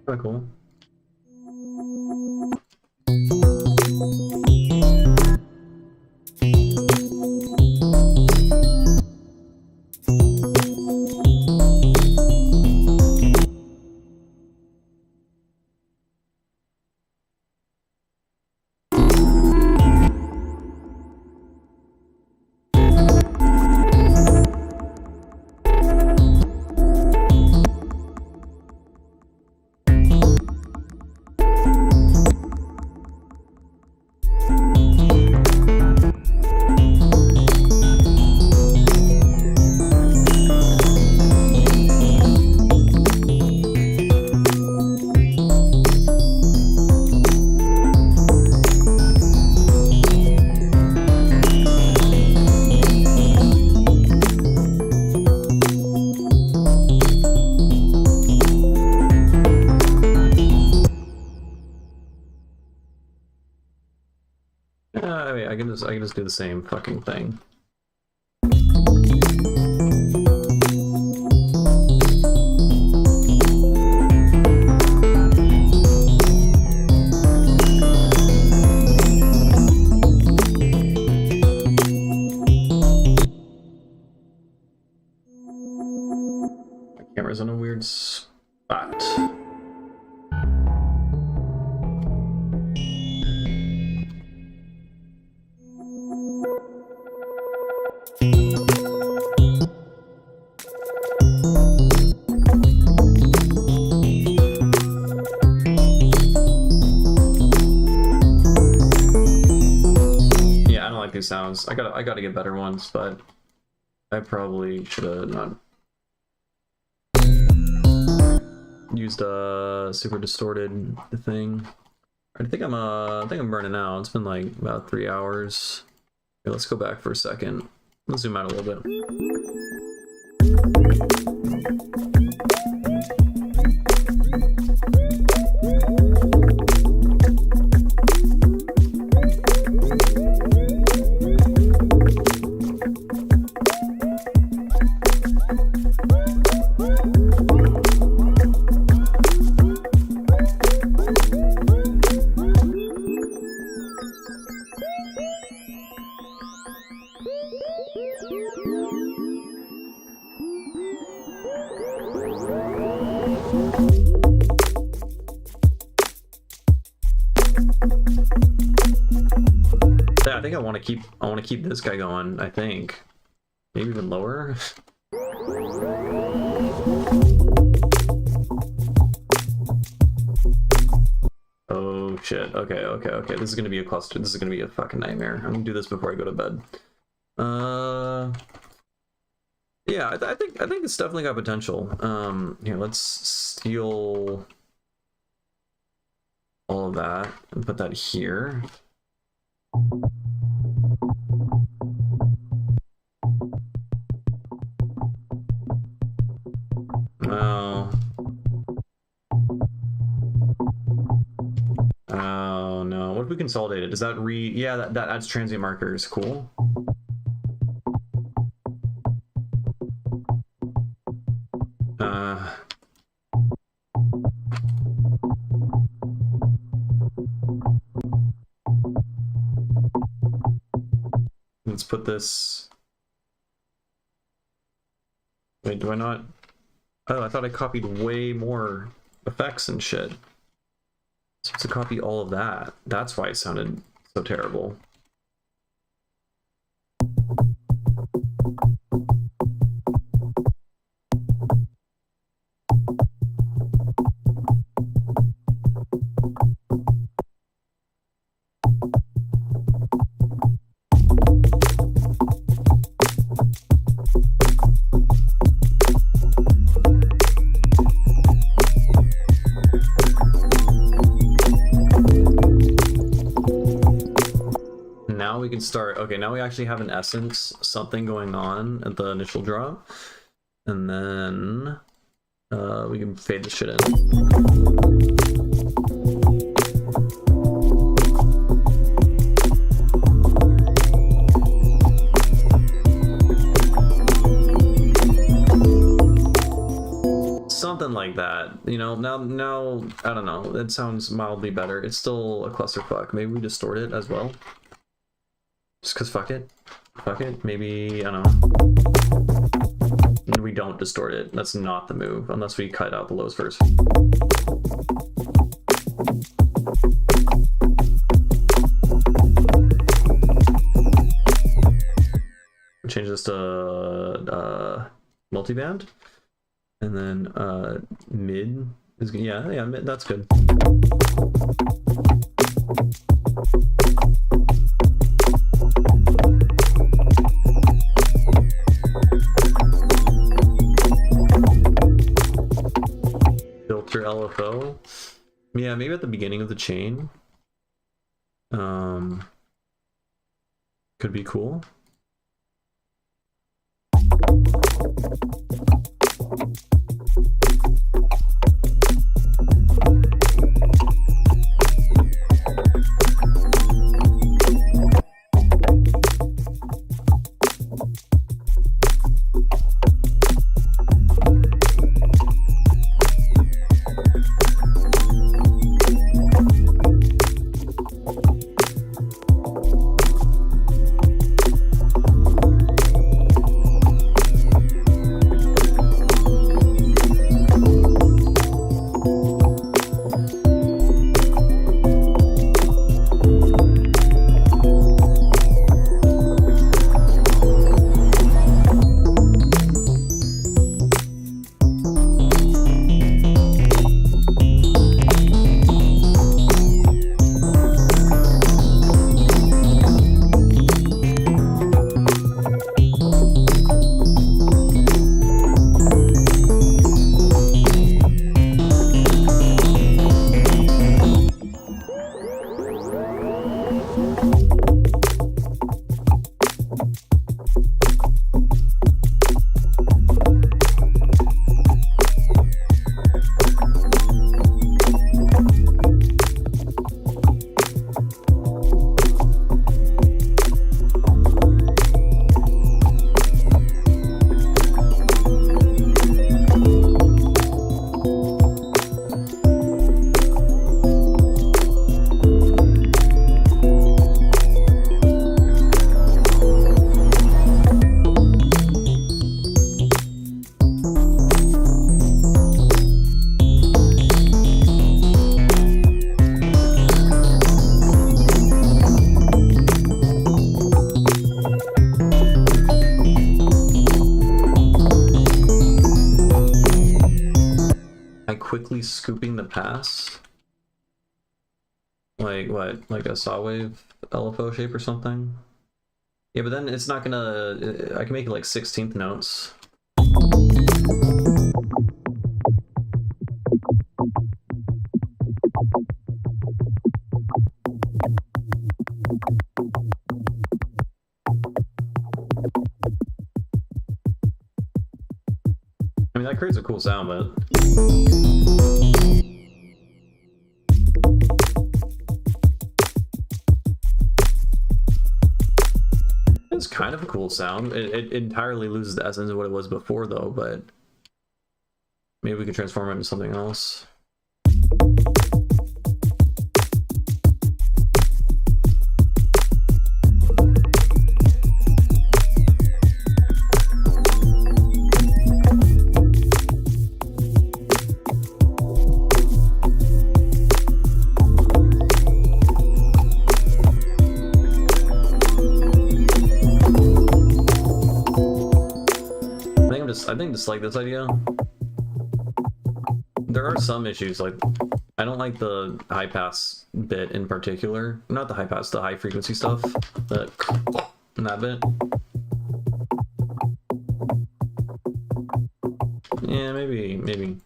Kinda cool. I can just do the same fucking thing. My camera's in a weird spot. Sounds. I gotta get better ones, but I probably should have not used a super distorted thing. I think I'm burning out. It's been like about 3 hours. Okay, let's go back for a second. Let's zoom out a little bit. Yeah, I think I want to keep this guy going, I think. Maybe even lower. Oh shit. Okay. This is gonna be a cluster. This is gonna be a fucking nightmare. I'm gonna do this before I go to bed. Yeah, I think it's definitely got potential. Here, let's steal all of that and put that here. Oh no. What if we consolidate it? Does that yeah, that adds transient markers. Cool. Let's put this. Wait, do I not? Oh, I thought I copied way more effects and shit. So to copy all of that. That's why it sounded so terrible. Now we can start. Okay, now we actually have an essence, something going on at the initial drop, and then we can fade the shit in. Something like that, you know. Now I don't know. It sounds mildly better. It's still a clusterfuck. Maybe we distort it as well. Just cause fuck it. Maybe, I don't know. We don't distort it. That's not the move, unless we cut out the lows first. Change this to multiband. And then mid is good. Yeah, mid, that's good. Filter LFO. Yeah, maybe at the beginning of the chain. Could be cool. quickly scooping the pass. Like what? Like a saw wave LFO shape or something? Yeah, but then it's not gonna... I can make it like 16th notes. I mean, that creates a cool sound, but... It's kind of a cool sound. It entirely loses the essence of what it was before, though, but... Maybe we could transform it into something else. I think just like this idea. There are some issues, like I don't like the high pass bit in particular. Not the high pass, the high frequency stuff. That bit. Yeah, maybe.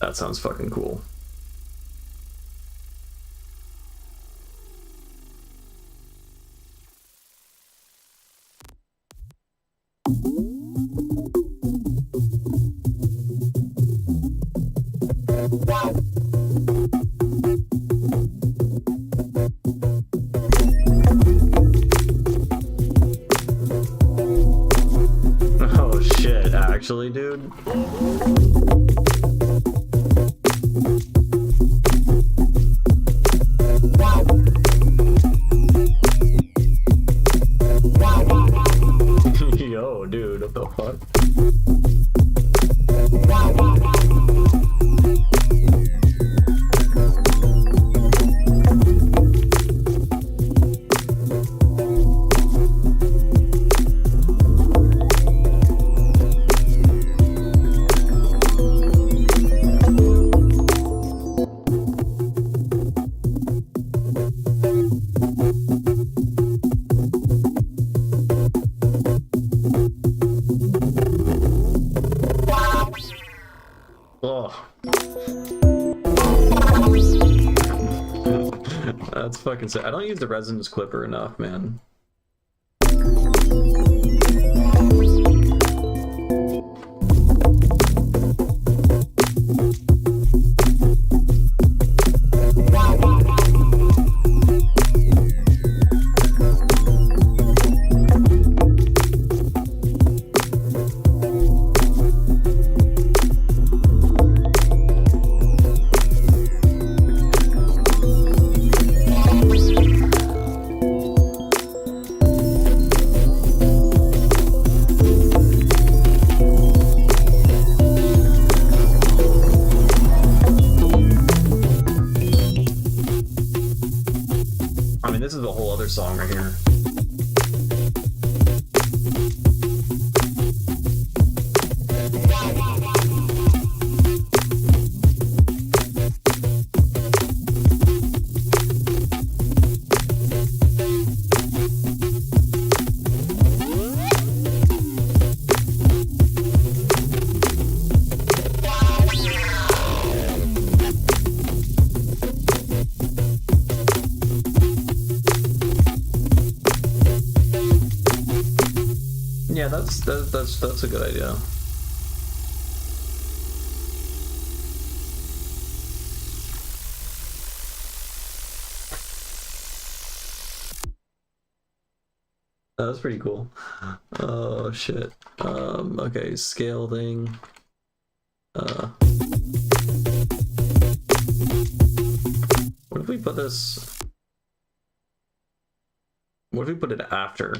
That sounds fucking cool. Oh shit, actually, dude? Yo, dude, what the fuck? That's fucking sick. I don't use the resonance clipper enough, man. I mean, this is a whole other song right here. Yeah, that's a good idea. That's pretty cool. Oh shit. Okay, scale thing. What if we put this? What if we put it after?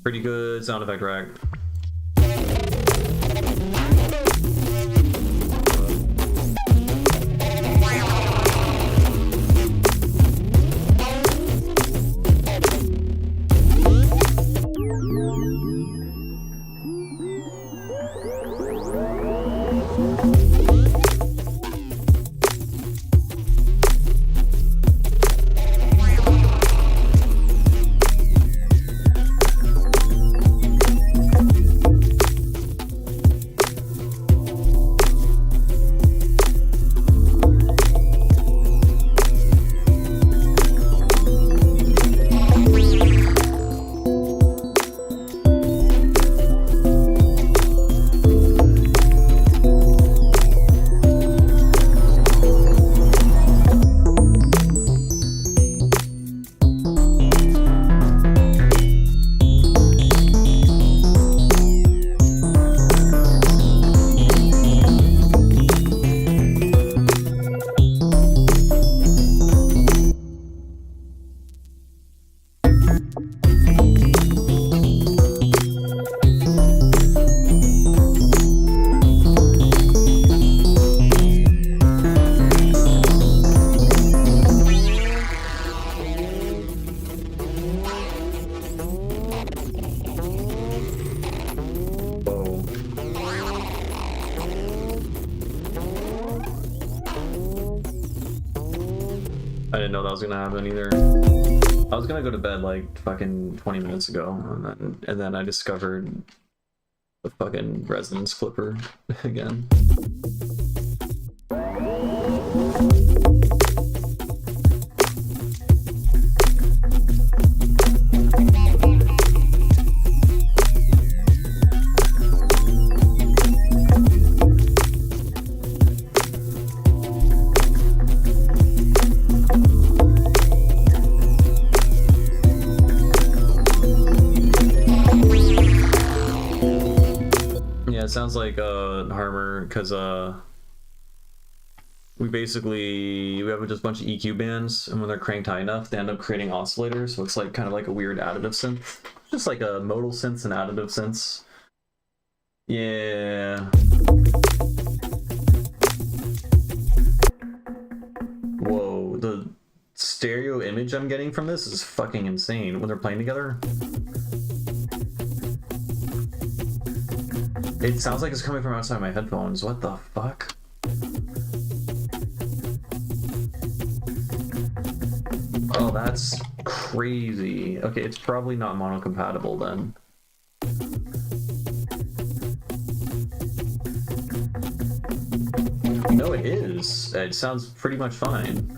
Pretty good sound effect rack. I didn't know that was gonna happen either. I was gonna go to bed like fucking 20 minutes ago, and then I discovered the fucking resonance flipper again. Yeah, it sounds like Harmer, because we have just a bunch of EQ bands, and when they're cranked high enough, they end up creating oscillators, so it's like kind of like a weird additive synth. Just like a modal synths and additive synths. Yeah. Whoa, the stereo image I'm getting from this is fucking insane when they're playing together. It sounds like it's coming from outside my headphones. What the fuck? Oh, that's crazy. Okay, it's probably not mono-compatible then. No, it is. It sounds pretty much fine.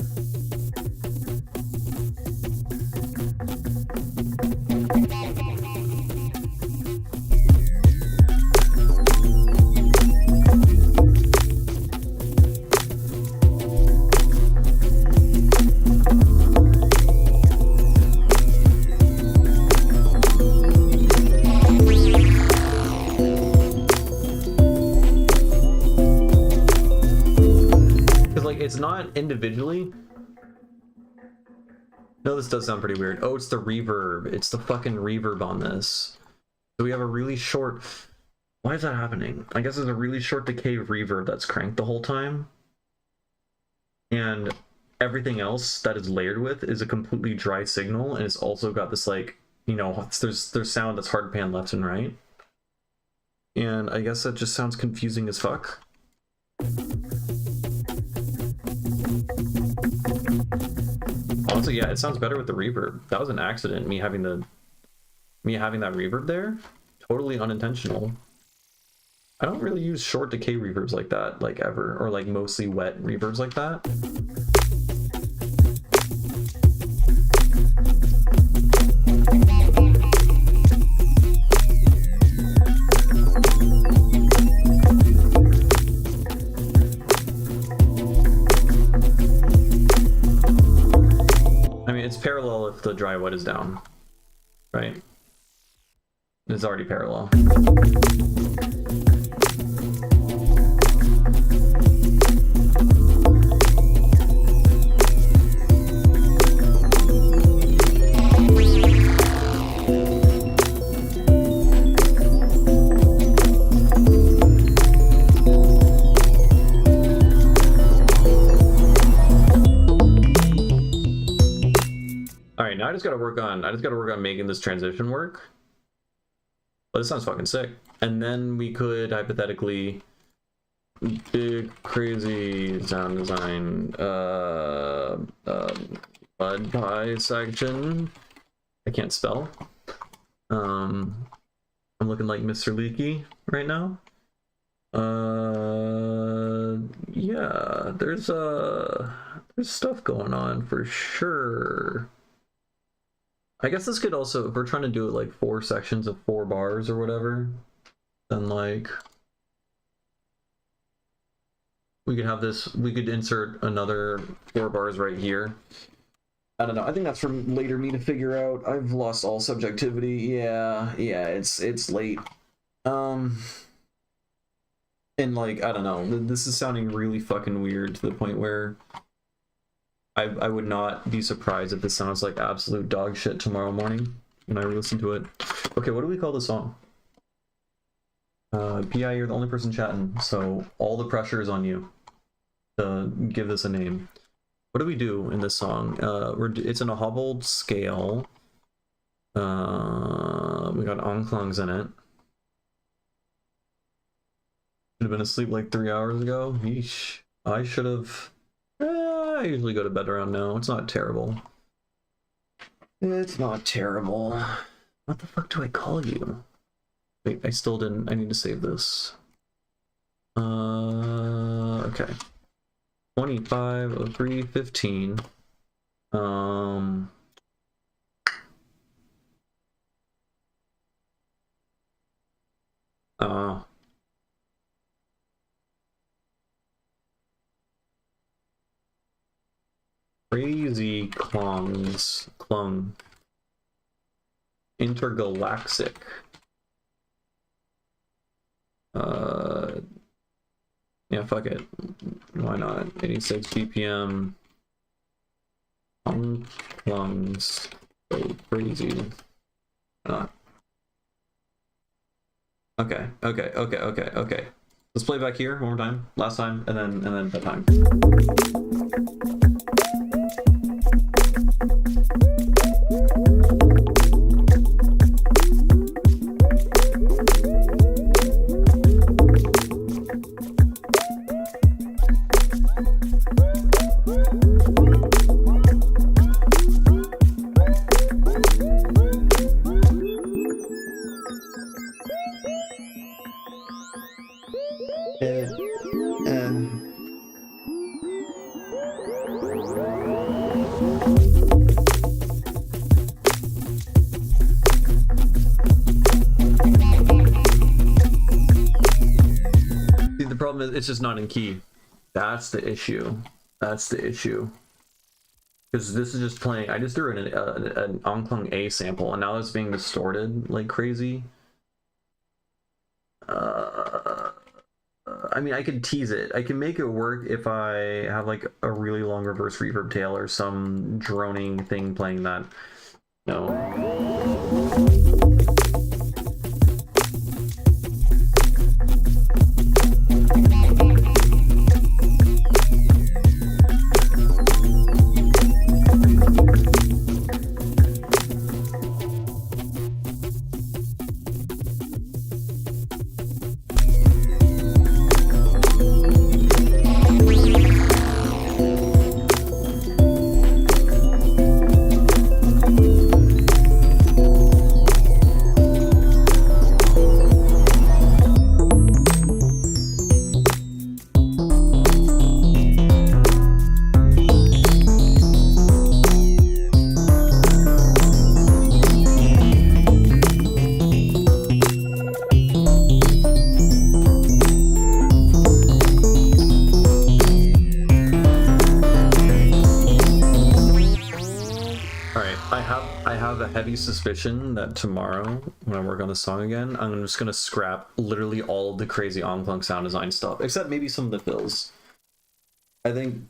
It's not individually. No, this does sound pretty weird. Oh, it's the reverb. It's the fucking reverb on this. So we have a really short... Why is that happening? I guess there's a really short decay reverb that's cranked the whole time. And everything else that is layered with is a completely dry signal, and it's also got this, like, you know, there's sound that's hard pan left and right. And I guess that just sounds confusing as fuck. Also, yeah, it sounds better with the reverb. That was an accident, me having that reverb there. Totally unintentional. I don't really use short decay reverbs like that, like, ever, or like mostly wet reverbs like that. I mean, it's parallel if the dry wet is down, right? It's already parallel. I just gotta work on making this transition work. But this sounds fucking sick. And then we could hypothetically big crazy sound design bud pie section. I can't spell. I'm looking like Mr. Leaky right now. Yeah, there's stuff going on for sure. I guess this could also, if we're trying to do it like 4 sections of 4 bars or whatever, then like we could have this, we could insert another 4 bars right here. I don't know, I think that's for later me to figure out. I've lost all subjectivity. Yeah, it's late. And like, I don't know, this is sounding really fucking weird to the point where I would not be surprised if this sounds like absolute dog shit tomorrow morning when I listen to it. Okay, what do we call the song? PI, you're the only person chatting, so all the pressure is on you to give this a name. What do we do in this song? It's in a hobbled scale. We got enclungs in it. Should have been asleep like 3 hours ago. Yeesh. I should have... I usually go to bed around now. It's not terrible. It's not terrible. What the fuck do I call you? Wait, I still didn't. I need to save this. Okay. 250315. Crazy clung. Intergalactic. Yeah, fuck it. Why not? 86 BPM. Clungs. So crazy. Okay. Let's play back here one more time. Last time, and then that time. It's just not in key. That's the issue. Because this is just playing. I just threw in an Onclung A sample, and now it's being distorted like crazy. I mean, I could tease it. I can make it work if I have like a really long reverse reverb tail or some droning thing playing that. No. I have a heavy suspicion that tomorrow, when I work on the song again, I'm just gonna scrap literally all of the crazy on-clunk sound design stuff, except maybe some of the fills. I think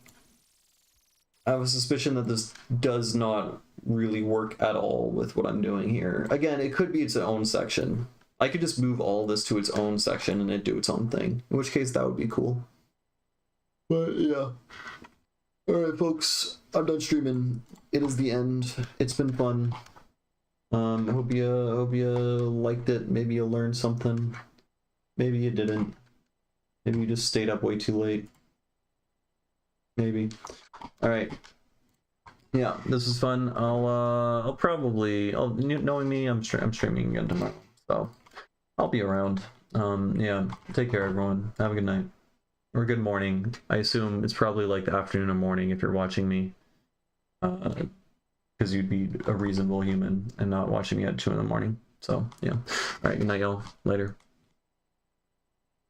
I have a suspicion that this does not really work at all with what I'm doing here. Again, it could be its own section. I could just move all this to its own section and it do its own thing, in which case that would be cool. But yeah. Alright folks, I'm done streaming. It is the end. It's been fun. I hope you liked it. Maybe you learned something. Maybe you didn't. Maybe you just stayed up way too late. Maybe. Alright. Yeah, this is fun. I'll probably, knowing me, I'm streaming again tomorrow. So I'll be around. Yeah, take care everyone. Have a good night. Or good morning. I assume it's probably like the afternoon or morning if you're watching me. Because you'd be a reasonable human and not watching me at 2 in the morning. So, yeah. Alright, good night, y'all. Later.